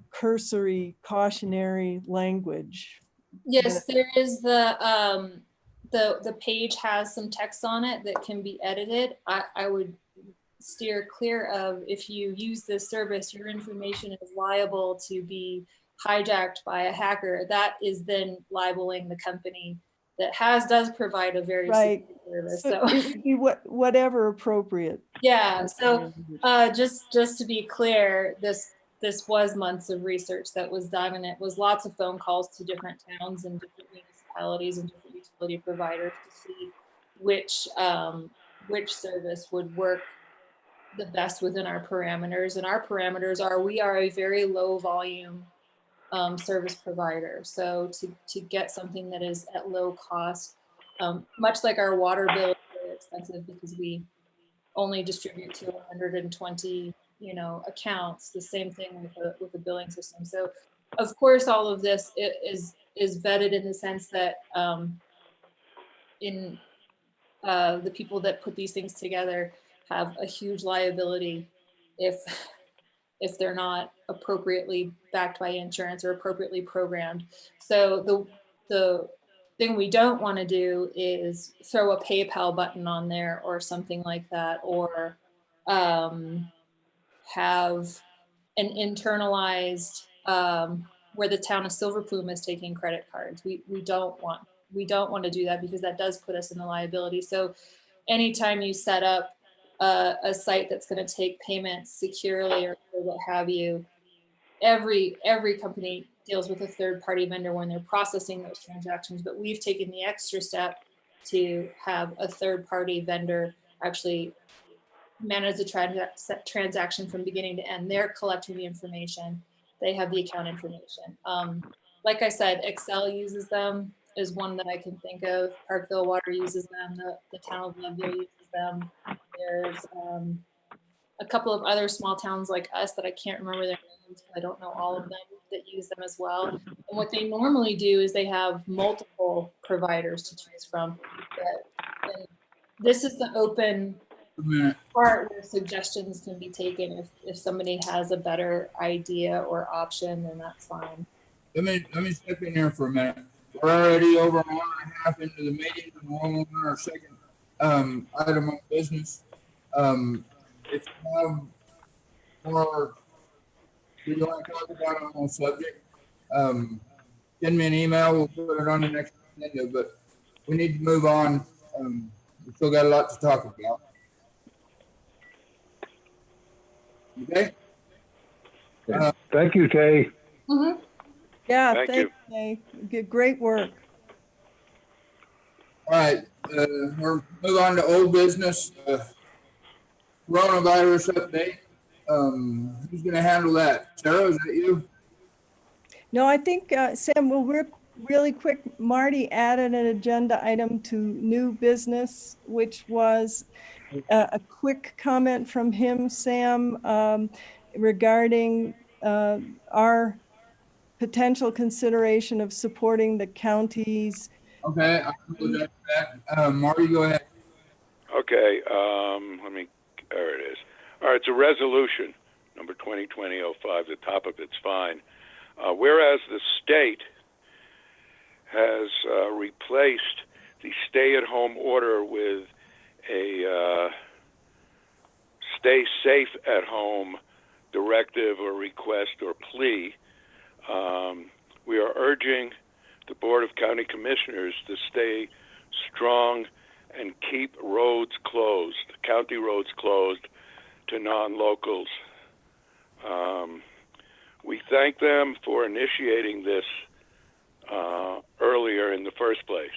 cursory cautionary language. Yes, there is the page has some text on it that can be edited. I would steer clear of, if you use this service, your information is liable to be hijacked by a hacker. That is then libeling the company that does provide a very right service. So it would be whatever appropriate. Yeah. So just to be clear, this was months of research that was done, and it was lots of phone calls to different towns and different municipalities and different utility providers to see which service would work the best within our parameters. And our parameters are, we are a very low volume service provider. So to get something that is at low cost, much like our water bill is very expensive because we only distribute to 120 accounts, the same thing with the billing system. So of course all of this is vetted in the sense that the people that put these things together have a huge liability if they're not appropriately backed by insurance or appropriately programmed. So the thing we don't want to do is throw a PayPal button on there or something like that, or have an internalized where the town of Silver Plume is taking credit cards. We don't want to do that, because that does put us in the liability. So anytime you set up a site that's going to take payments securely or what have you, every company deals with a third-party vendor when they're processing those transactions. But we've taken the extra step to have a third-party vendor actually manage the transaction from beginning to end. They're collecting the information. They have the account information. Like I said, Excel uses them, is one that I can think of. Parkville Water uses them. The town of Leadville uses them. There's a couple of other small towns like us that I can't remember their names, but I don't know all of them, that use them as well. And what they normally do is they have multiple providers to choose from. And this is the open part where suggestions can be taken. If somebody has a better idea or option, then that's fine. Let me step in here for a minute. We're already over an hour and a half into the meeting, and we're only on our second item of business. If you have more you want to talk about on the subject, send me an email. We'll put it on the next agenda. But we need to move on. We still got a lot to talk about. Okay. Thank you, Tay. Mm-hmm. Yeah, Thank thanks, Tay. Great work. All right. We'll move on to old business. Coronavirus update. Who's going to handle that? Sarah, is that you? No, I think, Sam, we're really quick. Marty added an agenda item to new business, which was a quick comment from him, Sam, regarding our potential consideration of supporting the county's. Okay, I apologize for that. Marty, go ahead. Okay, there it is. All right, it's a resolution, number 2020-05. The top of it's fine. Whereas the state has replaced the stay-at-home order with a stay safe at home directive or request or plea, we are urging the Board of County Commissioners to stay strong and keep roads closed, county roads closed to non-locals. We thank them for initiating this earlier in the first place.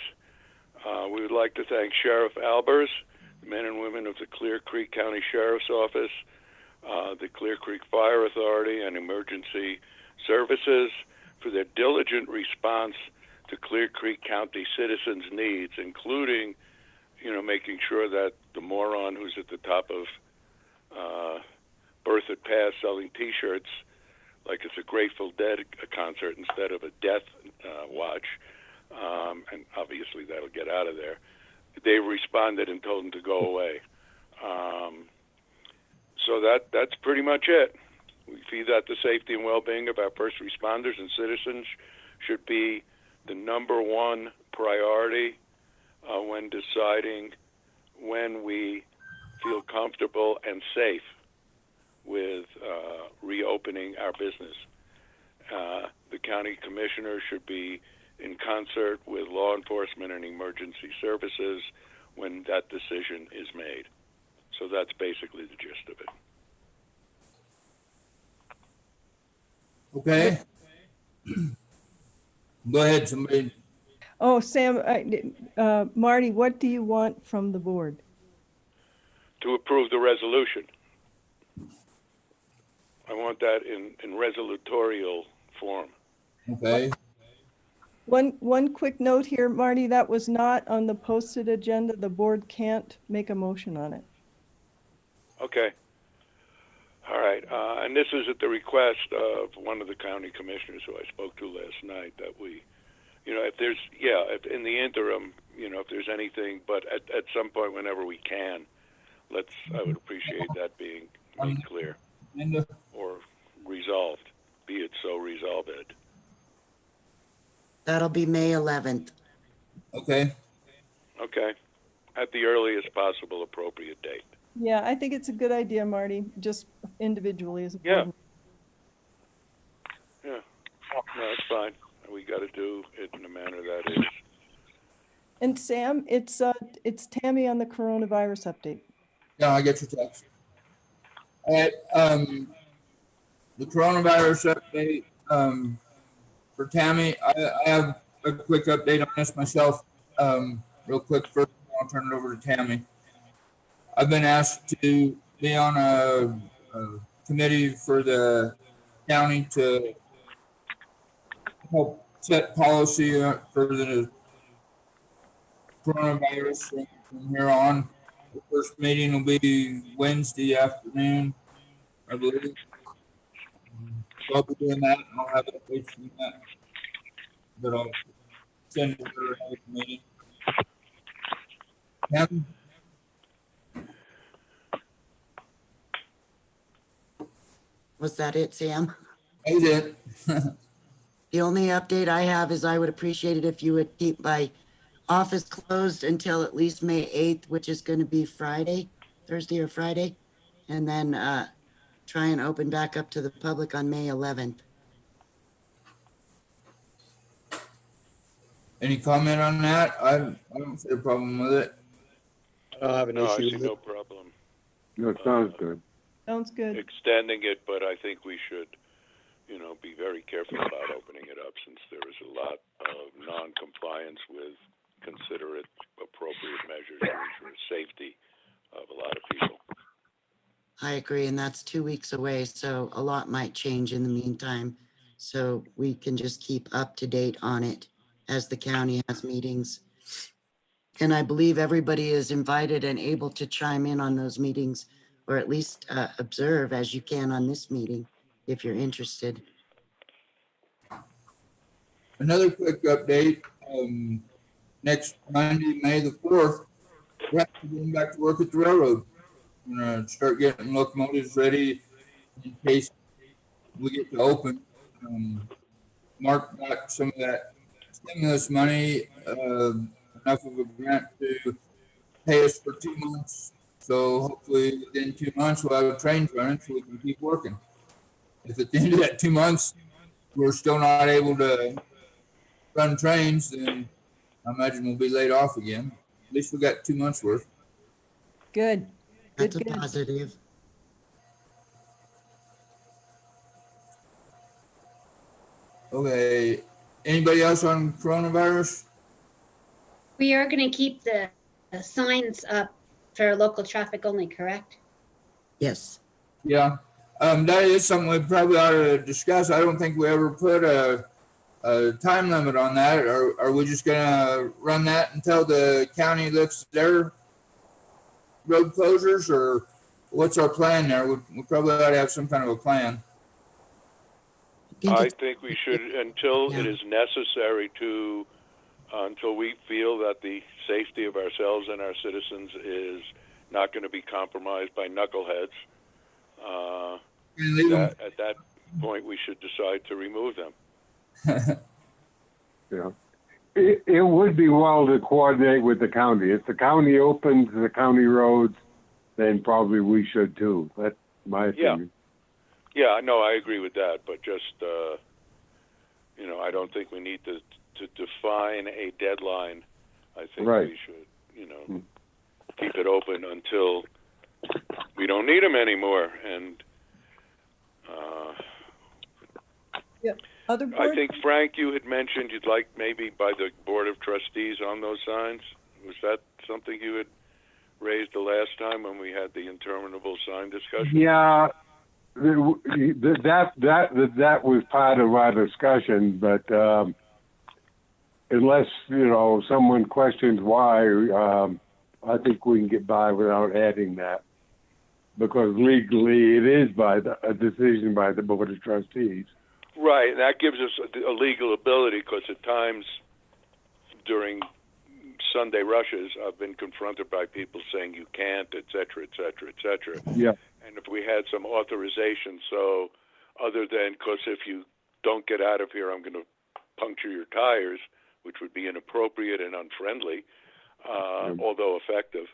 We would like to thank Sheriff Albers, the men and women of the Clear Creek County Sheriff's Office, the Clear Creek Fire Authority, and Emergency Services for their diligent response to Clear Creek County citizens' needs, including, making sure that the moron who's at the top of Berthoud Pass selling T-shirts like it's a Grateful Dead concert instead of a death watch, and obviously that'll get out of there. They responded and told him to go away. So that's pretty much it. We see that the safety and well-being of our first responders and citizens should be the number one priority when deciding when we feel comfortable and safe with reopening our business. The county commissioner should be in concert with law enforcement and emergency services when that decision is made. So that's basically the gist of it. Okay. Go ahead, somebody. Oh, Sam, Marty, what do you want from the board? To approve the resolution. I want that in resolutorial form. Okay. One quick note here, Marty, that was not on the posted agenda. The board can't make a motion on it. Okay. All right. And this is at the request of one of the county commissioners who I spoke to last night, that we, if there's, if in the interim, if there's anything, but at some point, whenever we can, I would appreciate that being made clear or resolved, be it so resolved. That'll be May 11th. Okay. Okay. At the earliest possible appropriate date. Yeah, I think it's a good idea, Marty, just individually as a Yeah. board. Yeah. No, it's fine. We got to do it in a manner that is. And Sam, it's Tammy on the coronavirus update. Yeah, I get your text. All right. The coronavirus update for Tammy. I have a quick update on this myself. Real quick, first I'll turn it over to Tammy. I've been asked to be on a committee for the county to help set policy for the coronavirus from here on. The first meeting will be Wednesday afternoon, I believe. So I'll be doing that, and I'll have updates from that. But I'll send it to the meeting. Tammy? Was that it, Sam? That's it. The only update I have is I would appreciate it if you would keep my office closed until at least May 8th, which is going to be Thursday or Friday, and then try and open back up to the public on May 11th. Any comment on that? I don't see a problem with it. I don't have an No, I issue see with no it. problem. No, it sounds good. Sounds good. Extending it, but I think we should, be very careful about opening it up, since there is a lot of non-compliance with considerate, appropriate measures to ensure safety of a lot of people. I agree, and that's 2 weeks away, so a lot might change in the meantime. So we can just keep up to date on it as the county has meetings. And I believe everybody is invited and able to chime in on those meetings, or at least observe as you can on this meeting, if you're interested. Another quick update. Next Monday, May the 4th, we're actually going back to work at the railroad. We're going to start getting locomotives ready in case we get to open. Mark got some of that stimulus money, enough of a grant to pay us for 2 months. So hopefully within 2 months we'll have trains running so we can keep working. If at the end of that 2 months we're still not able to run trains, then I imagine we'll be laid off again. At least we got 2 months worth. Good. That's Good, a good. positive. Okay. Anybody else on coronavirus? We are going to keep the signs up for local traffic only, correct? Yes. Yeah. That is something we probably ought to discuss. I don't think we ever put a time limit on that. Are we just going to run that until the county lifts their road closures, or what's our plan there? We probably ought to have some kind of a plan. I think we should, until it is necessary to, until we feel that the safety of ourselves and our citizens is not going to be compromised by knuckleheads. At that point, we should decide to remove them. Yeah. It would be well to coordinate with the county. If the county opens the county roads, then probably we should too. That's my opinion. Yeah, no, I agree with that. But just, you know, I don't think we need to define a deadline. I think we should, you know, keep it open until we don't need them anymore. And Other I think, Frank, you had mentioned you'd like maybe by the Board of Trustees on those signs. Was that something you had raised the last time when we had the interminable sign discussion? Yeah, that was part of our discussion, but unless, you know, someone questions why, I think we can get by without adding that, because legally it is a decision by the Board of Trustees. Right, and that gives us a legal ability, because at times during Sunday rushes, I've been confronted by people saying you can't, et cetera, et cetera, et cetera. Yeah. And if we had some authorization, so other than, because if you don't get out of here, I'm going to puncture your tires, which would be inappropriate and unfriendly, although effective,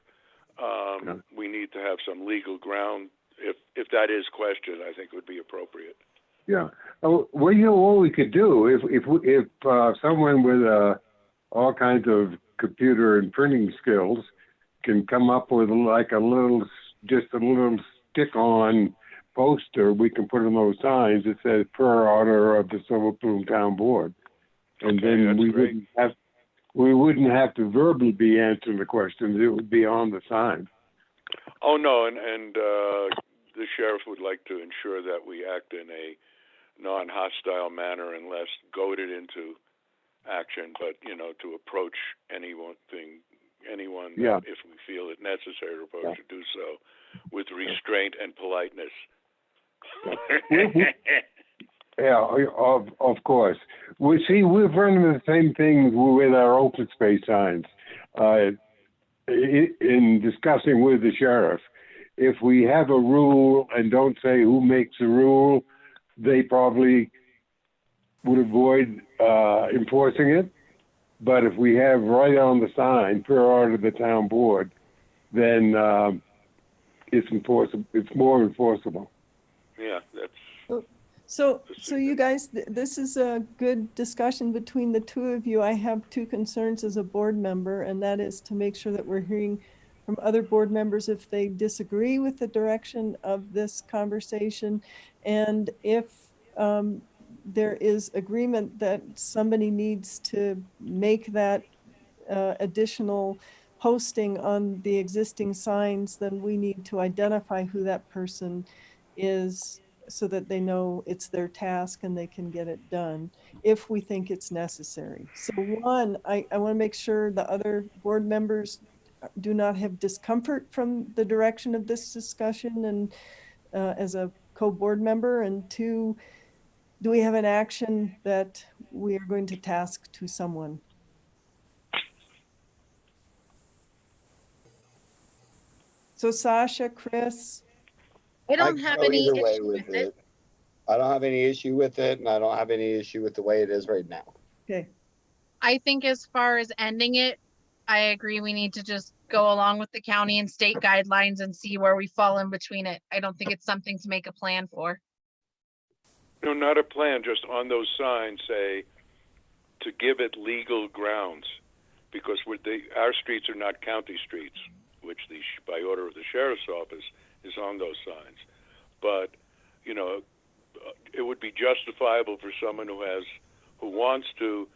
we need to have some legal ground. If that is questioned, I think it would be appropriate. Yeah. Well, you know what we could do if someone with all kinds of computer and printing skills can come up with like a little stick-on poster we can put on those signs that says "Per order of the Silver Plume Town Board," and then we wouldn't have to verbally be answering the questions. It would be on the sign. Oh no, and the sheriff would like to ensure that we act in a non-hostile manner unless goaded into action, but, you know, to approach anyone that if we feel it necessary to approach, to do so with restraint and politeness. Of course. We've run into the same thing with our open space signs. In discussing with the sheriff, if we have a rule and don't say who makes the rule, they probably would avoid enforcing it. But if we have right on the sign, per order of the town board, then it's enforceable. It's more enforceable. Yeah, that's. So you guys, this is a good discussion between the two of you. I have two concerns as a board member, and that is to make sure that we're hearing from other board members if they disagree with the direction of this conversation, and if there is agreement that somebody needs to make that additional posting on the existing signs, then we need to identify who that person is so that they know it's their task and they can get it done if we think it's necessary. So one, I want to make sure the other board members do not have discomfort from the direction of this discussion and as a co-board member. And two, do we have an action that we are going to task to someone? So Sasha, Chris? I don't have any issue with it. I don't have any issue with it, and I don't have any issue with the way it is right now. Okay. I think as far as ending it, I agree we need to just go along with the county and state guidelines and see where we fall in between it. I don't think it's something to make a plan for. No, not a plan, just on those signs say to give it legal grounds, because our streets are not county streets, which by order of the sheriff's office is on those signs. But, you know, it would be justifiable for someone who wants to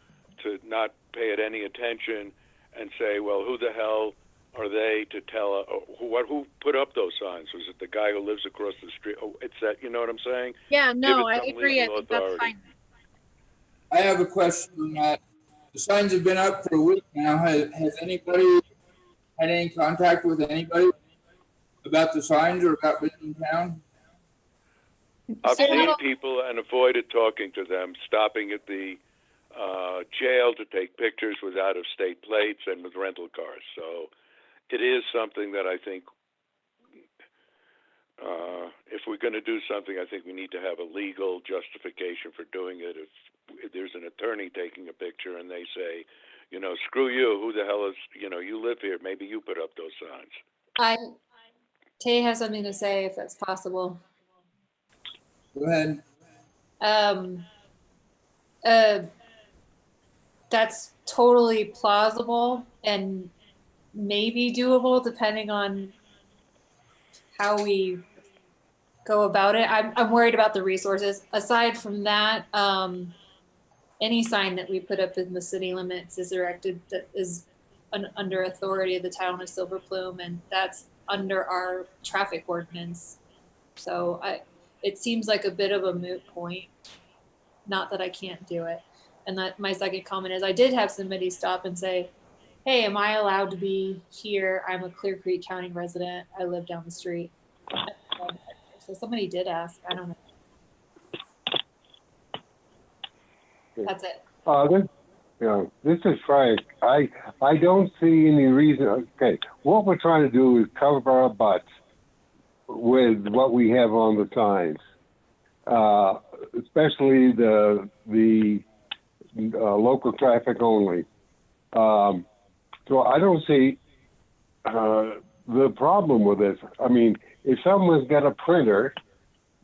not pay it any attention and say, well, who the hell are they to tell who put up those signs? Was it the guy who lives across the street? Oh, it's that, you know what I'm saying? Yeah, no, I agree. I think that's fine. I have a question on that. The signs have been up for a week now. Has anybody had any contact with anybody? about the signs or about being in town? I've So- seen people and avoided talking to them, stopping at the jail to take pictures with out-of-state plates and with rental cars. So it is something that I think, if we're going to do something, I think we need to have a legal justification for doing it. If there's an attorney taking a picture and they say, you know, screw you, who the hell is, you know, you live here, maybe you put up those signs. Tay has something to say if that's possible. Go ahead. That's totally plausible and maybe doable depending on how we go about it. I'm worried about the resources. Aside from that, any sign that we put up in the city limits is erected that is under authority of the town of Silver Plume, and that's under our traffic ordinance. So it seems like a bit of a moot point. Not that I can't do it. And that my second comment is I did have somebody stop and say, hey, am I allowed to be here? I'm a Clear Creek County resident. I live down the street. So somebody did ask. I don't know. That's it. This is Frank. I don't see any reason. Okay, what we're trying to do is cover our butts with what we have on the signs, especially the local traffic only. So I don't see the problem with this. I mean, if someone's got a printer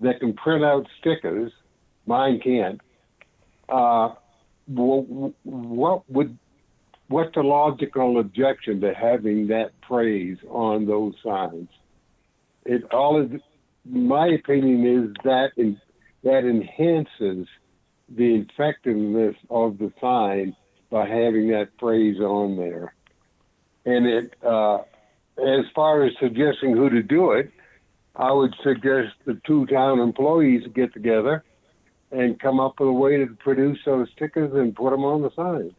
that can print out stickers, mine can't. What's the logical objection to having that phrase on those signs? My opinion is that enhances the effectiveness of the sign by having that phrase on there. And as far as suggesting who to do it, I would suggest the two town employees get together and come up with a way to produce those stickers and put them on the signs.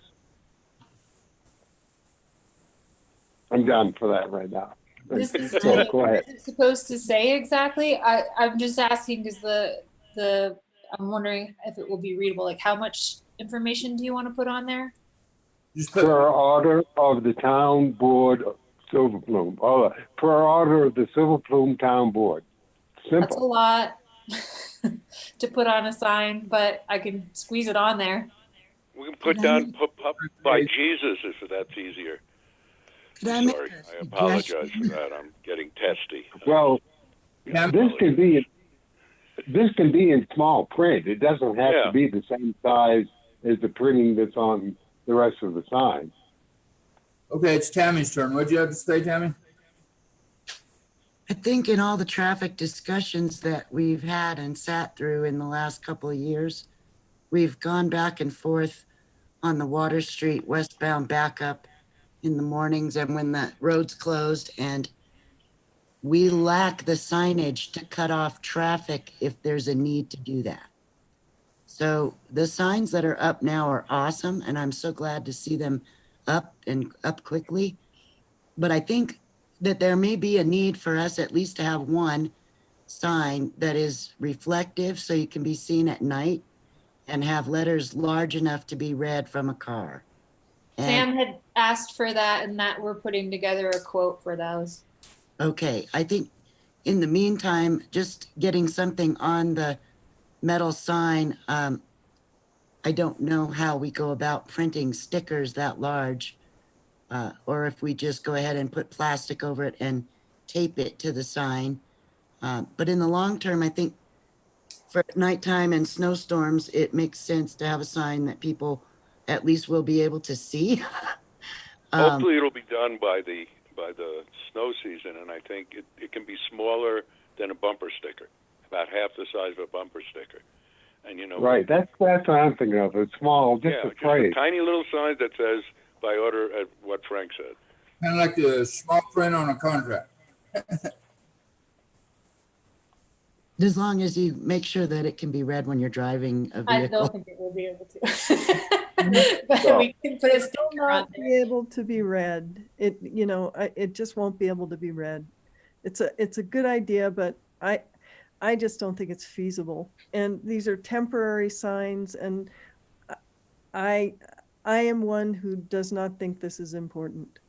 I'm done for that right now. This is So, go ahead. what is it supposed to say exactly? I'm just asking because I'm wondering if it will be readable. Like, how much information do you want to put on there? Per order of the town board of Silver Plume. Per order of the Silver Plume Town Board. Simple. That's a lot to put on a sign, but I can squeeze it on there. We can put down by Jesus if that's easier. Sorry, I apologize for that. I'm getting testy. Well, this can be in small print. It doesn't have to be the same size as the printing that's on the rest of the sign. Okay, it's Tammy's turn. What'd you have to say, Tammy? I think in all the traffic discussions that we've had and sat through in the last couple of years, we've gone back and forth on the Water Street westbound backup in the mornings and when the road's closed, and we lack the signage to cut off traffic if there's a need to do that. So the signs that are up now are awesome, and I'm so glad to see them up and up quickly. But I think that there may be a need for us at least to have one sign that is reflective so you can be seen at night and have letters large enough to be read from a car. And Sam had asked for that, and that we're putting together a quote for those. okay, I think in the meantime, just getting something on the metal sign, I don't know how we go about printing stickers that large, or if we just go ahead and put plastic over it and tape it to the sign. But in the long term, I think for nighttime and snowstorms, it makes sense to have a sign that people at least will be able to see. Hopefully it'll be done by the snow season, and I think it can be smaller than a bumper sticker, about half the size of a bumper sticker. And right, that's what I'm thinking of. It's small, just a phrase. Just a tiny little sign that says by order of what Frank said. Kind of like the small print on a contract. As long as you make sure that it can be read when you're driving a I vehicle. don't think it will be able to. But we can put a sticker on there. Be able to be read. It just won't be able to be read. it's a good idea, but I just don't think it's feasible. And these are temporary signs, and I am one who does not think this is important.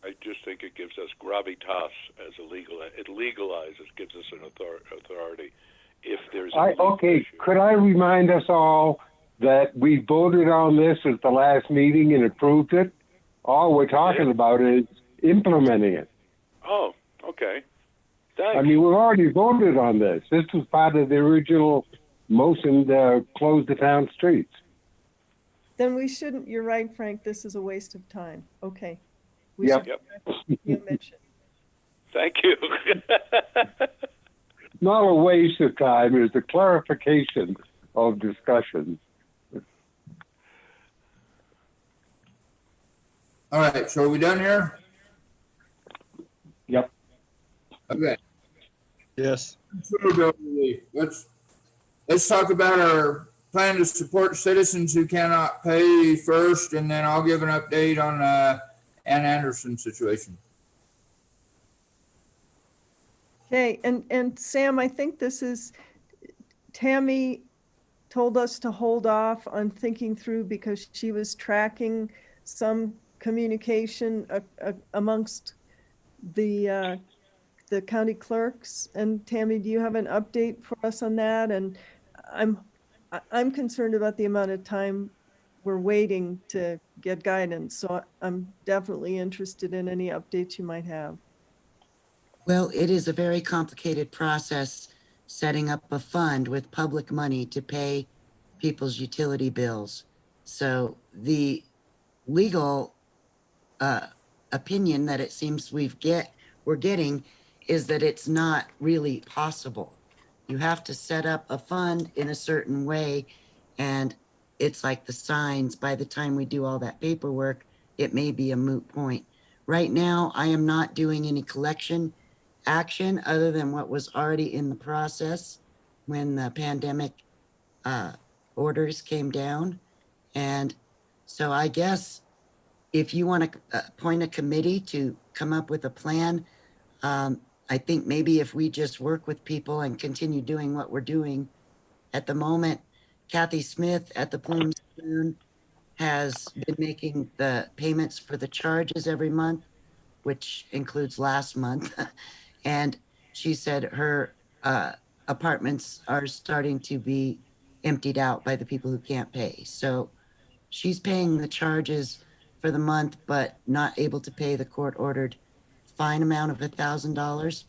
I just think it gives us gravitas as a legal. It legalizes, gives us an authority if there's. Okay, could I remind us all that we voted on this at the last meeting and approved it? All we're talking about is implementing it. Oh, okay. Thanks. I mean, we've already voted on this. This was part of the original motion to close the town streets. Then we shouldn't, you're right, Frank, this is a waste of time. Okay. We Yep. should the omission. Thank you. Not a waste of time, it's a clarification of discussion. All right, so are we done here? Yep. Okay. Yes. Let's talk about our plan to support citizens who cannot pay first, and then I'll give an update on Ann Anderson's situation. Okay, and Sam, I think this is, Tammy told us to hold off on thinking through because she was tracking some communication amongst the county clerks. And Tammy, do you have an update for us on that? And I'm concerned about the amount of time we're waiting to get guidance. So I'm definitely interested in any updates you might have. Well, it is a very complicated process setting up a fund with public money to pay people's utility bills. So the legal opinion that it seems we're getting is that it's not really possible. You have to set up a fund in a certain way, and it's like the signs. By the time we do all that paperwork, it may be a moot point. Right now, I am not doing any collection action other than what was already in the process when the pandemic orders came down. And so I guess if you want to appoint a committee to come up with a plan, I think maybe if we just work with people and continue doing what we're doing at the moment, Kathy Smith at the Plume has been making the payments for the charges every month, which includes last month. And she said her apartments are starting to be emptied out by the people who can't pay. So she's paying the charges for the month, but not able to pay the court-ordered fine amount of $1,000.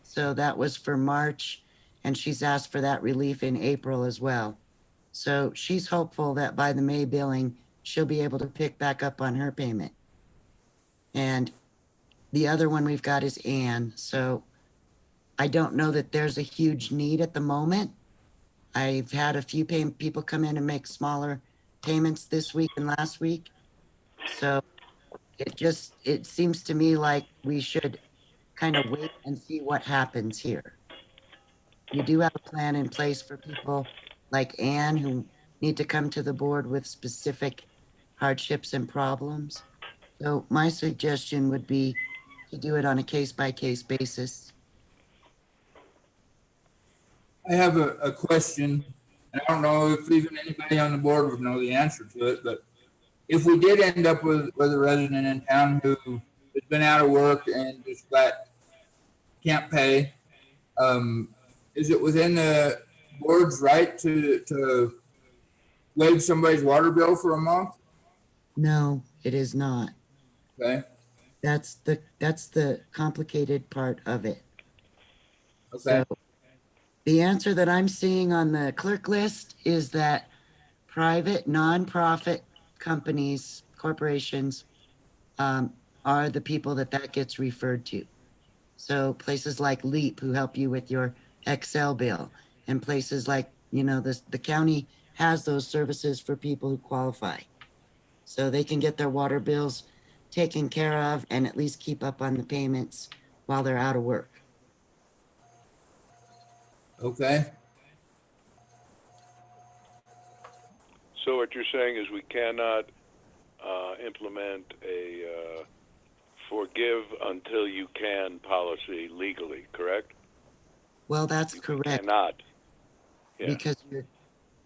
So that was for March, and she's asked for that relief in April as well. So she's hopeful that by the May billing, she'll be able to pick back up on her payment. And the other one we've got is Ann. So I don't know that there's a huge need at the moment. I've had a few people come in and make smaller payments this week and last week. So it seems to me like we should kind of wait and see what happens here. You do have a plan in place for people like Ann who need to come to the board with specific hardships and problems. So my suggestion would be to do it on a case-by-case basis. I have a question, and I don't know if even anybody on the board would know the answer to it, but if we did end up with a resident in town who has been out of work and just can't pay, is it within the board's right to waive somebody's water bill for a month? No, it is not. Okay. That's the complicated part of it. Okay. So the answer that I'm seeing on the clerk list is that private nonprofit companies, corporations, are the people that gets referred to. So places like LEAP, who help you with your Excel bill, and places like, the county has those services for people who qualify. So they can get their water bills taken care of and at least keep up on the payments while they're out of work. Okay. So what you're saying is we cannot implement a forgive until you can policy legally, correct? Well, that's You correct, cannot. Yeah. because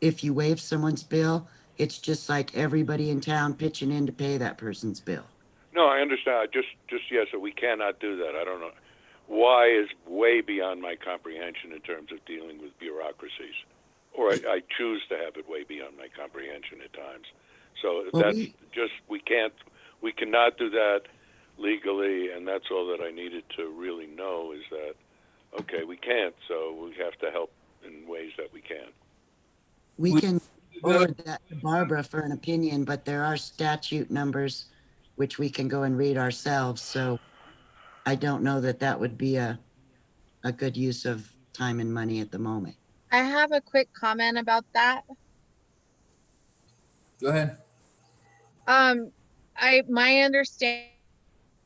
if you waive someone's bill, it's just like everybody in town pitching in to pay that person's bill. No, I understand. Yes, we cannot do that. I don't know. Why is way beyond my comprehension in terms of dealing with bureaucracies, or I choose to have it way beyond my comprehension at times. So Well, that's we cannot do that legally, and that's all that I needed to really know is that, okay, we can't, so we have to help in ways that we can. We can forward that to Barbara for an opinion, but there are statute numbers which we can go and read ourselves. So I don't know that that would be a good use of time and money at the moment. I have a quick comment about that. Go ahead. My understanding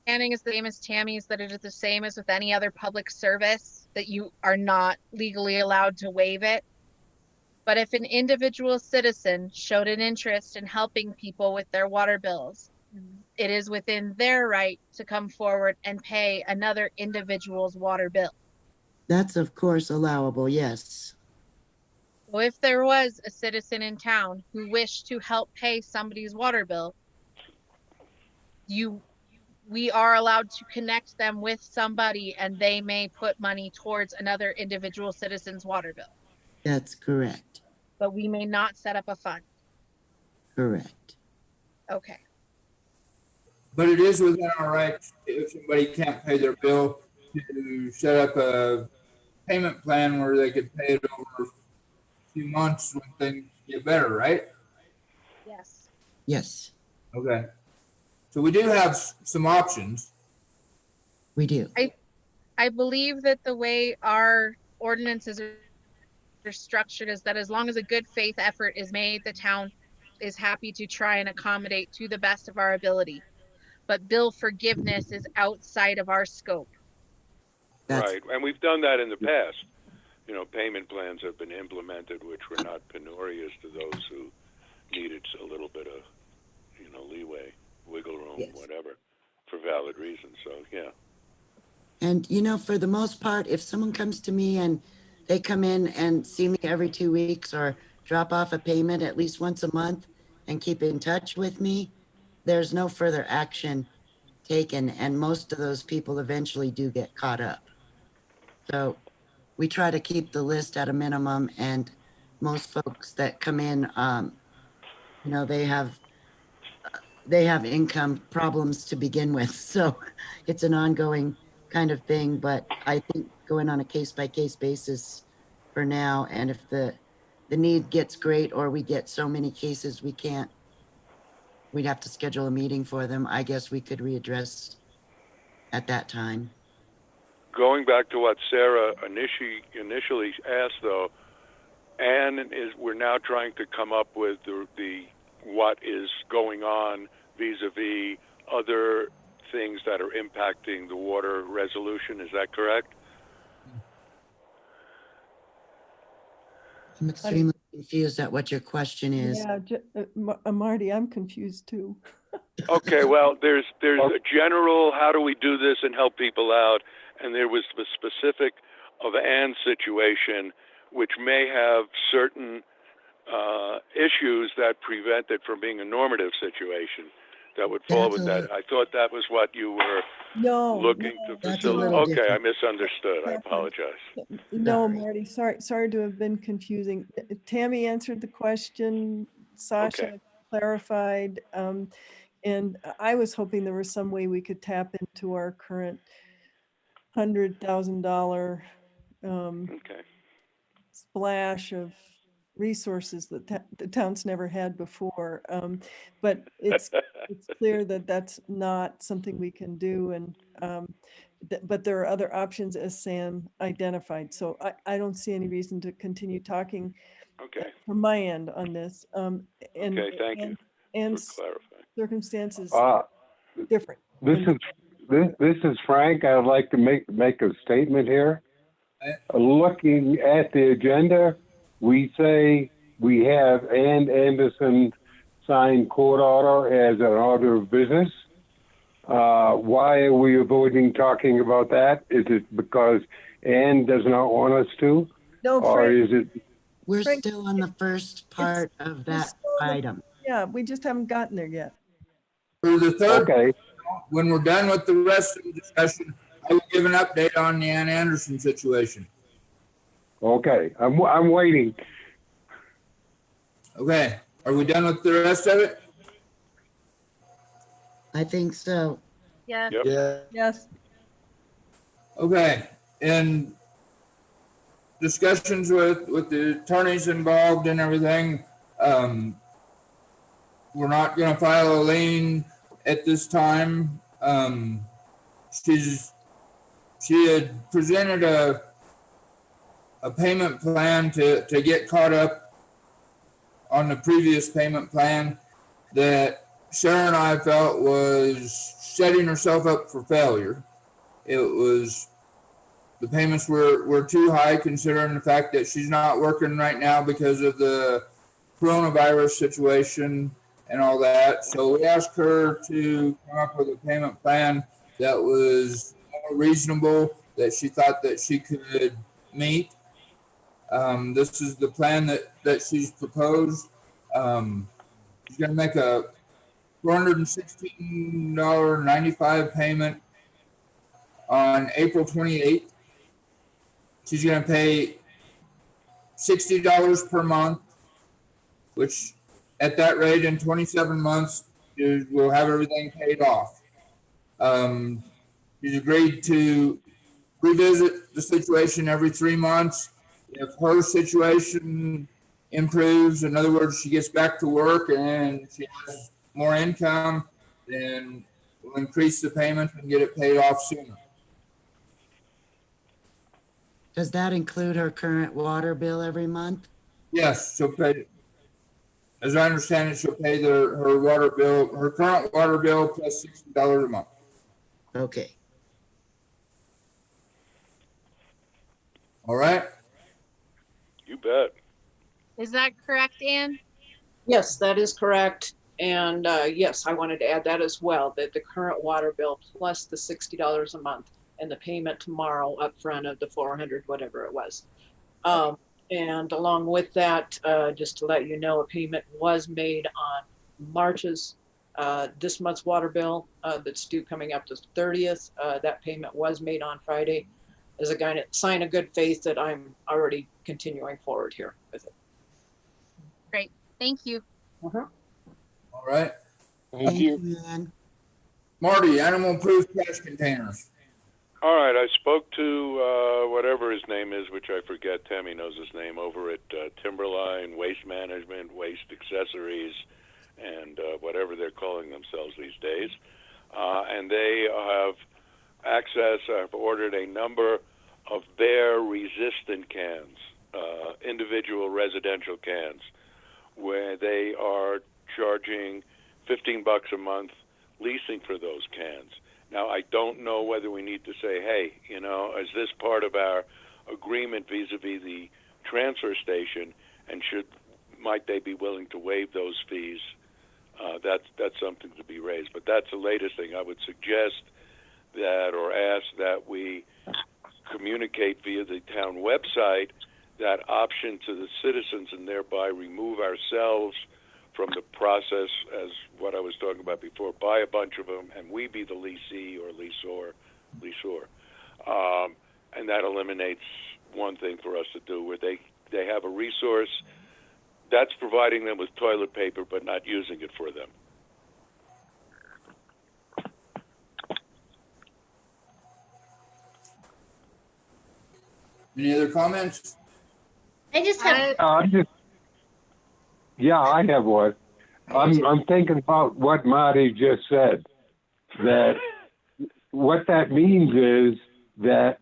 is the same as Tammy's, that it is the same as with any other public service, that you are not legally allowed to waive it. But if an individual citizen showed an interest in helping people with their water bills, it is within their right to come forward and pay another individual's water bill. That's of course allowable, yes. So if there was a citizen in town who wished to help pay somebody's water bill, we are allowed to connect them with somebody, and they may put money towards another individual citizen's water bill. That's correct. But we may not set up a fund. Correct. Okay. But it is within our rights, if somebody can't pay their bill, to set up a payment plan where they could pay it over a few months when things get better, right? Yes. Yes, Okay. So we do have some options. we do. I believe that the way our ordinances are structured is that as long as a good faith effort is made, the town is happy to try and accommodate to the best of our ability. But bill forgiveness is outside of our scope. Right, and we've done that in the past. You know, payment plans have been implemented which were not penurious to those who needed a little bit of, leeway, wiggle room, Yes. whatever, for valid reasons. So, yeah. And for the most part, if someone comes to me and they come in and see me every 2 weeks or drop off a payment at least once a month and keep in touch with me, there's no further action taken. And most of those people eventually do get caught up. So we try to keep the list at a minimum, and most folks that come in, they have income problems to begin with. So it's an ongoing kind of thing, but I think going on a case-by-case basis for now, and if the need gets great or we get so many cases we'd have to schedule a meeting for them, I guess we could readdress at that time. Going back to what Sarah initially asked, though, we're now trying to come up with the what is going on vis-a-vis other things that are impacting the water resolution. Is that correct? I'm extremely confused at what your question is. Yeah, Marty, I'm confused too. Okay, well, there's a general, how do we do this and help people out? And there was the specific of Ann's situation, which may have certain issues that prevent it from being a normative situation that would fall with that. I thought that was what you were looking to facilitate. Okay, I misunderstood. I apologize. No, Marty, sorry to have been confusing. Tammy answered the question, Sasha clarified, and I was hoping there was some way we could tap into our current $100,000 splash of resources that the town's never had before. But it's clear that that's not something we can do, and but there are other options as Sam identified. So I don't see any reason to continue talking from my end on this. And thank you and for clarifying. Circumstances different. This is Frank. I would like to make a statement here. Looking at the agenda, we say we have Ann Anderson sign court order as an order of business. Why are we avoiding talking about that? Is it because Ann does not want us to? No, Or Frank, is it, We're Frank, still on the first part of we're that still on the- item. yeah, we just haven't gotten there yet. For the third, okay, when we're done with the rest of the discussion, I will give an update on the Ann Anderson situation. okay, I'm waiting. Okay, are we done with the rest of it? I think so. Yeah. Yep. Yeah. Yes. Okay, and discussions with the attorneys involved and everything, we're not gonna file a lien at this time. She had presented a payment plan to get caught up on the previous payment plan that Sarah and I felt was setting herself up for failure. It was, the payments were too high considering the fact that she's not working right now because of the coronavirus situation and all that. So we asked her to come up with a payment plan that was more reasonable, that she thought that she could meet. This is the plan that she's proposed. She's going to make a $416.95 payment on April 28th. She's going to pay $60 per month, which at that rate in 27 months, we'll have everything paid off. She's agreed to revisit the situation every 3 months. If her situation improves, in other words, she gets back to work and she has more income, then we'll increase the payment and get it paid off sooner. Does that include her current water bill every month? Yes, she'll pay. As I understand it, she'll pay her water bill, her current water bill plus $60 a month. Okay. All right. You bet. Is that correct, Ann? Yes, that is correct. And yes, I wanted to add that as well, that the current water bill plus the $60 a month and the payment tomorrow upfront of the 400, whatever it was. And along with that, just to let you know, a payment was made on March's, this month's water bill that's due coming up to 30th. That payment was made on Friday as a sign of good faith that I'm already continuing forward here with it. Great. Thank you. All right. Thank you, man. Marty, animal-proof trash containers. All right, I spoke to whatever his name is, which I forget. Tammy knows his name, over at Timberline Waste Management, Waste Accessories, and whatever they're calling themselves these days. And they have access. I've ordered a number of their resistant cans, individual residential cans, where they are charging $15 a month leasing for those cans. Now, I don't know whether we need to say, hey, you know, is this part of our agreement vis-a-vis the transfer station, and might they be willing to waive those fees? That's something to be raised. But that's the latest thing. I would suggest that, or ask that we communicate via the town website that option to the citizens, and thereby remove ourselves from the process, as what I was talking about before, buy a bunch of them and we be the leasee or leaseor. And that eliminates one thing for us to do, where they have a resource that's providing them with toilet paper but not using it for them. Any other comments? I just have. Yeah, I have one. I'm thinking about what Marty just said, that what that means is that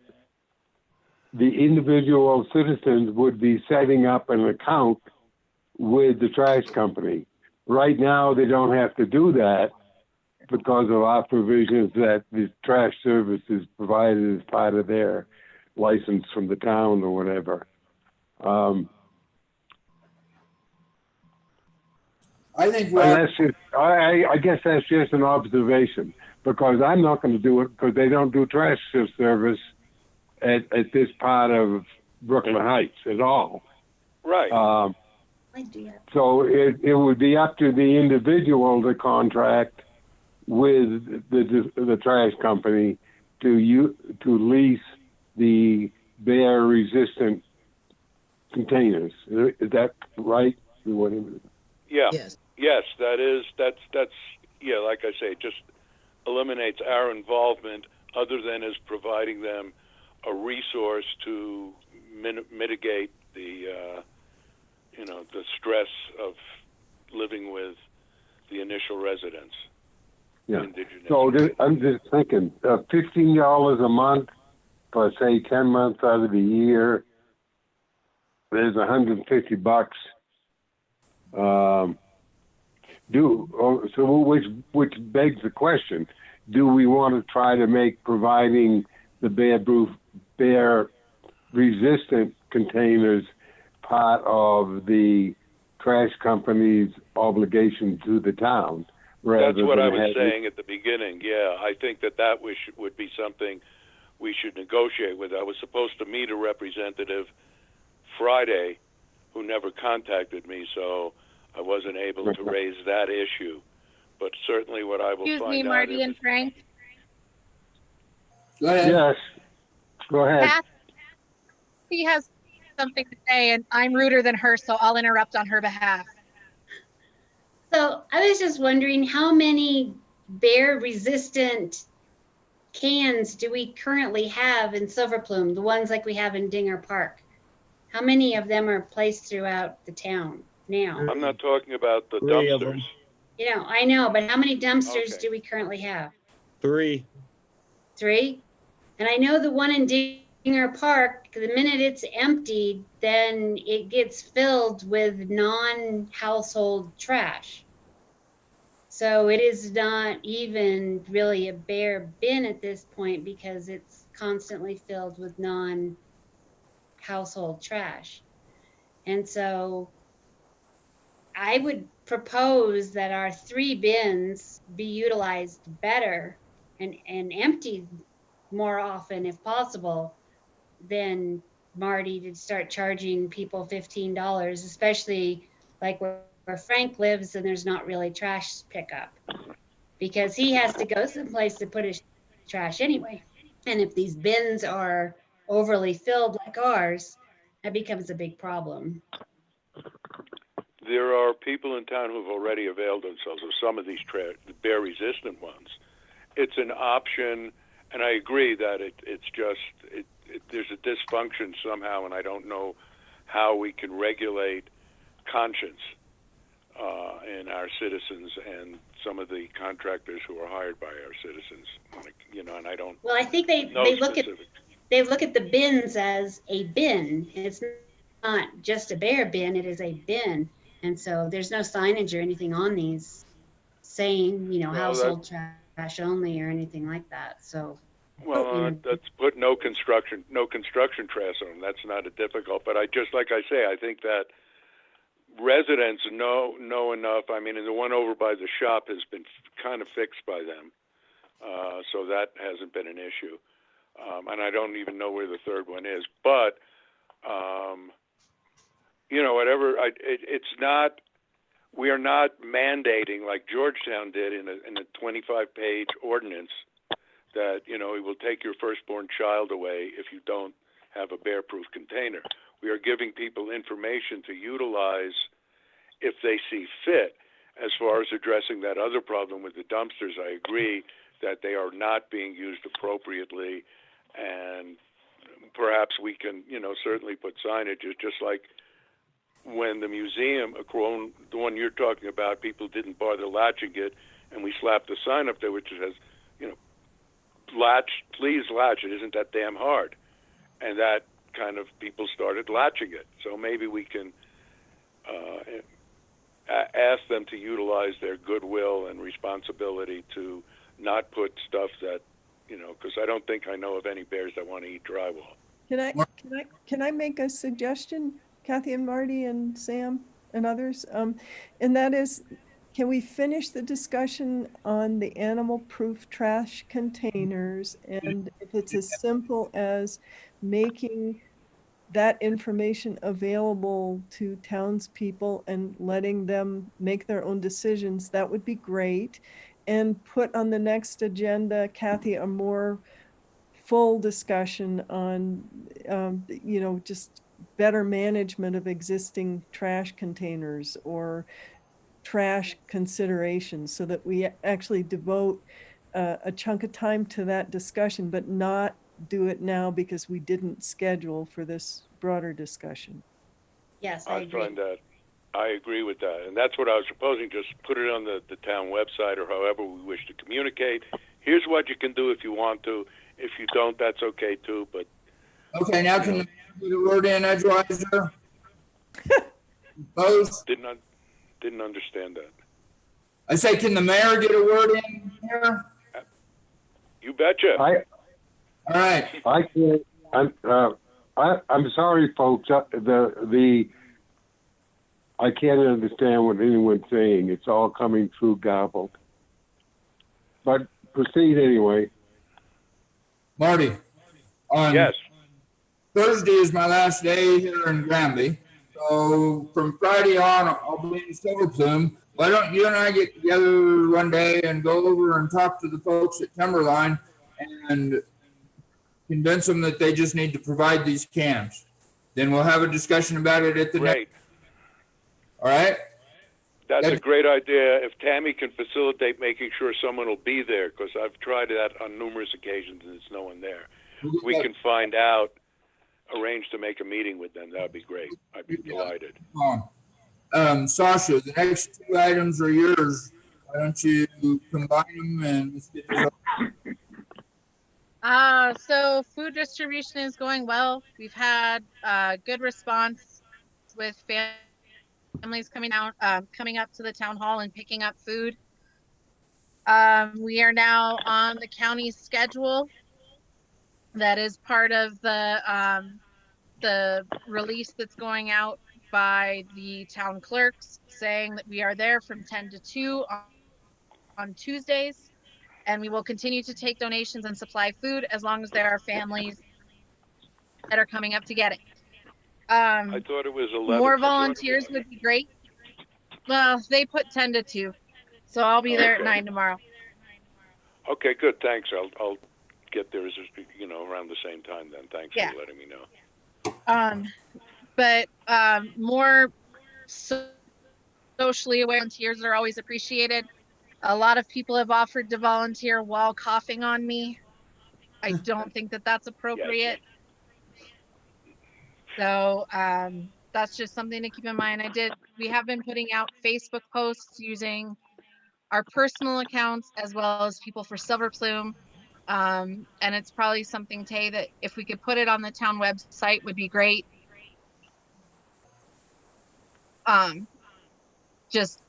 the individual citizens would be setting up an account with the trash company. Right now, they don't have to do that because of our provisions that the trash service is provided as part of their license from the town or whatever. I think I guess that's just an observation, because I'm not going to do it because they don't do trash service at this part of Brooklyn Heights at all. Right. So it would be up to the individual to contract with the trash company to lease the bear resistant containers. Is that right? Yeah. Yes, that's yeah, like I say, it just eliminates our involvement other than as providing them a resource to mitigate the the stress of living with the initial residents. Yeah. Indigenous. So I'm just thinking, $15 a month for say 10 months out of the year. There's $150. Which begs the question: do we want to try to make providing the bear resistant containers part of the trash company's obligation to the town? That's what I was saying at the beginning. Yeah, I think that would be something we should negotiate with. I was supposed to meet a representative Friday who never contacted me, so I wasn't able to raise that issue. But certainly what I will Excuse find me, out Marty and Frank. Go ahead. Yes. Go ahead. Kathy has something to say, and I'm ruder than her, so I'll interrupt on her behalf. So I was just wondering, how many bear resistant cans do we currently have in Silver Plume, the ones like we have in Dinger Park? How many of them are placed throughout the town now? I'm not talking about the dumpsters. You know, I know, but how many dumpsters do we currently have? 3. 3? And I know the one in Dinger Park, the minute it's emptied, then it gets filled with non-household trash. So it is not even really a bare bin at this point because it's constantly filled with non-household trash. And so I would propose that our 3 bins be utilized better and emptied more often if possible than Marty to start charging people $15, especially like where Frank lives and there's not really trash pickup because he has to go someplace to put his trash anyway. And if these bins are overly filled like ours, that becomes a big problem. There are people in town who've already availed themselves of some of these bear resistant ones. It's an option, and I agree that there's a dysfunction somehow, and I don't know how we can regulate conscience in our citizens and some of the contractors who are hired by our citizens. And I don't. Well, I think they look at the bins as a bin. It's not just a bear bin; it is a bin, and so there's no signage or anything on these saying household trash only or anything like that. So. Well, that's put no construction trash on them. That's not a difficult, but I think that residents know enough. I mean, and the one over by the shop has been kind of fixed by them, so that hasn't been an issue. And I don't even know where the third one is, but whatever. It's not. We are not mandating like Georgetown did in a 25-page ordinance that we will take your firstborn child away if you don't have a bear-proof container. We are giving people information to utilize if they see fit. As far as addressing that other problem with the dumpsters, I agree that they are not being used appropriately, and perhaps we can, certainly put signage. It's just like when the museum, the one you're talking about, people didn't bother latching it, and we slapped a sign up there which says, latch, please latch. It isn't that damn hard. And that kind of people started latching it. So maybe we can ask them to utilize their goodwill and responsibility to not put stuff that, because I don't think I know of any bears that want to eat drywall. Can I make a suggestion, Kathy and Marty and Sam and others? And that is, can we finish the discussion on the animal-proof trash containers? And if it's as simple as making that information available to townspeople and letting them make their own decisions, that would be great. And put on the next agenda, Kathy, a more full discussion on, just better management of existing trash containers or trash considerations, so that we actually devote a chunk of time to that discussion, but not do it now because we didn't schedule for this broader discussion. Yes, I find that I agree with that, and that's what I was proposing. Just put it on the town website or however we wish to communicate. Here's what you can do if you want to. If you don't, that's okay too. But Okay, now can you the word in edgewise? Both. Didn't understand that. I say, can the mayor get a word in here? You betcha. All right. I can't. I'm sorry, folks. I can't understand what anyone's saying. It's all coming through garbled. But proceed anyway. Marty. Yes. Thursday is my last day here in Granby. So from Friday on, I'll be in Silver Plume. Why don't you and I get together one day and go over and talk to the folks at Timberline and convince them that they just need to provide these cans. Then we'll have a discussion about it at the Great. All right? That's a great idea. If Tammy can facilitate making sure someone will be there, because I've tried that on numerous occasions and there's no one there. We can find out, arrange to make a meeting with them. That would be great. I'd be delighted. Sasha, the next two items are yours. Why don't you combine them and let's get this over. So food distribution is going well. We've had good response with families coming out, coming up to the town hall and picking up food. We are now on the county's schedule. That is part of the release that's going out by the town clerks, saying that we are there from 10 to 2 on Tuesdays, and we will continue to take donations and supply food as long as there are families that are coming up to get it. I thought it was 11. More volunteers would be great. Well, they put 10 to 2, so I'll be there at 9 tomorrow. Okay, good. Thanks. I'll get there, around the same time then. Thanks for letting me know. But more socially aware volunteers are always appreciated. A lot of people have offered to volunteer while coughing on me. I don't think that that's appropriate. So that's just something to keep in mind. We have been putting out Facebook posts using our personal accounts as well as people for Silver Plume. And it's probably something, Tay, that if we could put it on the town website would be great. Just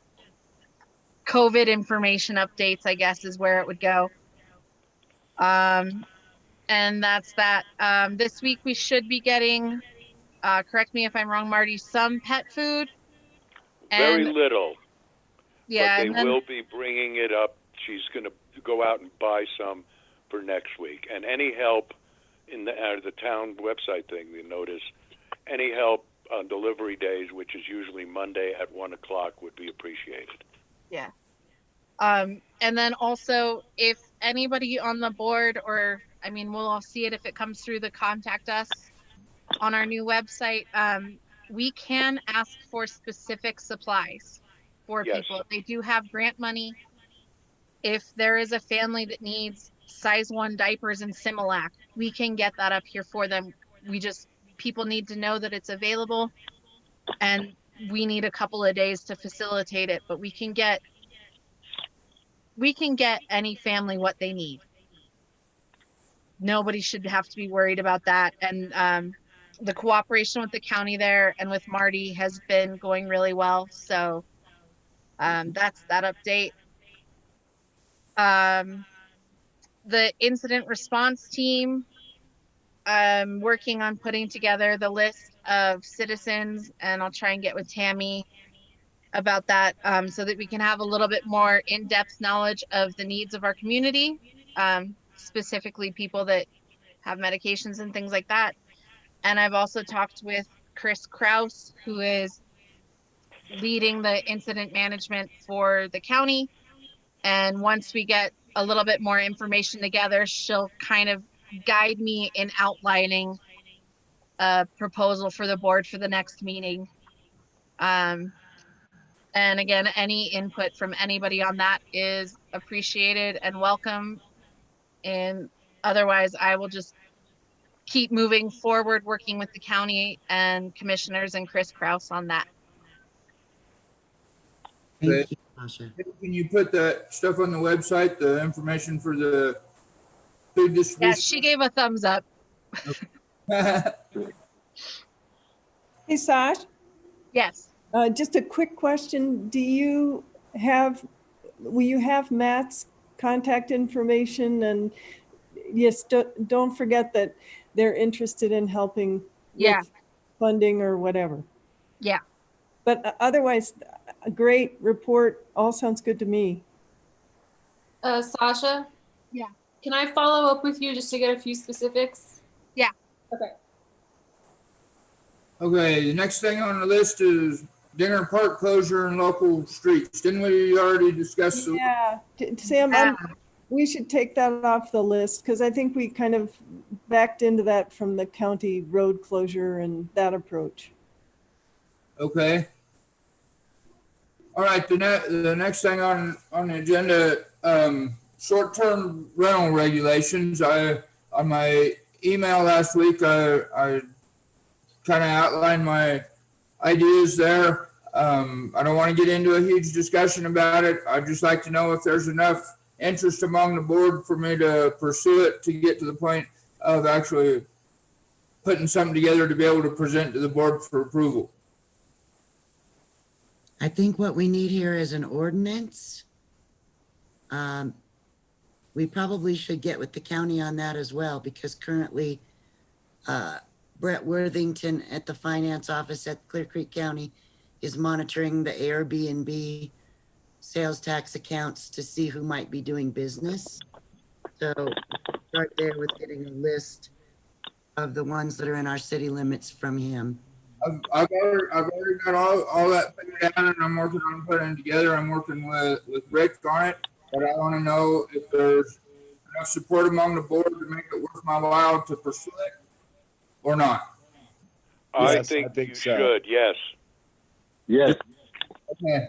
COVID information updates, I guess, is where it would go. And that's that. This week we should be getting, correct me if I'm wrong, Marty, some pet food. Very little. Yeah. But they will be bringing it up. She's going to go out and buy some for next week. And any help in the town website thing, you notice, any help on delivery days, which is usually Monday at 1 o'clock, would be appreciated. Yeah. And then also, if anybody on the board, or we'll all see it if it comes through the contact us on our new website, we can ask for specific supplies for people. They do have grant money. If there is a family that needs size 1 diapers and Similac, we can get that up here for them. People need to know that it's available, and we need a couple of days to facilitate it, but we can get any family what they need. Nobody should have to be worried about that. And the cooperation with the county there and with Marty has been going really well. So that's that update. The incident response team, I'm working on putting together the list of citizens, and I'll try and get with Tammy about that, so that we can have a little bit more in-depth knowledge of the needs of our community, specifically people that have medications and things like that. And I've also talked with Chris Kraus, who is leading the incident management for the county. And once we get a little bit more information together, she'll kind of guide me in outlining a proposal for the board for the next meeting. And again, any input from anybody on that is appreciated and welcome. And otherwise, I will just keep moving forward, working with the county and commissioners and Chris Kraus on that. Thank you, Sasha. Can you put that stuff on the website, the information for the food Yeah, distribution? she gave a thumbs up. Hey, Sash, Yes. just a quick question. Will you have Matt's contact information? And yes, don't forget that they're interested in helping Yeah. with funding or whatever. Yeah. But otherwise, a great report. All sounds good to me. Sasha? Yeah. Can I follow up with you just to get a few specifics? Yeah. Okay. Okay, the next thing on the list is Dinner Park closure and local streets. Didn't we already discuss? Yeah, Sam, we should take that off the list because I think we kind of backed into that from the county road closure and that approach. Okay. All right, the next thing on the agenda, short-term rental regulations. On my email last week, I kind of outlined my ideas there. I don't want to get into a huge discussion about it. I'd just like to know if there's enough interest among the board for me to pursue it to get to the point of actually putting something together to be able to present to the board for approval. I think what we need here is an ordinance. We probably should get with the county on that as well, because currently Brett Worthington at the finance office at Clear Creek County is monitoring the Airbnb sales tax accounts to see who might be doing business. So start there with getting a list of the ones that are in our city limits from him. I've already got all that figured out, and I'm working on putting it together. I'm working with Rick on it, but I want to know if there's enough support among the board to make it worth my while to pursue it or not. I think you should, yes. Yes. Okay.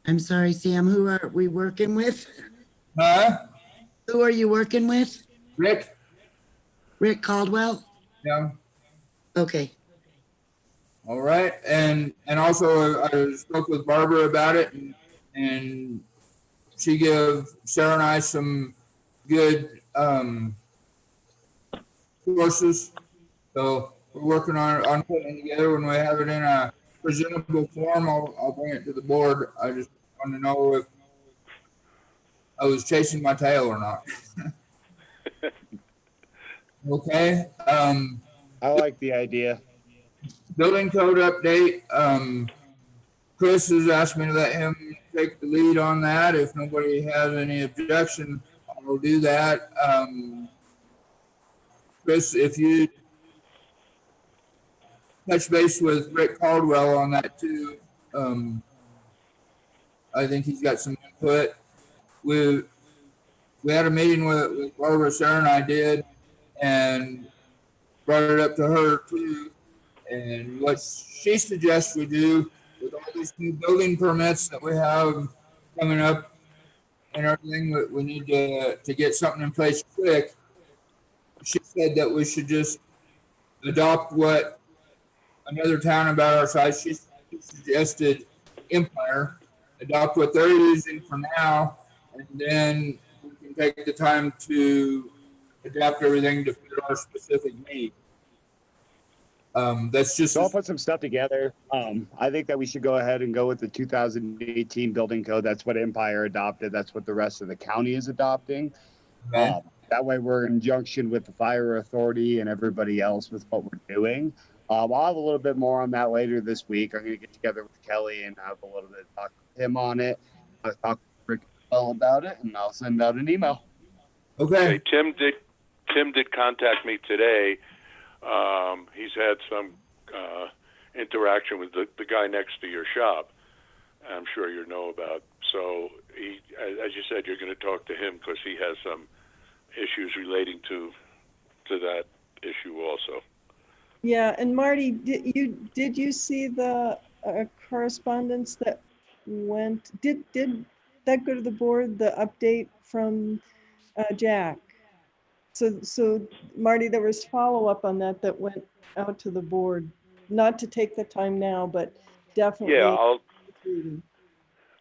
I'm sorry, Sam, who are we working with? Huh? Who are you working with? Rick. Rick Caldwell? Yeah. Okay. All right, and also I spoke with Barbara about it, and she gave Sarah and I some good courses. So we're working on putting it together. When we have it in a presentable form, I'll bring it to the board. I just want to know if I was chasing my tail or not. Okay. I like the idea. Building code update. Chris has asked me to let him take the lead on that. If nobody has any objection, I'll do that. Chris, if you touch base with Rick Caldwell on that too, I think he's got some input. We had a meeting with Barbara, Sarah, and I did, and brought it up to her too. And what she suggests we do with all these new building permits that we have coming up and everything, we need to get something in place quick. She said that we should just adopt what another town about our size, she suggested Empire, adopt what they're using for now, and then we can take the time to adapt everything to fit our specific needs. That's just. So I'll put some stuff together. I think that we should go ahead and go with the 2018 building code. That's what Empire adopted. That's what the rest of the county is adopting. Okay. That way we're in junction with the fire authority and everybody else with what we're doing. I'll have a little bit more on that later this week. I'm going to get together with Kelly and have a little bit of talk with him on it. I'll talk with Rick all about it, and I'll send out an email. Okay. Tim did contact me today. He's had some interaction with the guy next to your shop. I'm sure you know about. So he, as you said, you're going to talk to him because he has some issues relating to that issue also. Yeah, and Marty, did you see the correspondence that went? Did that go to the board? The update from Jack. So Marty, there was follow up on that went out to the board. Not to take the time now, but definitely. Yeah,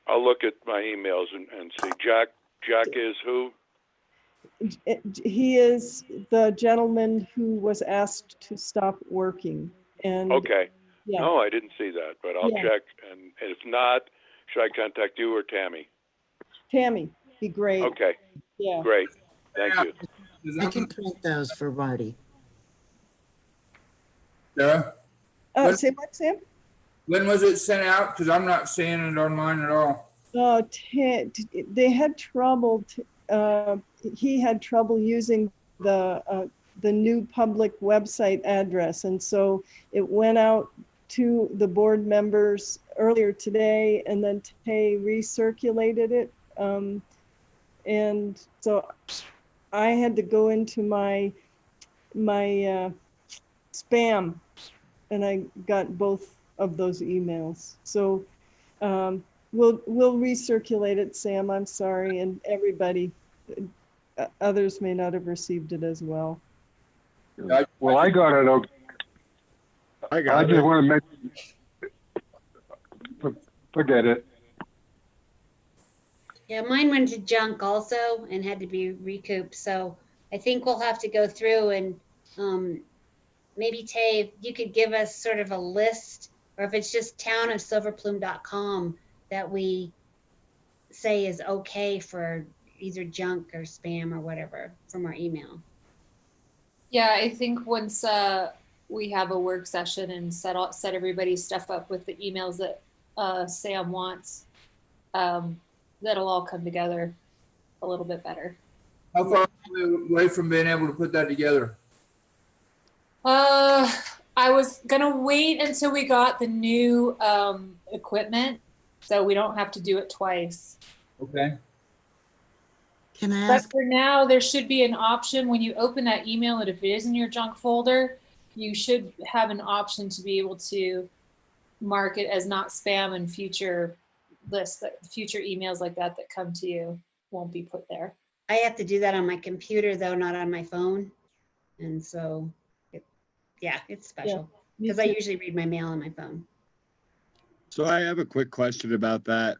I'll look at my emails and see. Jack is who? He is the gentleman who was asked to stop working. And okay. Yeah. No, I didn't see that, but I'll check. And if not, should I contact you or Tammy? Tammy, be great. Okay. Yeah. Great. Thank you. I can print those for Marty. Sarah? Say what, Sam? When was it sent out? Because I'm not seeing it online at all. They had trouble. He had trouble using the new public website address, and so it went out to the board members earlier today, and then Tay recirculated it. And so I had to go into my spam, and I got both of those emails. So we'll recirculate it, Sam. I'm sorry, and everybody. Others may not have received it as well. Well, I got it. Okay. I just want to make. Forget it. Yeah, mine went to junk also and had to be recouped. So I think we'll have to go through and maybe Tay, if you could give us sort of a list, or if it's just townofsilverplume.com that we say is okay for either junk or spam or whatever from our email. Yeah, I think once we have a work session and set everybody's stuff up with the emails that Sam wants, that'll all come together a little bit better. How far away from being able to put that together? I was gonna wait until we got the new equipment, so we don't have to do it twice. Okay. Can I But ask? for now, there should be an option when you open that email, and if it is in your junk folder, you should have an option to be able to mark it as not spam, and future lists, that future emails like that come to you won't be put there. I have to do that on my computer though, not on my phone. And so, it's special because I usually read my mail on my phone. So I have a quick question about that.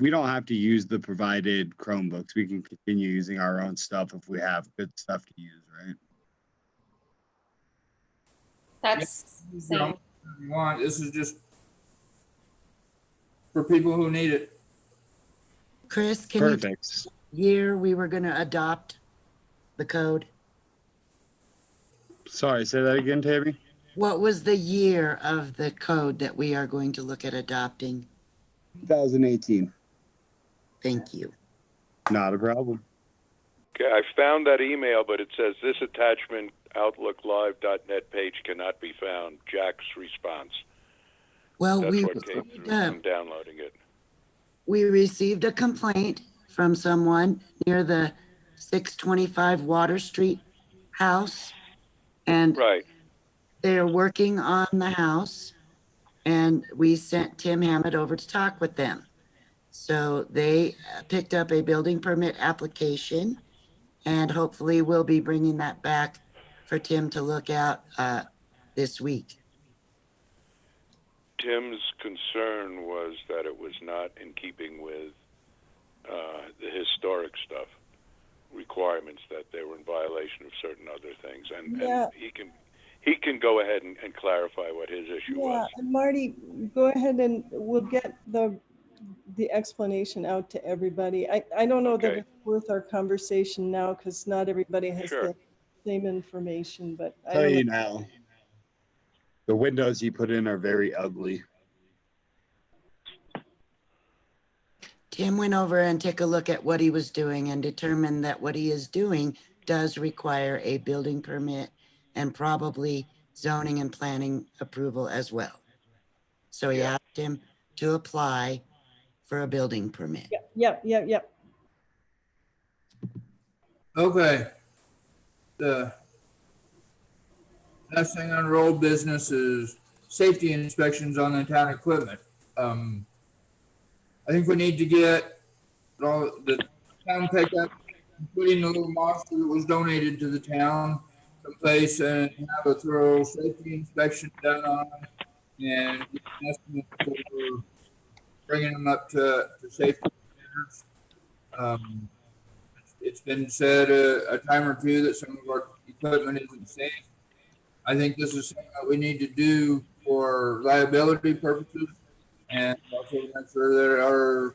We don't have to use the provided Chromebooks. We can continue using our own stuff if we have good stuff to use, right? That's Same. You want. This is just for people who need it. Chris, can you tell us what year we were going to adopt the code? Sorry, say that again, Tammy. What was the year of the code that we are going to look at adopting? 2018. Thank you. Not a problem. Okay, I found that email, but it says this attachment, outlooklive.net page cannot be found. Jack's response. Well, That's we what came through from downloading it. We received a complaint from someone near the 625 Water Street house, and they're working on the house, and we sent Tim Hammett over to talk with them. So they picked up a building permit application, and hopefully we'll be bringing that back for Tim to look at this week. Tim's concern was that it was not in keeping with the historic stuff requirements, that they were in violation of certain other things, and he can go ahead and clarify what his issue was. And Marty, go ahead and we'll get the explanation out to everybody. I don't know that it's worth our conversation now because not everybody has the same information, but I Tell don't you know. now. The windows he put in are very ugly. Tim went over and took a look at what he was doing and determined that what he is doing does require a building permit and probably zoning and planning approval as well. So he asked him to apply for a building permit. Yep. Okay. The next thing on road business is safety inspections on the town equipment. I think we need to get all the town pickup, including the little monster that was donated to the town, someplace and have a thorough safety inspection done on them and get an estimate for bringing them up to safety standards. It's been said a time or two that some of our equipment isn't safe. I think this is something that we need to do for liability purposes and also to make sure that our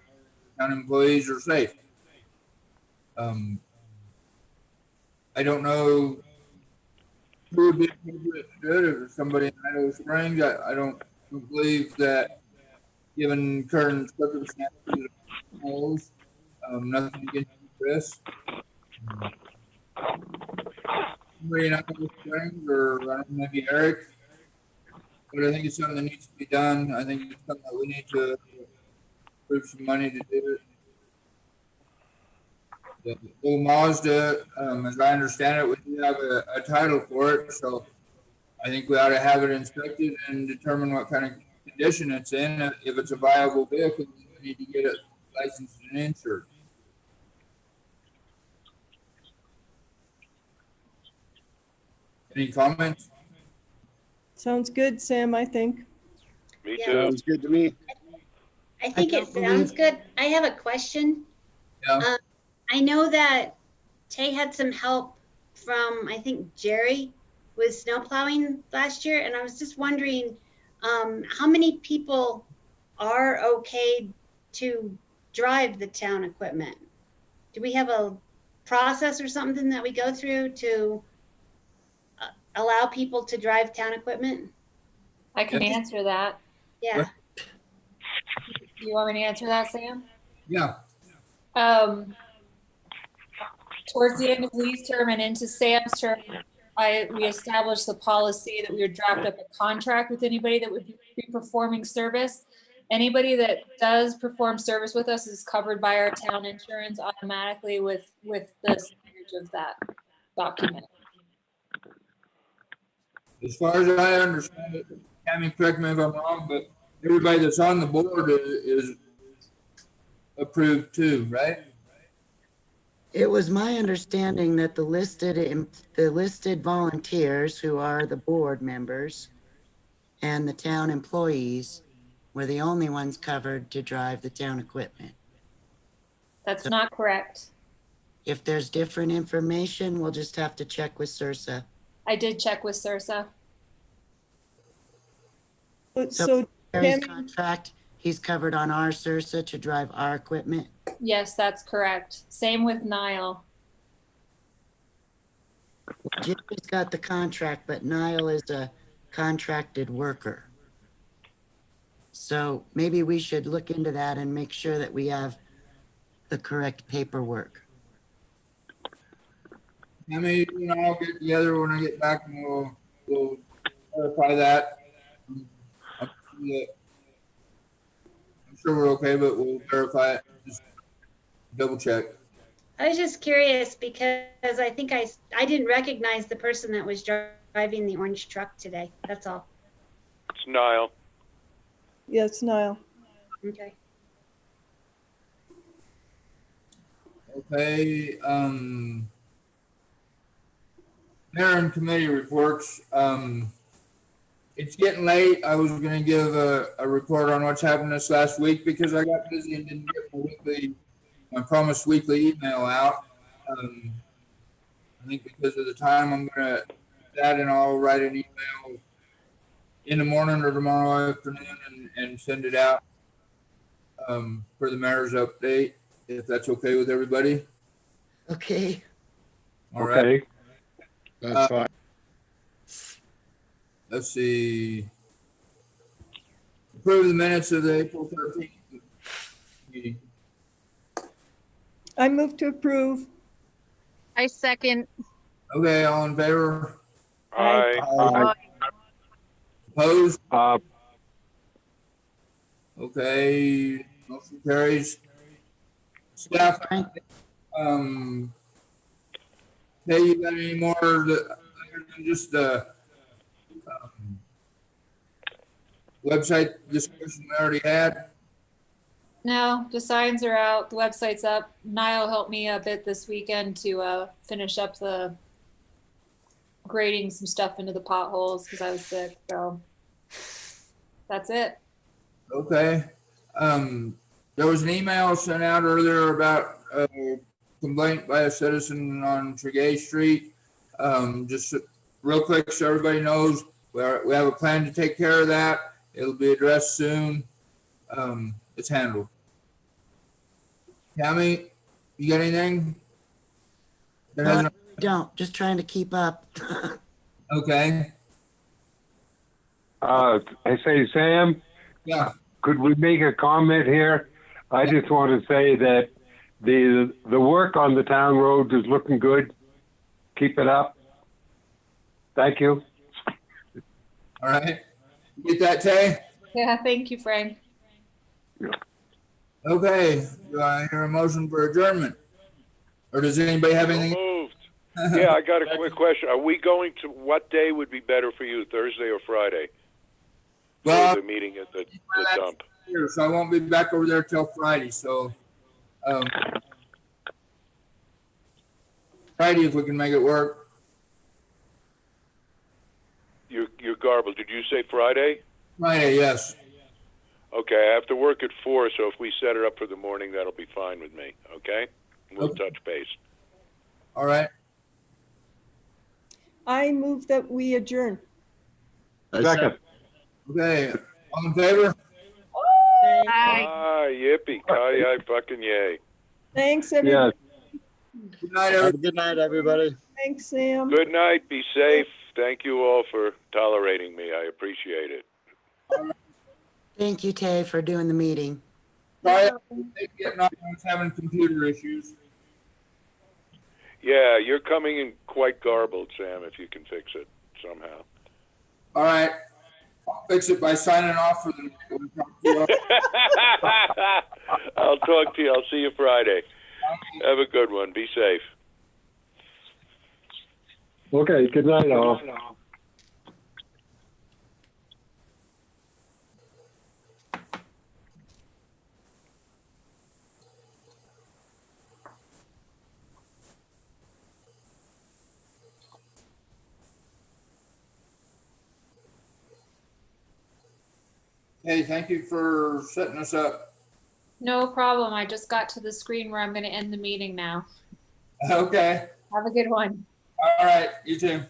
town employees are safe. I don't know who would be appropriate to do it, if it's somebody in Idaho Springs. I don't believe that, given current circumstances, nothing against Chris. Somebody in Idaho Springs, or I don't know, maybe Eric. But I think it's something that needs to be done. I think it's something that we need to approve some money to do it. The little Mazda, as I understand it, we do have a title for it, so I think we ought to have it inspected and determine what kind of condition it's in. If it's a viable vehicle, we need to get it licensed and insured. Any comments? Sounds good, Sam, I think. Me Yeah. too. Sounds good to me. I think it sounds good. I have a question. Yeah. I know that Tay had some help from, I think, Jerry with snow plowing last year, and I was just wondering how many people are okay to drive the town equipment? Do we have a process or something that we go through to allow people to drive town equipment? I can answer that. Yeah. You want me to answer that, Sam? Yeah. Towards the end of Lee's term and into Sam's term, we established the policy that we would draft up a contract with anybody that would be performing service. Anybody that does perform service with us is covered by our town insurance automatically with the signage of that document. As far as I understand it, Tammy, correct me if I'm wrong, but everybody that's on the board is approved too, right? It was my understanding that the listed volunteers, who are the board members, and the town employees were the only ones covered to drive the town equipment. That's not correct. If there's different information, we'll just have to check with Sursa. I did check with Sursa. So Terry's Tammy, contract, he's covered on our Sursa to drive our equipment. Yes, that's correct. Same with Niall. Jimmy's got the contract, but Niall is a contracted worker. So maybe we should look into that and make sure that we have the correct paperwork. Tammy, you and I'll get together when I get back and we'll clarify that. I'm sure we're okay, but we'll verify it. Just double check. I was just curious because I think I didn't recognize the person that was driving the orange truck today. That's all. It's Niall. yes, Niall. Okay. Okay, mayor and committee reports. It's getting late. I was gonna give a report on what's happened this last week because I got busy and didn't get my promised weekly email out. I think because of the time, I'm gonna do that, and I'll write an email in the morning or tomorrow afternoon and send it out for the mayor's update, if that's okay with everybody. Okay. All right. That's fine. let's see. Approve the minutes of the April 13th meeting. I move to approve. I second. Okay, all in favor? Aye. Opposed? Uh, Okay, motion carries. Staff, hey, you got any more other than just website discussion we already had? No, the signs are out, the website's up. Niall helped me a bit this weekend to finish up the grading some stuff into the potholes because I was sick. So that's it. Okay. There was an email sent out earlier about a complaint by a citizen on Tregay Street. Just real quick, so everybody knows, we have a plan to take care of that. It'll be addressed soon. It's handled. Tammy, you got anything? That No, I hasn't- really don't, just trying to keep up. Okay. I say, Sam, Yeah. could we make a comment here? I just want to say that the work on the town roads is looking good. Keep it up. Thank you. All right. You get that, Tay? Yeah, thank you, Frank. Okay. Do I hear a motion for adjournment? Or does anybody have anything? Moved. Yeah, I got a quick question. Are we going to, what day would be better for you, Thursday or Friday? Well, For the meeting at the dump. Here, so I won't be back over there till Friday. So Friday, if we can make it work. You're garbled. Did you say Friday? Friday, yes. Okay, I have to work at 4, so if we set it up for the morning, that'll be fine with me. Okay? We'll touch base. All right. I move that we adjourn. Second. Okay. All in favor? Ah, yippee, ki-yi, fucking yay. Thanks, everybody. Good night, Have a good night, everybody. Thanks, Sam. Good night. Be safe. Thank you all for tolerating me. I appreciate it. Thank you, Tay, for doing the meeting. Sorry, I was having computer issues. Yeah, you're coming in quite garbled, Sam, if you can fix it somehow. All right. I'll fix it by signing off for the night. We'll talk to you. I'll talk to you. I'll see you Friday. Have a good one. Be safe. Okay, good night, all. Hey, thank you for setting us up. No problem. I just got to the screen where I'm going to end the meeting now. Okay. Have a good one. All right. You too.